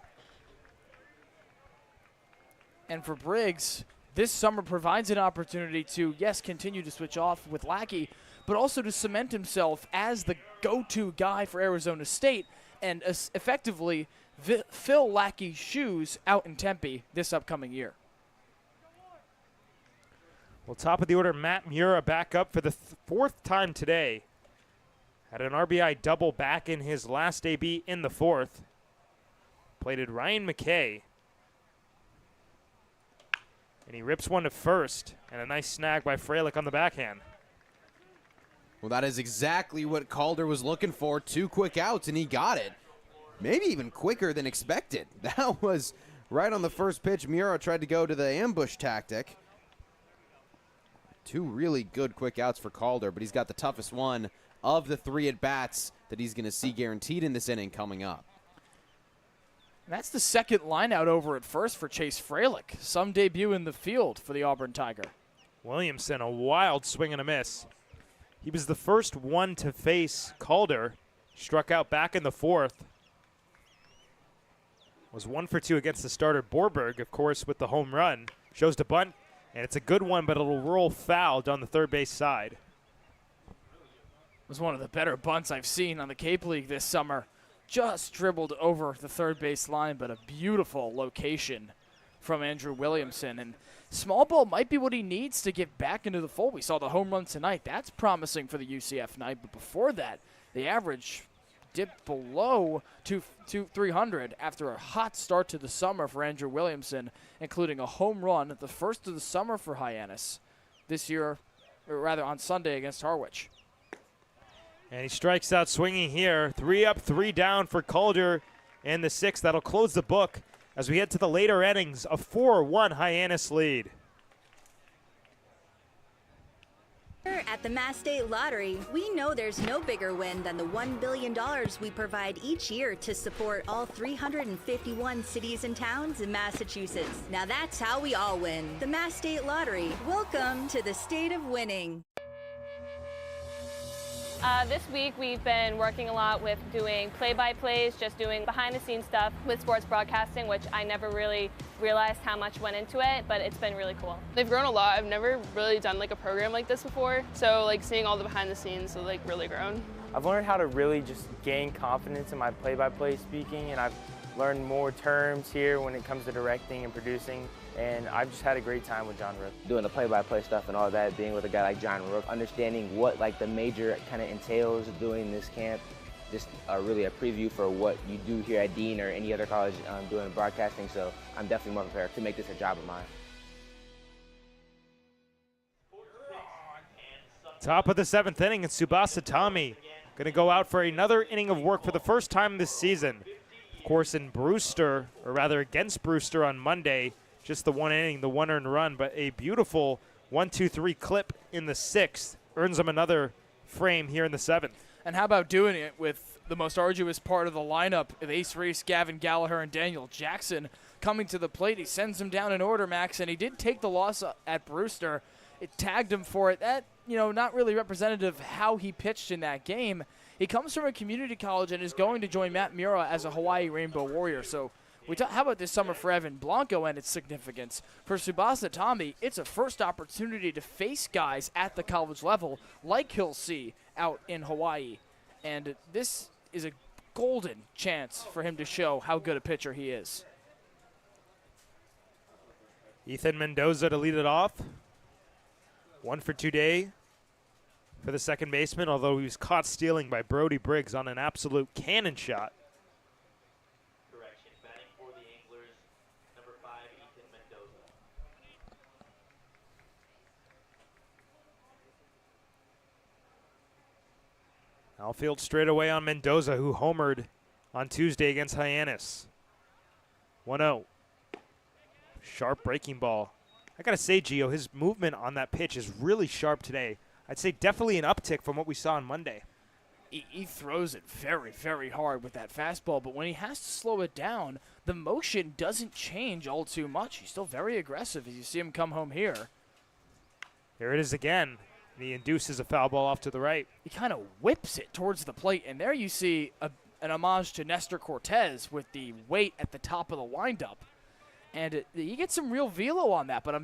And for Briggs, this summer provides an opportunity to, yes, continue to switch off with Lackey, but also to cement himself as the go-to guy for Arizona State and effectively fill Lackey's shoes out in Tempe this upcoming year. Well, top of the order, Matt Mura back up for the 4th time today. Had an RBI double back in his last AB in the 4th. Plated Ryan McKay. And he rips one to first, and a nice snag by Freilich on the backhand. Well, that is exactly what Calder was looking for. 2 quick outs, and he got it. Maybe even quicker than expected. That was right on the first pitch. Mura tried to go to the ambush tactic. 2 really good quick outs for Calder, but he's got the toughest one of the 3 at-bats that he's going to see guaranteed in this inning coming up. And that's the 2nd line out over at first for Chase Freilich. Some debut in the field for the Auburn Tiger. Williamson, a wild swing and a miss. He was the first one to face Calder. Struck out back in the 4th. Was 1 for 2 against the starter Borberg, of course, with the home run. Shows to bunt, and it's a good one, but it'll roll foul down the third base side. It was one of the better bunts I've seen on the Cape League this summer. Just dribbled over the third base line, but a beautiful location from Andrew Williamson. And small ball might be what he needs to get back into the fold. We saw the home run tonight. That's promising for the UCF night, but before that, the average dipped below 300 after a hot start to the summer for Andrew Williamson, including a home run, the first of the summer for Hyannis this year, or rather on Sunday against Harwich. And he strikes out swinging here. 3 up, 3 down for Calder in the 6th. That'll close the book as we head to the later innings. A 4-1 Hyannis lead. At the Mass State Lottery, we know there's no bigger win than the $1 billion we provide each year to support all 351 cities and towns in Massachusetts. Now that's how we all win. The Mass State Lottery. Welcome to the state of winning. This week we've been working a lot with doing play-by-plays, just doing behind-the-scenes stuff with sports broadcasting, which I never really realized how much went into it, but it's been really cool. They've grown a lot. I've never really done like a program like this before, so like seeing all the behind-the-scenes has like really grown. I've learned how to really just gain confidence in my play-by-play speaking, and I've learned more terms here when it comes to directing and producing, and I've just had a great time with John Rook. Doing the play-by-play stuff and all that, being with a guy like John Rook, understanding what like the major kind of entails doing this camp, just really a preview for what you do here at Dean or any other college doing broadcasting, so I'm definitely more prepared to make this a job of mine. Top of the 7th inning, and Tsubasa Tommy going to go out for another inning of work for the first time this season. Of course, in Brewster, or rather against Brewster on Monday, just the 1 inning, the 1 earned run, but a beautiful 1-2-3 clip in the 6th earns him another frame here in the 7th. And how about doing it with the most arduous part of the lineup of Ace Reese, Gavin Gallagher, and Daniel Jackson coming to the plate? He sends him down in order, Max, and he did take the loss at Brewster. It tagged him for it. That, not really representative of how he pitched in that game. He comes from a community college and is going to join Matt Mura as a Hawaii Rainbow Warrior. So how about this summer for Evan Blanco and its significance? For Tsubasa Tommy, it's a first opportunity to face guys at the college level like he'll see out in Hawaii. And this is a golden chance for him to show how good a pitcher he is. Ethan Mendoza to lead it off. 1 for today for the second baseman, although he was caught stealing by Brody Briggs on an absolute cannon shot. Correction, batting for the Anglers, number 5, Ethan Mendoza. Outfield straight away on Mendoza, who homered on Tuesday against Hyannis. 1-0. Sharp breaking ball. I got to say, Gio, his movement on that pitch is really sharp today. I'd say definitely an uptick from what we saw on Monday. He throws it very, very hard with that fastball, but when he has to slow it down, the motion doesn't change all too much. He's still very aggressive as you see him come home here. Here it is again. He induces a foul ball off to the right. He kind of whips it towards the plate, and there you see an homage to Nestor Cortez with the weight at the top of the windup. And he gets some real velo on that, but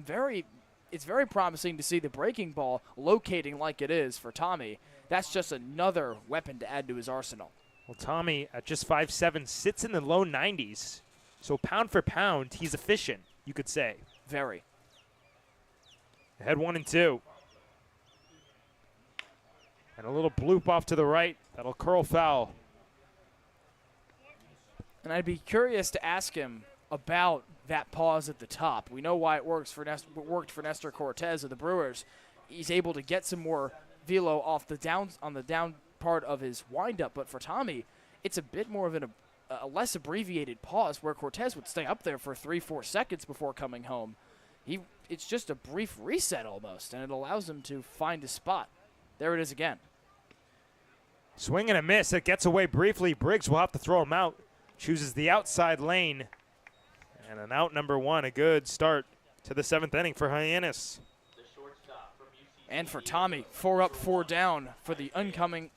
it's very promising to see the breaking ball locating like it is for Tommy. That's just another weapon to add to his arsenal. Well, Tommy, at just 5'7", sits in the low 90s. So pound for pound, he's efficient, you could say. Very. Ahead 1-2. And a little bloop off to the right. That'll curl foul. And I'd be curious to ask him about that pause at the top. We know why it worked for Nestor Cortez of the Brewers. He's able to get some more velo off the on the down part of his windup, but for Tommy, it's a bit more of a less abbreviated pause where Cortez would stay up there for 3-4 seconds before coming home. It's just a brief reset almost, and it allows him to find his spot. There it is again. Swing and a miss. It gets away briefly. Briggs will have to throw him out. Chooses the outside lane. And an out number 1, a good start to the 7th inning for Hyannis. And for Tommy, 4 up, 4 down for the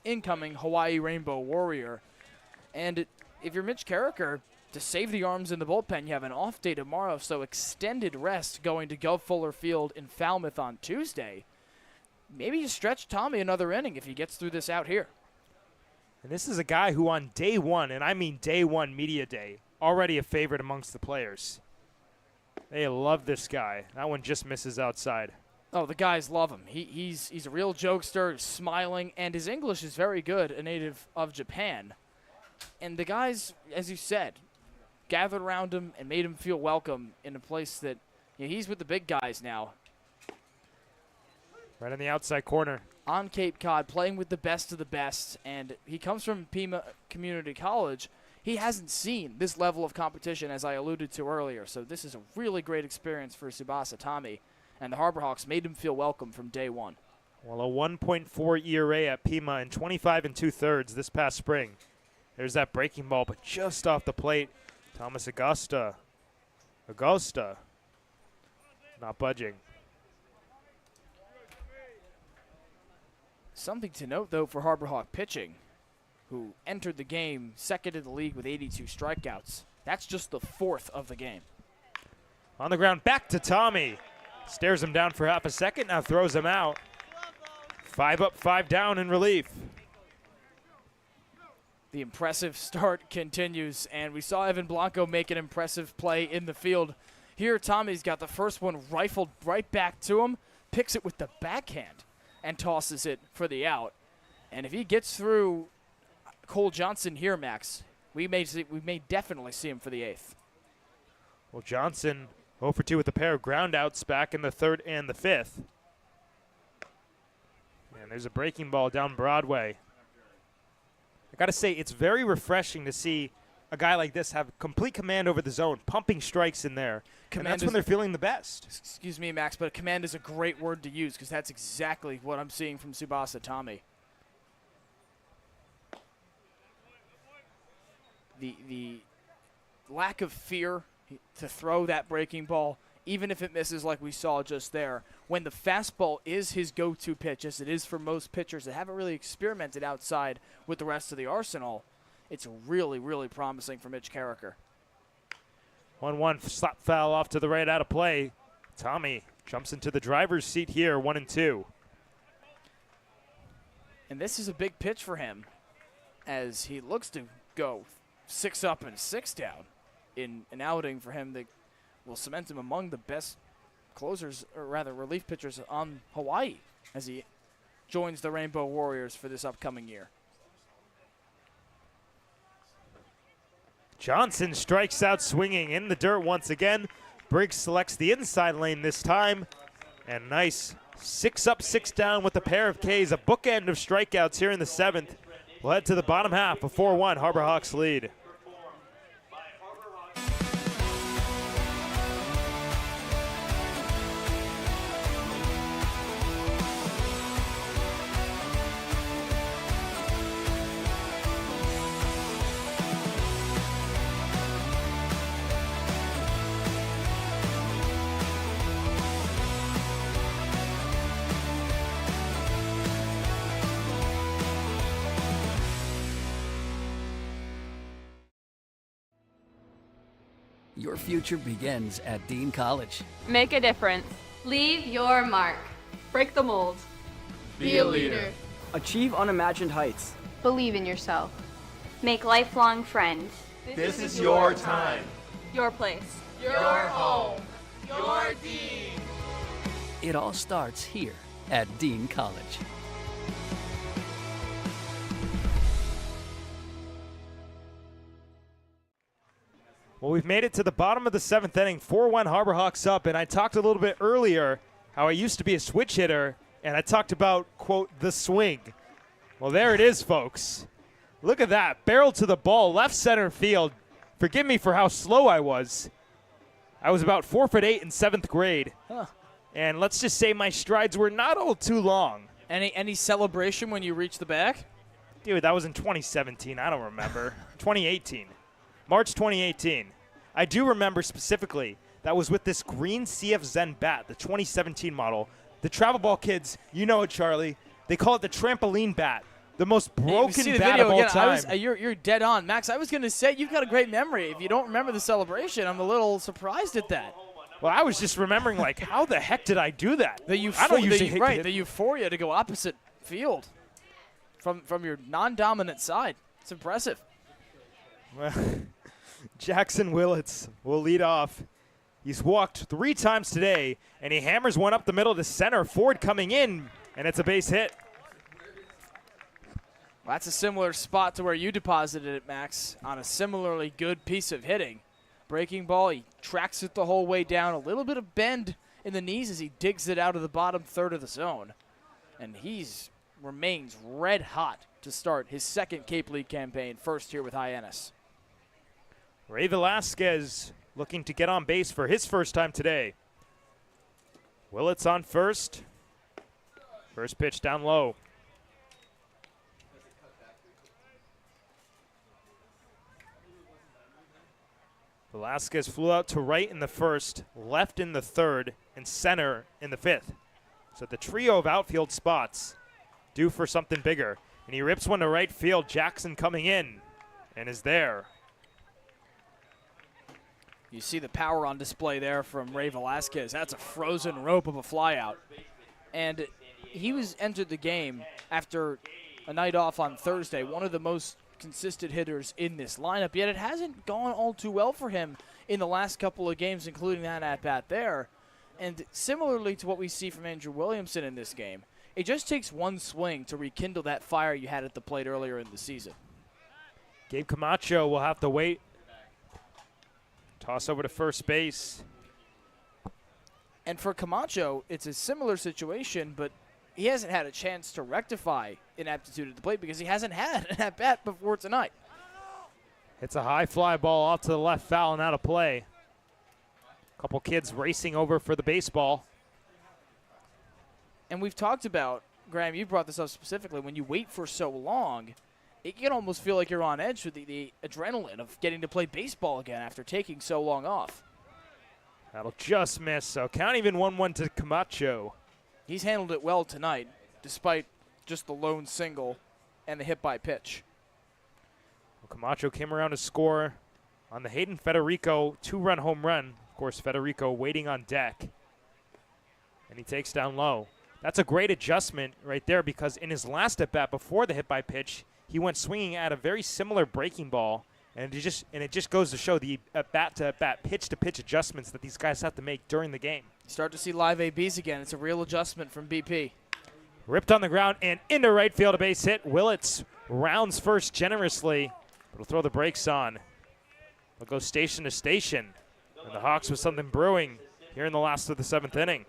incoming Hawaii Rainbow Warrior. And if you're Mitch Carricker, to save the arms in the bullpen, you have an off day tomorrow, so extended rest going to Gov Fuller Field in Falmouth on Tuesday. Maybe you stretch Tommy another inning if he gets through this out here. And this is a guy who on day 1, and I mean day 1 media day, already a favorite amongst the players. They love this guy. That one just misses outside. Oh, the guys love him. He's a real jokester, smiling, and his English is very good, a native of Japan. And the guys, as you said, gathered around him and made him feel welcome in a place that he's with the big guys now. Right in the outside corner. On Cape Cod, playing with the best of the best, and he comes from Pima Community College. He hasn't seen this level of competition, as I alluded to earlier, so this is a really great experience for Tsubasa Tommy, and the Harbor Hawks made him feel welcome from day 1. Well, a 1.4 ERA at Pima in 25 2/3 this past spring. There's that breaking ball, but just off the plate. Thomas Augusta, not budging. Something to note, though, for Harbor Hawk pitching, who entered the game second in the league with 82 strikeouts. That's just the 4th of the game. On the ground, back to Tommy. Stares him down for half a second, now throws him out. 5 up, 5 down in relief. The impressive start continues, and we saw Evan Blanco make an impressive play in the field. Here, Tommy's got the first one rifled right back to him, picks it with the backhand, and tosses it for the out. And if he gets through Cole Johnson here, Max, we may definitely see him for the 8th. Well, Johnson 0 for 2 with a pair of groundouts back in the 3rd and the 5th. And there's a breaking ball down Broadway. I got to say, it's very refreshing to see a guy like this have complete command over the zone, pumping strikes in there. And that's when they're feeling the best. Excuse me, Max, but command is a great word to use because that's exactly what I'm seeing from Tsubasa Tommy. The lack of fear to throw that breaking ball, even if it misses like we saw just there, when the fastball is his go-to pitch, as it is for most pitchers that haven't really experimented outside with the rest of the arsenal, it's really, really promising for Mitch Carricker. 1-1, slap foul off to the right, out of play. Tommy jumps into the driver's seat here, 1-2. And this is a big pitch for him, as he looks to go 6 up and 6 down in an outing for him that will cement him among the best closers, or rather relief pitchers on Hawaii, as he joins the Rainbow Warriors for this upcoming year. Johnson strikes out swinging in the dirt once again. Briggs selects the inside lane this time. And nice 6 up, 6 down with a pair of Ks, a bookend of strikeouts here in the 7th. We'll head to the bottom half, a 4-1 Harbor Hawks lead. Your future begins at Dean College. Make a difference. Leave your mark. Break the mold. Be a leader. Achieve unimagined heights. Believe in yourself. Make lifelong friends. This is your time. Your place. Your home. Your Dean. It all starts here at Dean College. Well, we've made it to the bottom of the 7th inning, 4-1 Harbor Hawks up, and I talked a little bit earlier how I used to be a switch hitter, and I talked about, quote, the swing. Well, there it is, folks. Look at that, barrel to the ball, left center field. Forgive me for how slow I was. I was about 4'8" in 7th grade, and let's just say my strides were not all too long. Any celebration when you reach the back? Dude, that was in 2017. I don't remember. 2018. March 2018. I do remember specifically that was with this green CF Zen bat, the 2017 model. The travel ball kids, you know it, Charlie. They call it the trampoline bat. The most broken bat of all time. You're dead on. Max, I was going to say, you've got a great memory. If you don't remember the celebration, I'm a little surprised at that. Well, I was just remembering, like, how the heck did I do that? The euphoria to go opposite field from your non-dominant side. It's impressive. Well, Jackson Willits will lead off. He's walked 3 times today, and he hammers one up the middle to center. Ford coming in, and it's a base hit. Well, that's a similar spot to where you deposited it, Max, on a similarly good piece of hitting. Breaking ball, he tracks it the whole way down. A little bit of bend in the knees as he digs it out of the bottom third of the zone. And he's remains red hot to start his 2nd Cape League campaign, first here with Hyannis. Ray Velasquez looking to get on base for his first time today. Willits on first. First pitch down low. Velasquez flew out to right in the 1st, left in the 3rd, and center in the 5th. So the trio of outfield spots due for something bigger. And he rips one to right field. Jackson coming in and is there. You see the power on display there from Ray Velasquez. That's a frozen rope of a flyout. And he was entered the game after a night off on Thursday, one of the most consistent hitters in this lineup, yet it hasn't gone all too well for him in the last couple of games, including that at-bat there. And similarly to what we see from Andrew Williamson in this game, it just takes one swing to rekindle that fire you had at the plate earlier in the season. Gabe Camacho will have to wait. Toss over to first base. And for Camacho, it's a similar situation, but he hasn't had a chance to rectify inaptitude at the plate because he hasn't had an at-bat before tonight. It's a high fly ball off to the left, foul and out of play. Couple kids racing over for the baseball. And we've talked about, Graham, you brought this up specifically, when you wait for so long, it can almost feel like you're on edge with the adrenaline of getting to play baseball again after taking so long off. That'll just miss, so count even 1-1 to Camacho. He's handled it well tonight, despite just the lone single and the hit by pitch. Well, Camacho came around to score on the Hayden Federico 2-run home run. Of course, Federico waiting on deck. And he takes down low. That's a great adjustment right there because in his last at-bat before the hit by pitch, he went swinging at a very similar breaking ball. And it just goes to show the at-bat-to-at-bat, pitch-to-pitch adjustments that these guys have to make during the game. You start to see live ABs again. It's a real adjustment from BP. Ripped on the ground and into right field, a base hit. Willits rounds first generously, but will throw the brakes on. They'll go station to station. And the Hawks with something brewing here in the last of the 7th inning.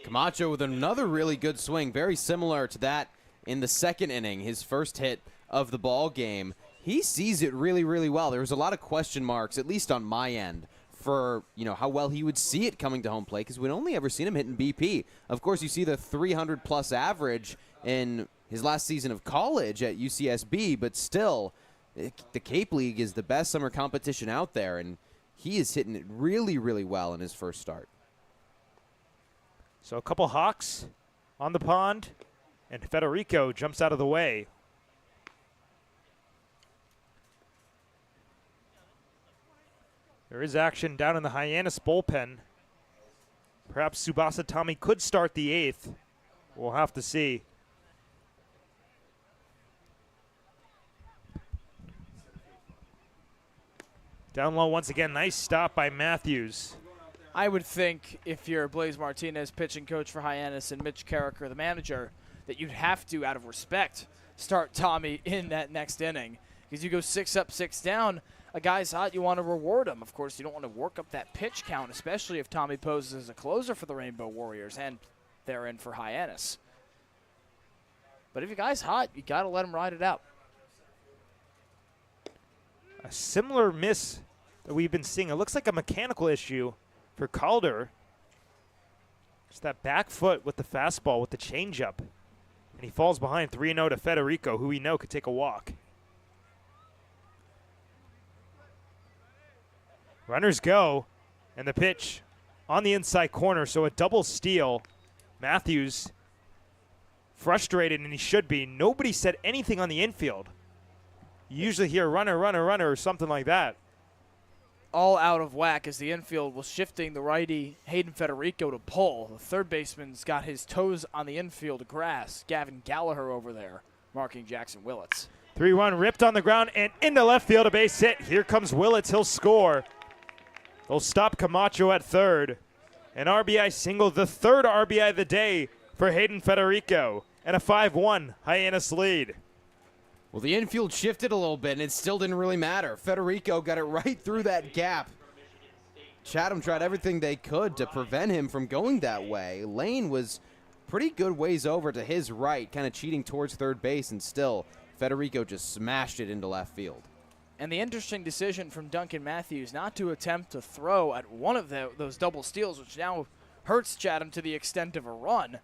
Camacho with another really good swing, very similar to that in the 2nd inning, his first hit of the ball game. He sees it really, really well. There was a lot of question marks, at least on my end, for how well he would see it coming to home plate because we'd only ever seen him hitting BP. Of course, you see the 300-plus average in his last season of college at UCSB, but still, the Cape League is the best summer competition out there, and he is hitting it really, really well in his first start. So a couple Hawks on the pond, and Federico jumps out of the way. There is action down in the Hyannis bullpen. Perhaps Tsubasa Tommy could start the 8th. We'll have to see. Down low once again. Nice stop by Matthews. I would think if you're Blaise Martinez, pitching coach for Hyannis, and Mitch Carricker, the manager, that you'd have to, out of respect, start Tommy in that next inning. Because you go 6 up, 6 down, a guy's hot, you want to reward him. Of course, you don't want to work up that pitch count, especially if Tommy poses as a closer for the Rainbow Warriors, and they're in for Hyannis. But if your guy's hot, you got to let him ride it out. A similar miss that we've been seeing. It looks like a mechanical issue for Calder. Just that back foot with the fastball with the changeup. And he falls behind 3-0 to Federico, who we know could take a walk. Runners go, and the pitch on the inside corner, so a double steal. Matthews frustrated, and he should be. Nobody said anything on the infield. You usually hear runner, runner, runner, or something like that. All out of whack as the infield was shifting the righty Hayden Federico to pull. The third baseman's got his toes on the infield grass. Gavin Gallagher over there marking Jackson Willits. 3-1 ripped on the ground and into left field, a base hit. Here comes Willits, he'll score. They'll stop Camacho at third. An RBI single, the third RBI of the day for Hayden Federico, and a 5-1 Hyannis lead. Well, the infield shifted a little bit, and it still didn't really matter. Federico got it right through that gap. Chatham tried everything they could to prevent him from going that way. Lane was pretty good ways over to his right, kind of cheating towards third base, and still Federico just smashed it into left field. And the interesting decision from Duncan Matthews not to attempt to throw at one of those double steals, which now hurts Chatham to the extent of a run,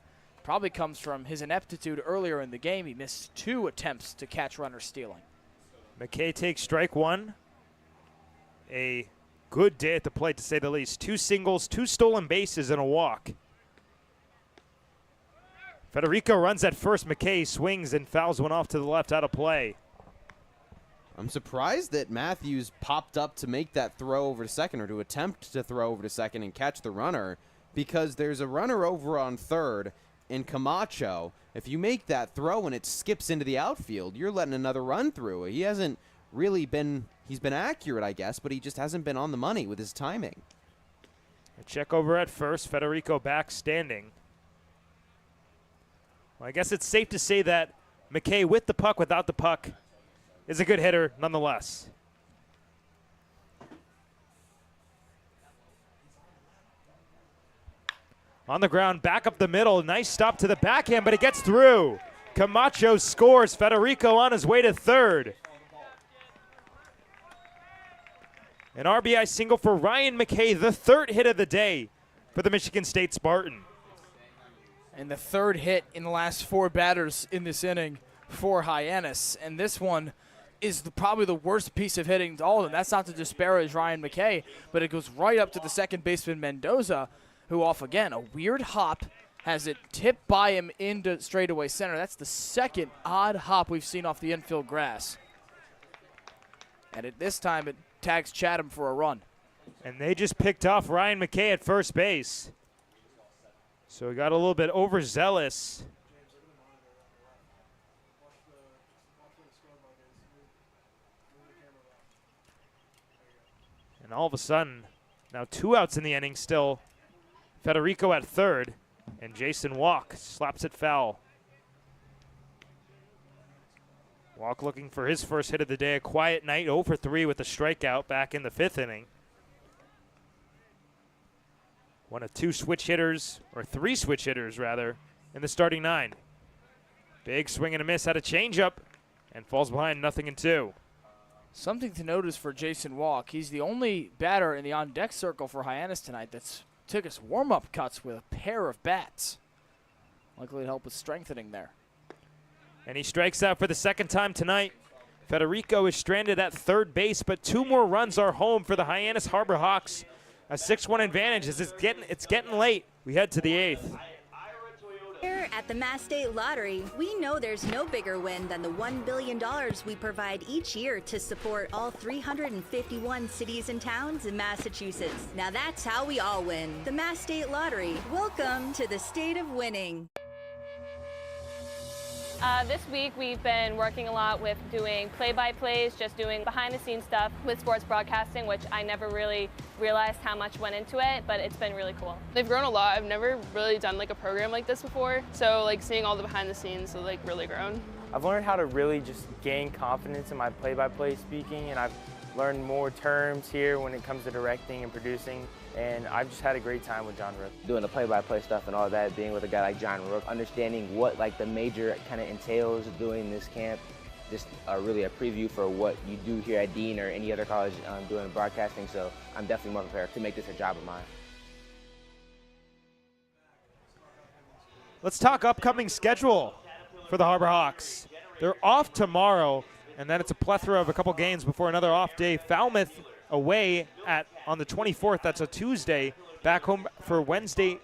probably comes from his ineptitude earlier in the game. He missed 2 attempts to catch runners stealing. McKay takes strike 1. A good day at the plate, to say the least. 2 singles, 2 stolen bases, and a walk. Federico runs at first. McKay swings and fouls one off to the left, out of play. I'm surprised that Matthews popped up to make that throw over to second, or to attempt to throw over to second and catch the runner, because there's a runner over on third in Camacho. If you make that throw and it skips into the outfield, you're letting another run through. He hasn't really been, he's been accurate, I guess, but he just hasn't been on the money with his timing. A check over at first. Federico back standing. Well, I guess it's safe to say that McKay with the puck, without the puck, is a good hitter nonetheless. On the ground, back up the middle. Nice stop to the backhand, but it gets through. Camacho scores. Federico on his way to third. An RBI single for Ryan McKay, the third hit of the day for the Michigan State Spartan. And the third hit in the last 4 batters in this inning for Hyannis. And this one is probably the worst piece of hitting to all of them. That's not to disparage Ryan McKay, but it goes right up to the second baseman Mendoza, who off again, a weird hop, has it tipped by him into straightaway center. That's the second odd hop we've seen off the infield grass. And this time it tags Chatham for a run. And they just picked off Ryan McKay at first base. So he got a little bit overzealous. And all of a sudden, now 2 outs in the inning still. Federico at third, and Jason Walk slaps it foul. Walk looking for his first hit of the day. A quiet night, 0 for 3 with a strikeout back in the 5th inning. One of 2 switch hitters, or 3 switch hitters rather, in the starting 9. Big swing and a miss, had a changeup, and falls behind 0-2. Something to notice for Jason Walk. He's the only batter in the on-deck circle for Hyannis tonight that's took his warm-up cuts with a pair of bats. Likely to help with strengthening there. And he strikes out for the second time tonight. Federico is stranded at third base, but 2 more runs are home for the Hyannis Harbor Hawks. A 6-1 advantage as it's getting late. We head to the 8th. Here at the Mass State Lottery, we know there's no bigger win than the $1 billion we provide each year to support all 351 cities and towns in Massachusetts. Now that's how we all win. The Mass State Lottery. Welcome to the state of winning. This week we've been working a lot with doing play-by-plays, just doing behind-the-scenes stuff with sports broadcasting, which I never really realized how much went into it, but it's been really cool. They've grown a lot. I've never really done like a program like this before, so like seeing all the behind-the-scenes, so like really grown. I've learned how to really just gain confidence in my play-by-play speaking, and I've learned more terms here when it comes to directing and producing, and I've just had a great time with John Rook. Doing the play-by-play stuff and all that, being with a guy like John Rook, understanding what like the major kind of entails doing this camp, just really a preview for what you do here at Dean or any other college doing broadcasting, so I'm definitely more prepared to make this a job of mine. Let's talk upcoming schedule for the Harbor Hawks. They're off tomorrow, and then it's a plethora of a couple games before another off day. Falmouth away on the 24th. That's a Tuesday. Back home for Wednesday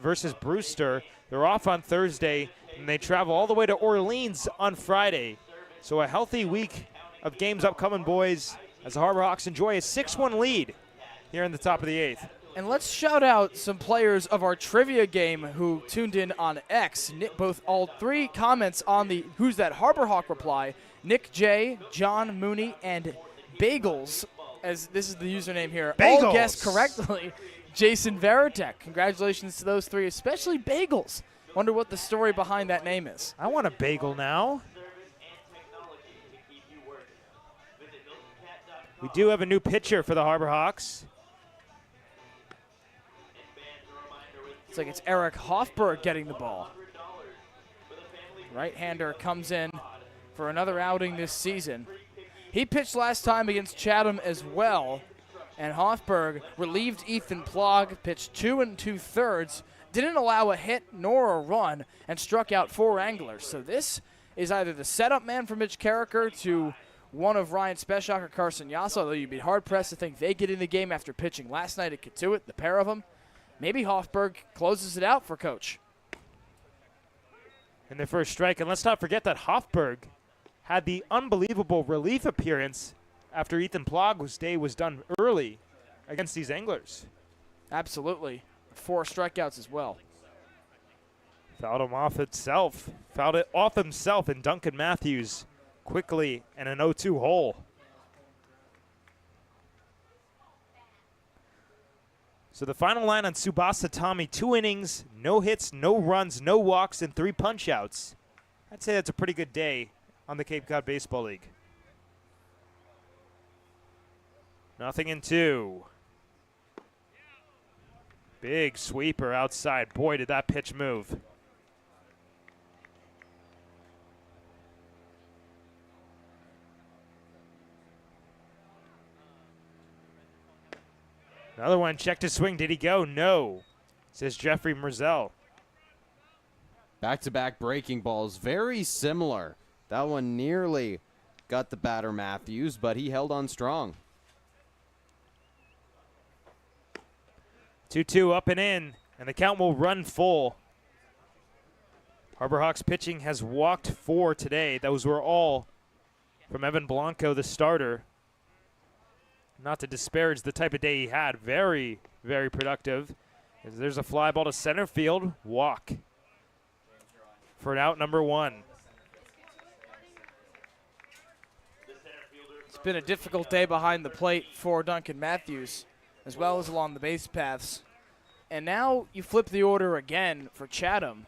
versus Brewster. They're off on Thursday, and they travel all the way to Orleans on Friday. So a healthy week of games upcoming, boys, as the Harbor Hawks enjoy a 6-1 lead here in the top of the 8th. And let's shout out some players of our trivia game who tuned in on X. All 3 comments on the Who's That Harbor Hawk reply. Nick J, John Mooney, and Bagels, as this is the username here. Bagels. All guessed correctly. Jason Veritek. Congratulations to those 3, especially Bagels. Wonder what the story behind that name is. I want a bagel now. We do have a new pitcher for the Harbor Hawks. Looks like it's Eric Hofberg getting the ball. Right-hander comes in for another outing this season. He pitched last time against Chatham as well, and Hofberg relieved Ethan Plog, pitched 2 2/3, didn't allow a hit nor a run, and struck out 4 anglers. So this is either the setup man for Mitch Carricker to one of Ryan Speshak or Carson Yassa, although you'd be hard-pressed to think they get in the game after pitching last night at Katuitt, the pair of them. Maybe Hofberg closes it out for Coach. in their first strike. And let's not forget that Hofberg had the unbelievable relief appearance after Ethan Plog's day was done early against these Anglers. Absolutely. 4 strikeouts as well. Fouled it off himself, and Duncan Matthews quickly in an 0-2 hole. So the final line on Tsubasa Tommy, 2 innings, no hits, no runs, no walks, and 3 punch-outs. I'd say that's a pretty good day on the Cape Cod Baseball League. 0-2. Big sweeper outside. Boy, did that pitch move. Another one, checked his swing. Did he go? No, says Jeffrey Merzel. Back-to-back breaking balls, very similar. That one nearly got the batter Matthews, but he held on strong. 2-2 up and in, and the count will run full. Harbor Hawks pitching has walked 4 today. Those were all from Evan Blanco, the starter. Not to disparage the type of day he had. Very, very productive. As there's a fly ball to center field. Walk for an out, number 1. It's been a difficult day behind the plate for Duncan Matthews, as well as along the base paths. And now you flip the order again for Chatham.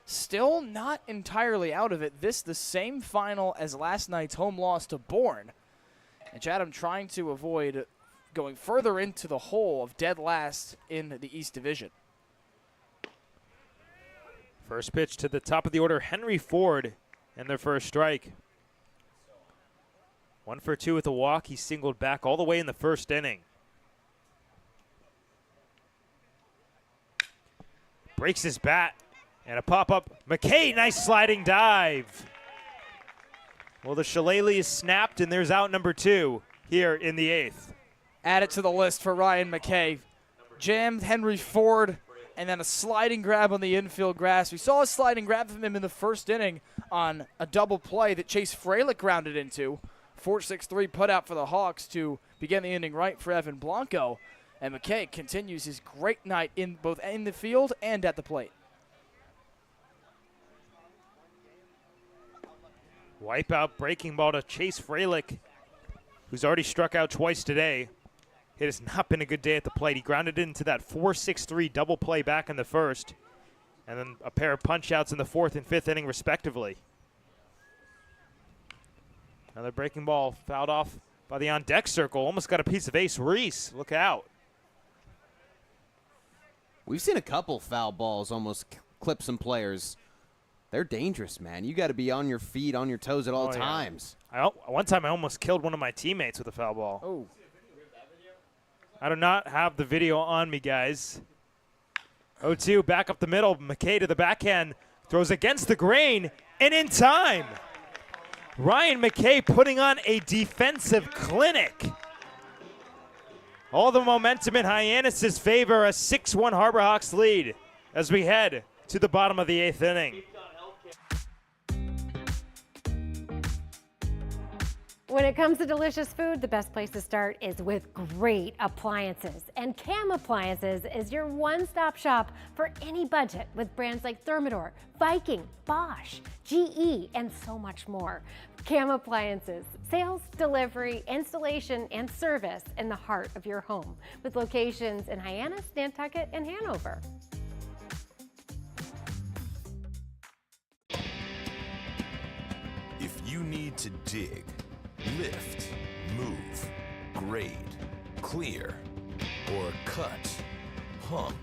Still not entirely out of it. This the same final as last night's home loss to Bourne. And Chatham trying to avoid going further into the hole of dead last in the East Division. First pitch to the top of the order, Henry Ford, and their first strike. 1 for 2 with a walk. He singled back all the way in the first inning. Breaks his bat, and a pop-up. McKay, nice sliding dive. Well, the shillelagh is snapped, and there's out number 2 here in the 8th. Add it to the list for Ryan McKay. Jammed Henry Ford, and then a sliding grab on the infield grass. We saw a sliding grab from him in the first inning on a double play that Chase Fralick grounded into. 4-6-3 put out for the Hawks to begin the inning right for Evan Blanco. And McKay continues his great night in both in the field and at the plate. Wipeout breaking ball to Chase Fralick, who's already struck out twice today. It has not been a good day at the plate. He grounded into that 4-6-3 double play back in the first, and then a pair of punch-outs in the 4th and 5th inning, respectively. Another breaking ball fouled off by the on-deck circle. Almost got a piece of Ace Reese. Look out. We've seen a couple foul balls almost clip some players. They're dangerous, man. You got to be on your feet, on your toes at all times. One time I almost killed one of my teammates with a foul ball. Oh. I do not have the video on me, guys. 0-2, back up the middle. McKay to the backhand. Throws against the grain, and in time. Ryan McKay putting on a defensive clinic. All the momentum in Hyannis' favor, a 6-1 Harbor Hawks lead as we head to the bottom of the 8th inning. When it comes to delicious food, the best place to start is with great appliances. And Cam Appliances is your one-stop shop for any budget with brands like Thermador, Viking, Bosch, GE, and so much more. Cam Appliances, sales, delivery, installation, and service in the heart of your home with locations in Hyannis, Nantucket, and Hanover. If you need to dig, lift, move, grade, clear, or cut, pump,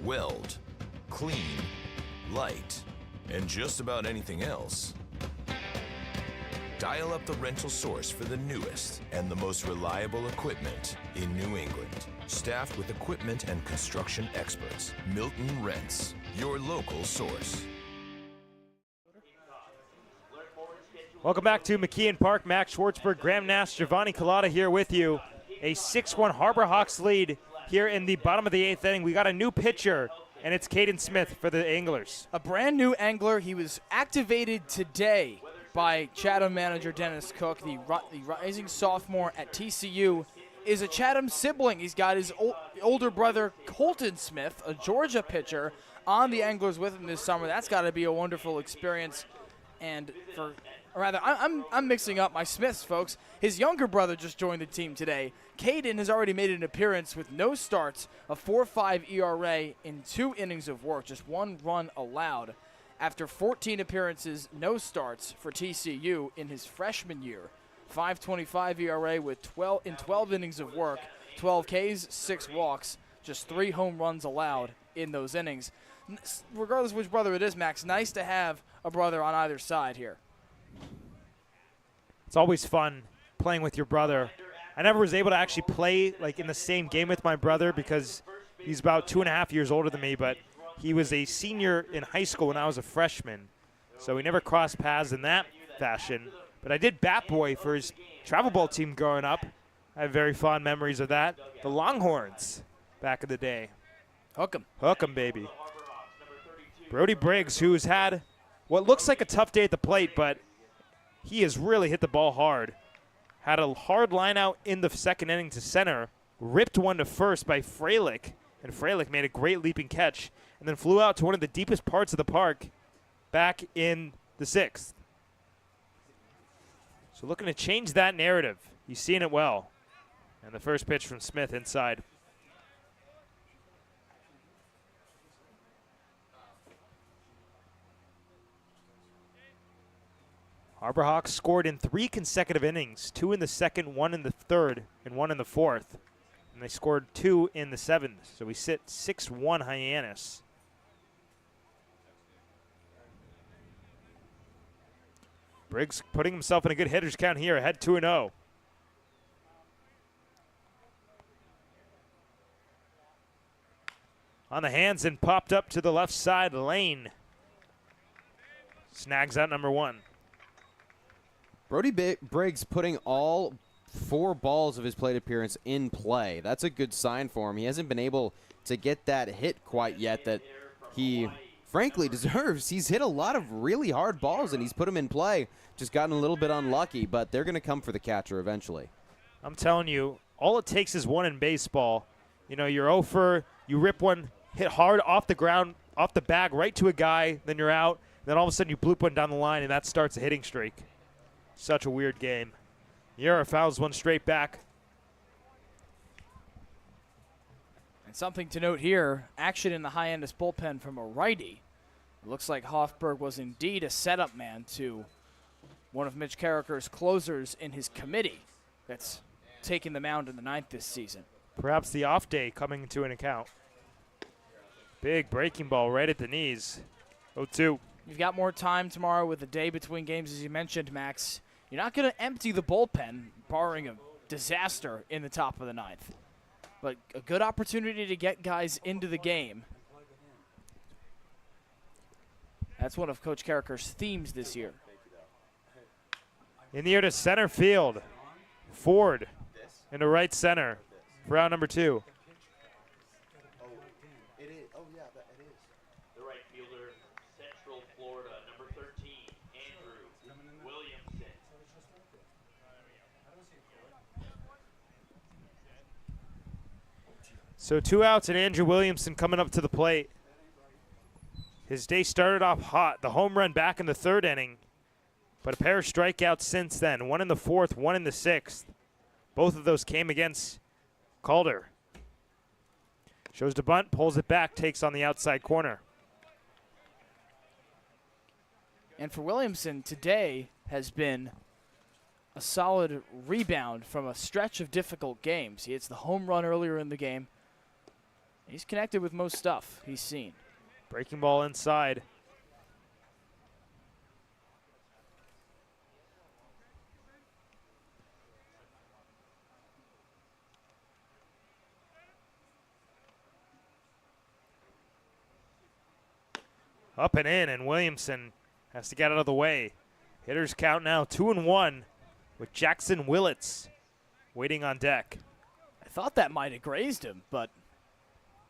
weld, clean, light, and just about anything else, dial up the rental source for the newest and the most reliable equipment in New England. Staffed with equipment and construction experts, Milton Rents, your local source. Welcome back to McKeon Park. Max Schwartzberg, Graham Nash, Giovanni Collada here with you. A 6-1 Harbor Hawks lead here in the bottom of the 8th inning. We got a new pitcher and it's Caden Smith for the Anglers. A brand new angler. He was activated today by Chatham manager Dennis Cook. The rising sophomore at TCU is a Chatham sibling. He's got his older brother Colton Smith, a Georgia pitcher, on the Anglers with him this summer. That's got to be a wonderful experience. And I'm mixing up my Smiths, folks. His younger brother just joined the team today. Caden has already made an appearance with no starts, a 4.5 ERA in 2 innings of work, just 1 run allowed. After 14 appearances, no starts for TCU in his freshman year. 5.25 ERA with 12 innings of work, 12 Ks, 6 walks, just 3 home runs allowed in those innings. Regardless of which brother it is, Max, nice to have a brother on either side here. It's always fun playing with your brother. I never was able to actually play like in the same game with my brother because he's about 2.5 years older than me, but he was a senior in high school when I was a freshman. So we never crossed paths in that fashion. But I did bat boy for his travel ball team growing up. I have very fond memories of that. The Longhorns back in the day. Hook 'em. Hook 'em, baby. Brody Briggs, who's had what looks like a tough day at the plate, but he has really hit the ball hard. Had a hard line out in the second inning to center, ripped one to first by Freilich, and Freilich made a great leaping catch, and then flew out to one of the deepest parts of the park back in the 6th. So looking to change that narrative. He's seeing it well. And the first pitch from Smith inside. Harbor Hawks scored in 3 consecutive innings, 2 in the second, 1 in the third, and 1 in the fourth. And they scored 2 in the 7th. So we sit 6-1 Hyannis. Briggs putting himself in a good hitter's count here, ahead 2-0. On the hands and popped up to the left side lane. Snags out number 1. Brody Briggs putting all 4 balls of his plate appearance in play. That's a good sign for him. He hasn't been able to get that hit quite yet that he frankly deserves. He's hit a lot of really hard balls, and he's put them in play. Just gotten a little bit unlucky, but they're going to come for the catcher eventually. I'm telling you, all it takes is 1 in baseball. You know, you're 0 for, you rip one, hit hard off the ground, off the bag, right to a guy, then you're out. Then all of a sudden you bloop one down the line, and that starts a hitting streak. Such a weird game. Yara fouls one straight back. And something to note here, action in the Hyannis bullpen from a righty. It looks like Hoffberg was indeed a setup man to one of Mitch Carricker's closers in his committee that's taking the mound in the 9th this season. Perhaps the off day coming into an account. Big breaking ball right at the knees. 0-2. You've got more time tomorrow with the day between games, as you mentioned, Max. You're not going to empty the bullpen, barring a disaster in the top of the 9th. But a good opportunity to get guys into the game. That's one of Coach Carricker's themes this year. In the air to center field. Ford into right center for out number 2. The right fielder, Central Florida, number 13, Andrew Williamson. So 2 outs and Andrew Williamson coming up to the plate. His day started off hot. The home run back in the 3rd inning. But a pair of strikeouts since then. 1 in the 4th, 1 in the 6th. Both of those came against Calder. Shows to bunt, pulls it back, takes on the outside corner. And for Williamson, today has been a solid rebound from a stretch of difficult games. He hits the home run earlier in the game. He's connected with most stuff he's seen. Breaking ball inside. Up and in, and Williamson has to get out of the way. Hitters count now 2-1 with Jackson Willits waiting on deck. I thought that might have grazed him, but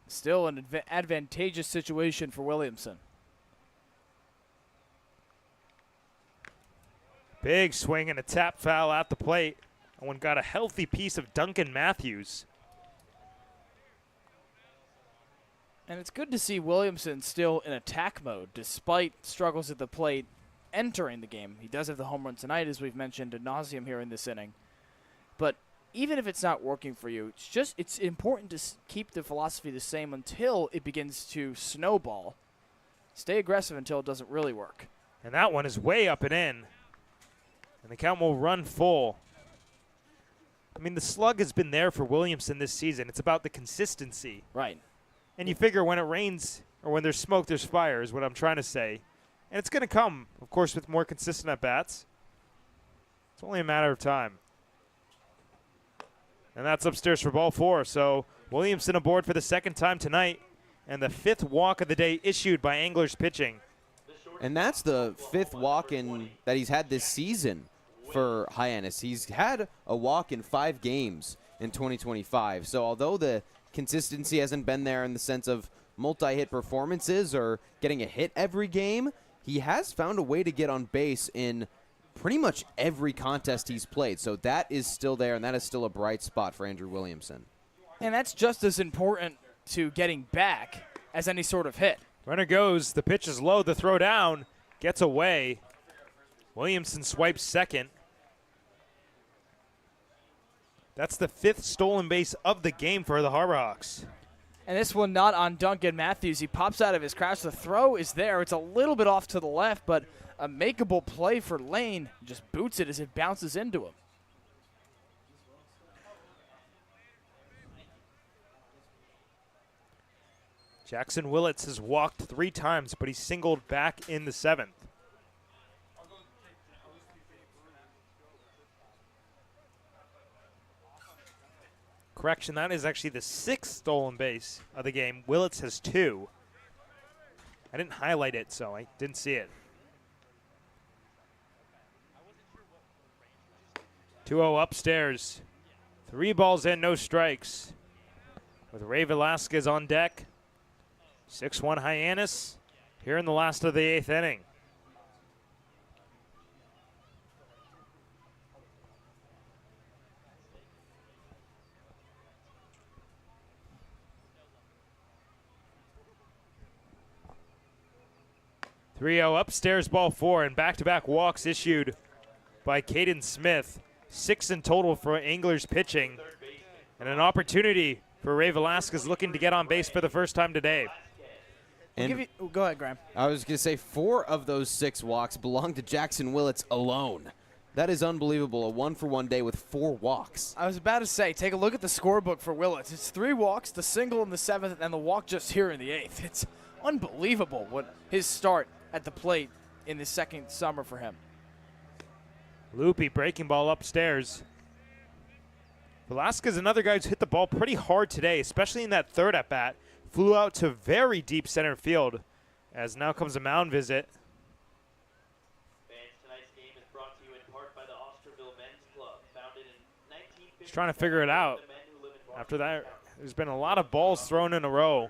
Still an advantageous situation for Williamson. Big swing and a tap foul at the plate. That one got a healthy piece of Duncan Matthews. And it's good to see Williamson still in attack mode despite struggles at the plate entering the game. He does have the home run tonight, as we've mentioned ad nauseum here in this inning. But even if it's not working for you, it's important to keep the philosophy the same until it begins to snowball. Stay aggressive until it doesn't really work. And that one is way up and in. And the count will run full. I mean, the slug has been there for Williamson this season. It's about the consistency. Right. And you figure when it rains or when there's smoke, there's fire is what I'm trying to say. And it's going to come, of course, with more consistent at-bats. It's only a matter of time. And that's upstairs for ball 4. So Williamson aboard for the second time tonight. And the 5th walk of the day issued by Anglers pitching. And that's the 5th walk that he's had this season for Hyannis. He's had a walk in 5 games in 2025. So although the consistency hasn't been there in the sense of multi-hit performances or getting a hit every game, he has found a way to get on base in pretty much every contest he's played. So that is still there, and that is still a bright spot for Andrew Williamson. And that's just as important to getting back as any sort of hit. Runner goes. The pitch is low. The throw down gets away. Williamson swipes second. That's the 5th stolen base of the game for the Harbor Hawks. And this one not on Duncan Matthews. He pops out of his crouch. The throw is there. It's a little bit off to the left, but a makeable play for Lane. Just boots it as it bounces into him. Jackson Willits has walked 3 times, but he's singled back in the 7th. Correction, that is actually the 6th stolen base of the game. Willits has 2. I didn't highlight it, so I didn't see it. 2-0 upstairs. 3 balls in, no strikes. With Ray Velasquez on deck. 6-1 Hyannis here in the last of the 8th inning. (3-0) upstairs, ball 4, and back-to-back walks issued by Caden Smith. 6 in total for Anglers pitching, and an opportunity for Ray Velasquez looking to get on base for the first time today. And go ahead, Graham. I was going to say 4 of those 6 walks belong to Jackson Willits alone. That is unbelievable, a 1-for-1 day with 4 walks. I was about to say, take a look at the scorebook for Willits. It's 3 walks, the single in the 7th, and the walk just here in the 8th. It's unbelievable what his start at the plate in the second summer for him. Loopy breaking ball upstairs. Velasquez, another guy who's hit the ball pretty hard today, especially in that 3rd at-bat. Flew out to very deep center field, as now comes a mound visit. He's trying to figure it out. After that, there's been a lot of balls thrown in a row.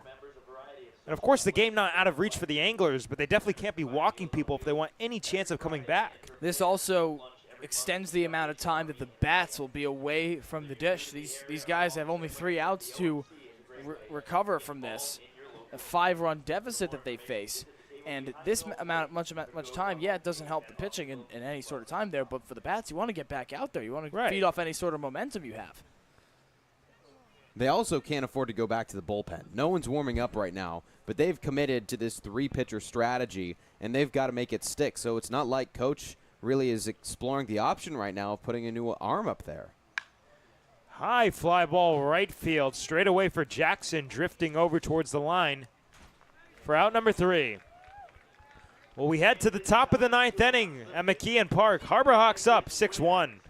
And, of course, the game not out of reach for the Anglers, but they definitely can't be walking people if they want any chance of coming back. This also extends the amount of time that the bats will be away from the dish. These guys have only 3 outs to recover from this, a 5-run deficit that they face. And this much time, yeah, it doesn't help the pitching in any sort of time there, but for the bats, you want to get back out there. You want to feed off any sort of momentum you have. They also can't afford to go back to the bullpen. No one's warming up right now, but they've committed to this 3-pitcher strategy, and they've got to make it stick. So it's not like Coach really is exploring the option right now of putting a new arm up there. High fly ball right field, straight away for Jackson, drifting over towards the line for out number 3. Well, we head to the top of the 9th inning at McKeon Park. Harbor Hawks up 6-1.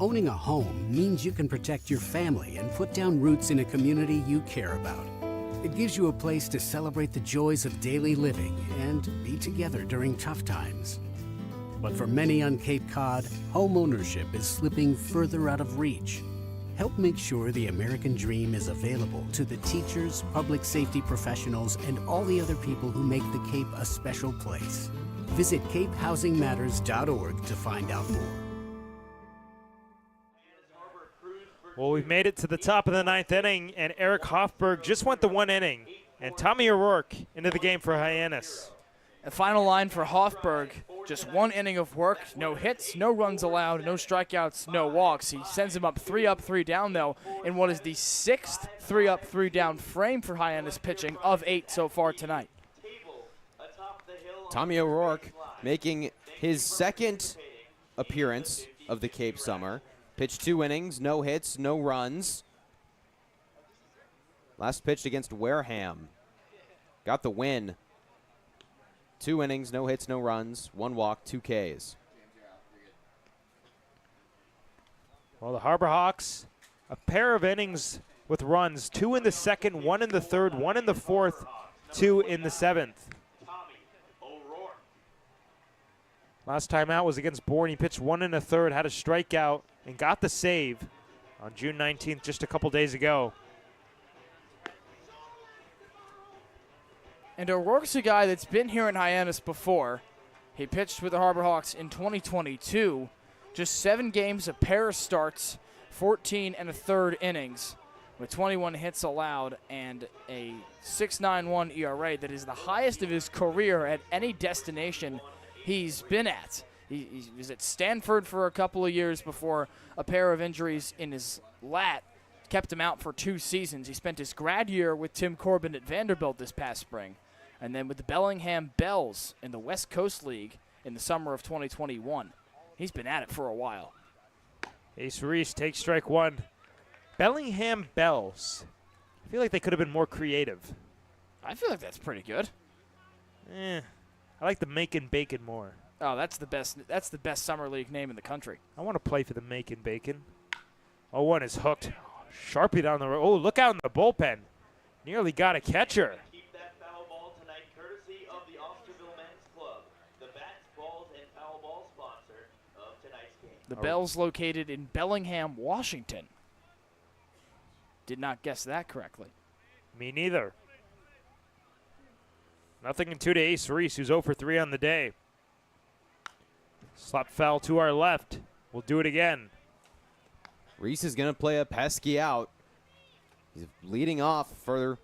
Owning a home means you can protect your family and put down roots in a community you care about. It gives you a place to celebrate the joys of daily living and be together during tough times. But for many on Cape Cod, home ownership is slipping further out of reach. Help make sure the American dream is available to the teachers, public safety professionals, and all the other people who make the Cape a special place. Visit capehousingmatters.org to find out more. Well, we've made it to the top of the 9th inning, and Eric Hofberg just went the 1 inning. And Tommy O'Rourke into the game for Hyannis. A final line for Hofberg, just 1 inning of work, no hits, no runs allowed, no strikeouts, no walks. He sends him up 3 up, 3 down, though, in what is the 6th 3 up, 3 down frame for Hyannis pitching of 8 so far tonight. Tommy O'Rourke making his 2nd appearance of the Cape Summer. Pitched 2 innings, no hits, no runs. Last pitched against Wareham. Got the win. 2 innings, no hits, no runs, 1 walk, 2 Ks. Well, the Harbor Hawks, a pair of innings with runs, 2 in the 2nd, 1 in the 3rd, 1 in the 4th, 2 in the 7th. Last time out was against Bourne. He pitched 1 in the 3rd, had a strikeout, and got the save on June 19th, just a couple days ago. And O'Rourke's a guy that's been here in Hyannis before. He pitched with the Harbor Hawks in 2022. Just 7 games, a pair of starts, 14 1/3 innings, with 21 hits allowed and a 6.91 ERA that is the highest of his career at any destination he's been at. He was at Stanford for a couple of years before a pair of injuries in his lat kept him out for 2 seasons. He spent his grad year with Tim Corbin at Vanderbilt this past spring, and then with the Bellingham Bells in the West Coast League in the summer of 2021. He's been at it for a while. Ace Reese takes strike 1. Bellingham Bells. I feel like they could have been more creative. I feel like that's pretty good. I like the Macon Bacon more. Oh, that's the best summer league name in the country. I want to play for the Macon Bacon. 0-1 is hooked. Sharpie down the road. Oh, look out in the bullpen. Nearly got a catcher. Keep that foul ball tonight, courtesy of the Osterville Men's Club, the bats, balls, and foul ball sponsor of tonight's game. The Bells located in Bellingham, Washington. Did not guess that correctly. Me neither. 0-2 to Ace Reese, who's 0 for 3 on the day. Slap foul to our left. We'll do it again. Reese is going to play a pesky out. He's leading off for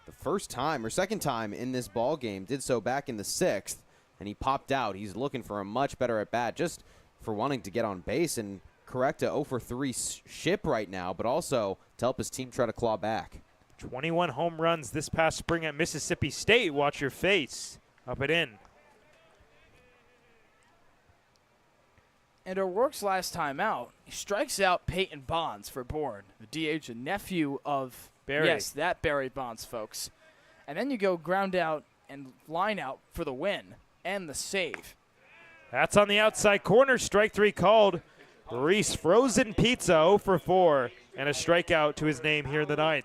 the first time or second time in this ball game. Did so back in the 6th, and he popped out. He's looking for a much better at bat just for wanting to get on base and correct a 0 for 3 ship right now, but also to help his team try to claw back. 21 home runs this past spring at Mississippi State. Watch your face. Up and in. And O'Rourke's last time out, he strikes out Peyton Bonds for Bourne, the DH, a nephew of Barry. Yes, that Barry Bonds, folks. And then you go ground out and line out for the win and the save. That's on the outside corner. Strike 3 called. Reese frozen pizza 0 for 4 and a strikeout to his name here in the 9th.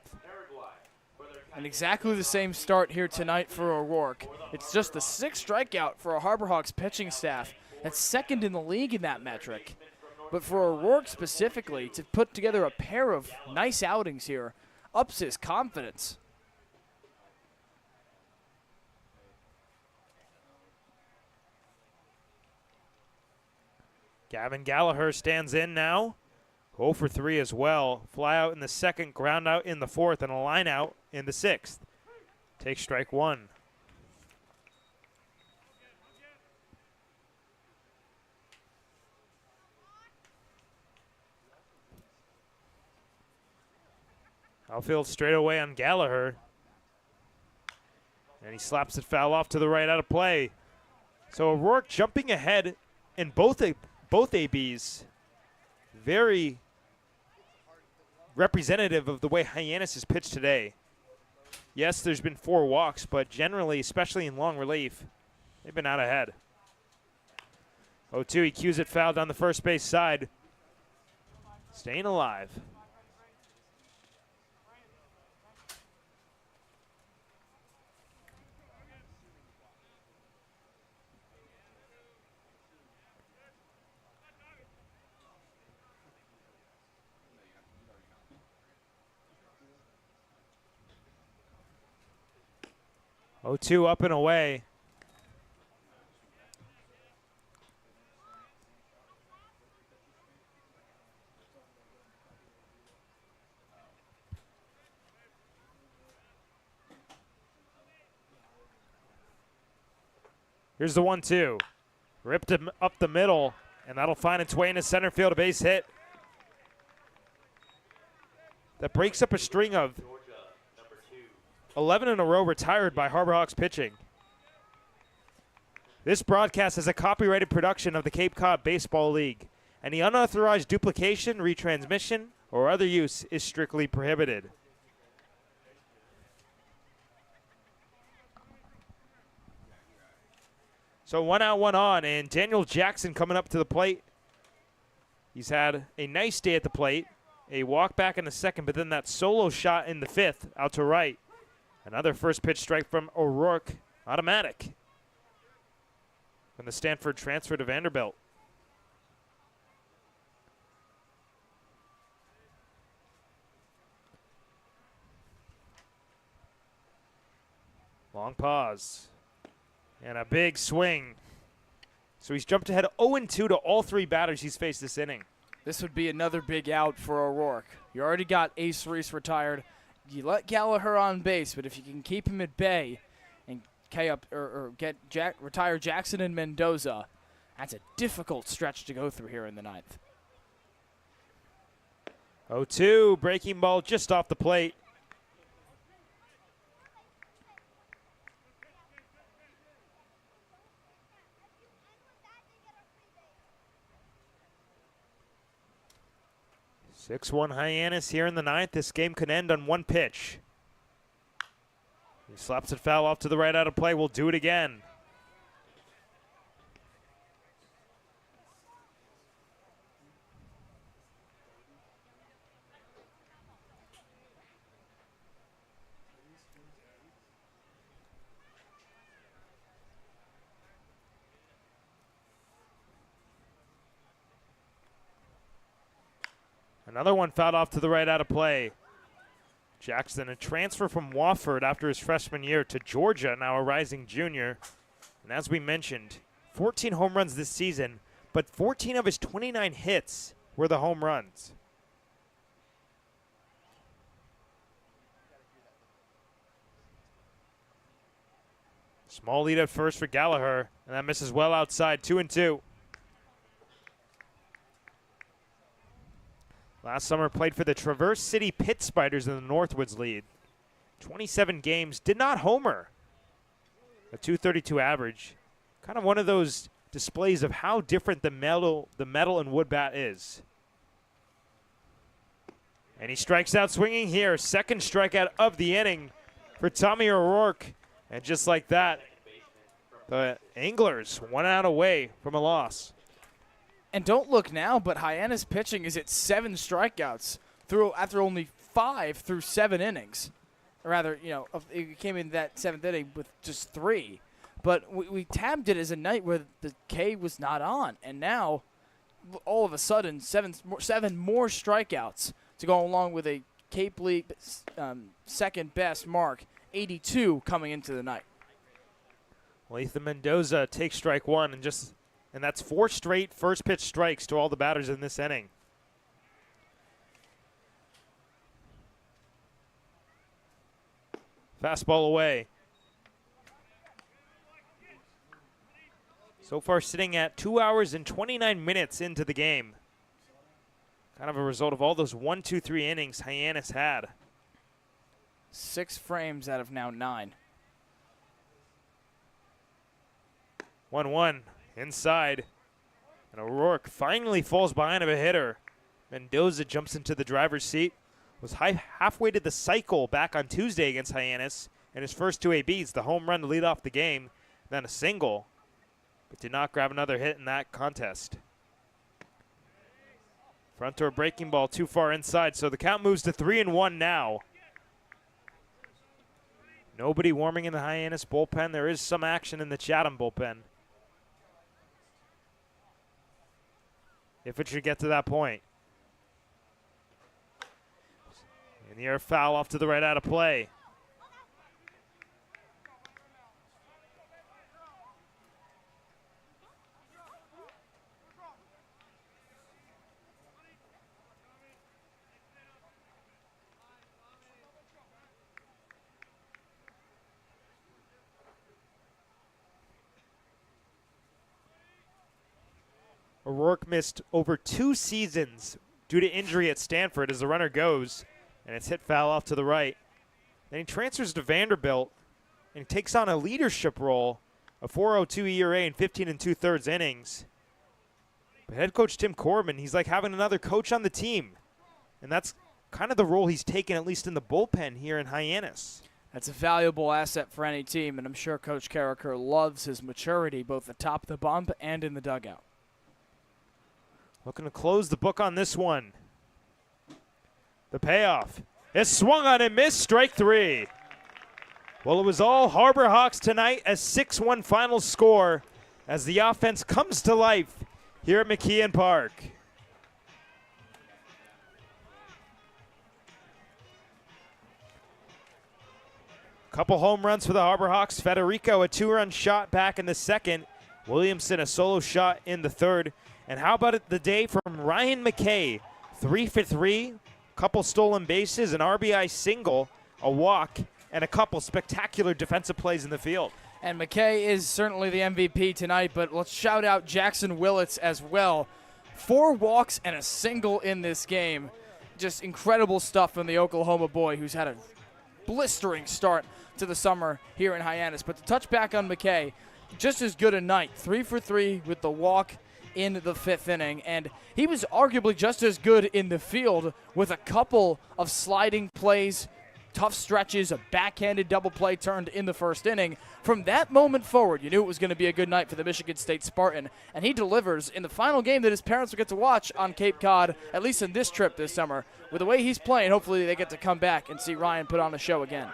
And exactly the same start here tonight for O'Rourke. It's just the 6th strikeout for a Harbor Hawks pitching staff. That's 2nd in the league in that metric. But for O'Rourke specifically, to put together a pair of nice outings here ups his confidence. Gavin Gallagher stands in now. 0 for 3 as well. Fly out in the 2nd, ground out in the 4th, and a line out in the 6th. Take strike 1. Outfield straight away on Gallagher. And he slaps it foul off to the right out of play. So O'Rourke jumping ahead in both ABs. Very representative of the way Hyannis has pitched today. Yes, there's been 4 walks, but generally, especially in long relief, they've been out ahead. 0-2, he cues it foul down the first base side. staying alive. Oh, 2 up and away. Here's the 1-2. Ripped him up the middle, and that'll find its way into center field, a base hit. That breaks up a string of 11 in a row retired by Harbor Hawks pitching. This broadcast is a copyrighted production of the Cape Cod Baseball League. Any unauthorized duplication, retransmission, or other use is strictly prohibited. So 1 out, 1 on, and Daniel Jackson coming up to the plate. He's had a nice day at the plate. A walk back in the second, but then that solo shot in the 5th out to right. Another first pitch strike from O'Rourke, automatic. When the Stanford transfer to Vanderbilt. Long pause. And a big swing. So he's jumped ahead 0-2 to all 3 batters he's faced this inning. This would be another big out for O'Rourke. You already got Ace Reese retired. You let Gallagher on base, but if you can keep him at bay and retire Jackson and Mendoza, that's a difficult stretch to go through here in the 9th. 0-2, breaking ball just off the plate. Six-1 Hyannis here in the 9th. This game could end on 1 pitch. He slaps it foul off to the right out of play. We'll do it again. Another one fouled off to the right out of play. Jackson, a transfer from Wofford after his freshman year to Georgia, now a rising junior. And as we mentioned, 14 home runs this season, but 14 of his 29 hits were the home runs. Small lead at first for Gallagher, and that misses well outside, 2-2. Last summer played for the Traverse City Pit Spiders in the Northwoods League. 27 games, did not homer. A .232 average. Kind of one of those displays of how different the metal and wood bat is. And he strikes out swinging here. Second strikeout of the inning for Tommy O'Rourke. And just like that, the Anglers 1 out away from a loss. And don't look now, but Hyannis pitching is at 7 strikeouts after only 5 through 7 innings. Or rather, it came in that 7th inning with just 3. But we tabbed it as a night where the K was not on. And now, all of a sudden, 7 more strikeouts to go along with a Cape League second best mark, 82 coming into the night. Well, Ethan Mendoza takes strike 1 and that's 4 straight first pitch strikes to all the batters in this inning. Fastball away. So far sitting at 2 hours and 29 minutes into the game. Kind of a result of all those 1, 2, 3 innings Hyannis had. 6 frames out of now 9. 1-1 inside. And O'Rourke finally falls behind of a hitter. Mendoza jumps into the driver's seat. Was halfway to the cycle back on Tuesday against Hyannis in his first 2 ABs. The home run to lead off the game, then a single, but did not grab another hit in that contest. Front door breaking ball too far inside, so the count moves to 3-1 now. Nobody warming in the Hyannis bullpen. There is some action in the Chatham bullpen, if it should get to that point. In the air, foul off to the right, out of play. O'Rourke missed over 2 seasons due to injury at Stanford as the runner goes, and it's hit foul off to the right. Then he transfers to Vanderbilt and takes on a leadership role, a 4.02 ERA in 15 2/3 innings. But head coach Tim Corbin, he's like having another coach on the team, and that's kind of the role he's taken, at least in the bullpen here in Hyannis. That's a valuable asset for any team, and I'm sure Coach Carricker loves his maturity both atop the bump and in the dugout. Looking to close the book on this one. The payoff is swung on and missed, strike 3. Well, it was all Harbor Hawks tonight, a 6-1 final score as the offense comes to life here at McKeon Park. Couple home runs for the Harbor Hawks. Federico, a 2-run shot back in the second. Williamson, a solo shot in the third. And how about the day from Ryan McKay? 3 for 3, couple stolen bases, an RBI single, a walk, and a couple spectacular defensive plays in the field. And McKay is certainly the MVP tonight, but let's shout out Jackson Willits as well. 4 walks and a single in this game. Just incredible stuff from the Oklahoma boy, who's had a blistering start to the summer here in Hyannis. But to touch back on McKay, just as good a night. 3 for 3 with the walk in the 5th inning, and he was arguably just as good in the field with a couple of sliding plays, tough stretches, a backhanded double play turned in the 1st inning. From that moment forward, you knew it was going to be a good night for the Michigan State Spartan, and he delivers in the final game that his parents will get to watch on Cape Cod, at least in this trip this summer. With the way he's playing, hopefully they get to come back and see Ryan put on a show again.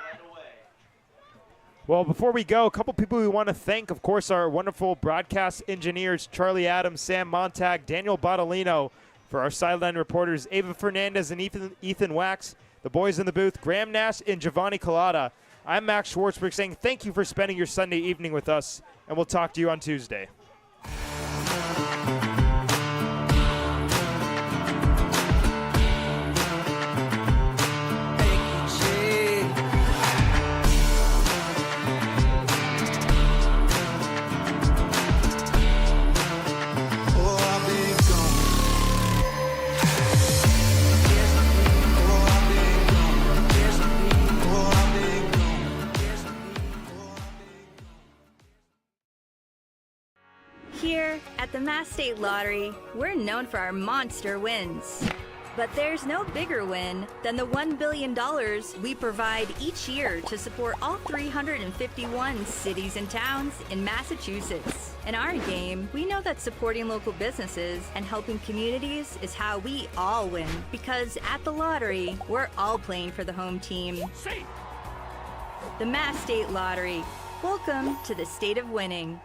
Well, before we go, a couple people we want to thank, of course, our wonderful broadcast engineers, Charlie Adams, Sam Montag, Daniel Bottolino, for our sideline reporters, Ava Fernandez and Ethan Wax, the boys in the booth, Graham Nash and Giovanni Collada. I'm Max Schwartzberg saying thank you for spending your Sunday evening with us, and we'll talk to you on Tuesday. Here at the Mass State Lottery, we're known for our monster wins. But there's no bigger win than the $1 billion we provide each year to support all 351 cities and towns in Massachusetts. In our game, we know that supporting local businesses and helping communities is how we all win. Because at the lottery, we're all playing for the home team. The Mass State Lottery. Welcome to the state of winning.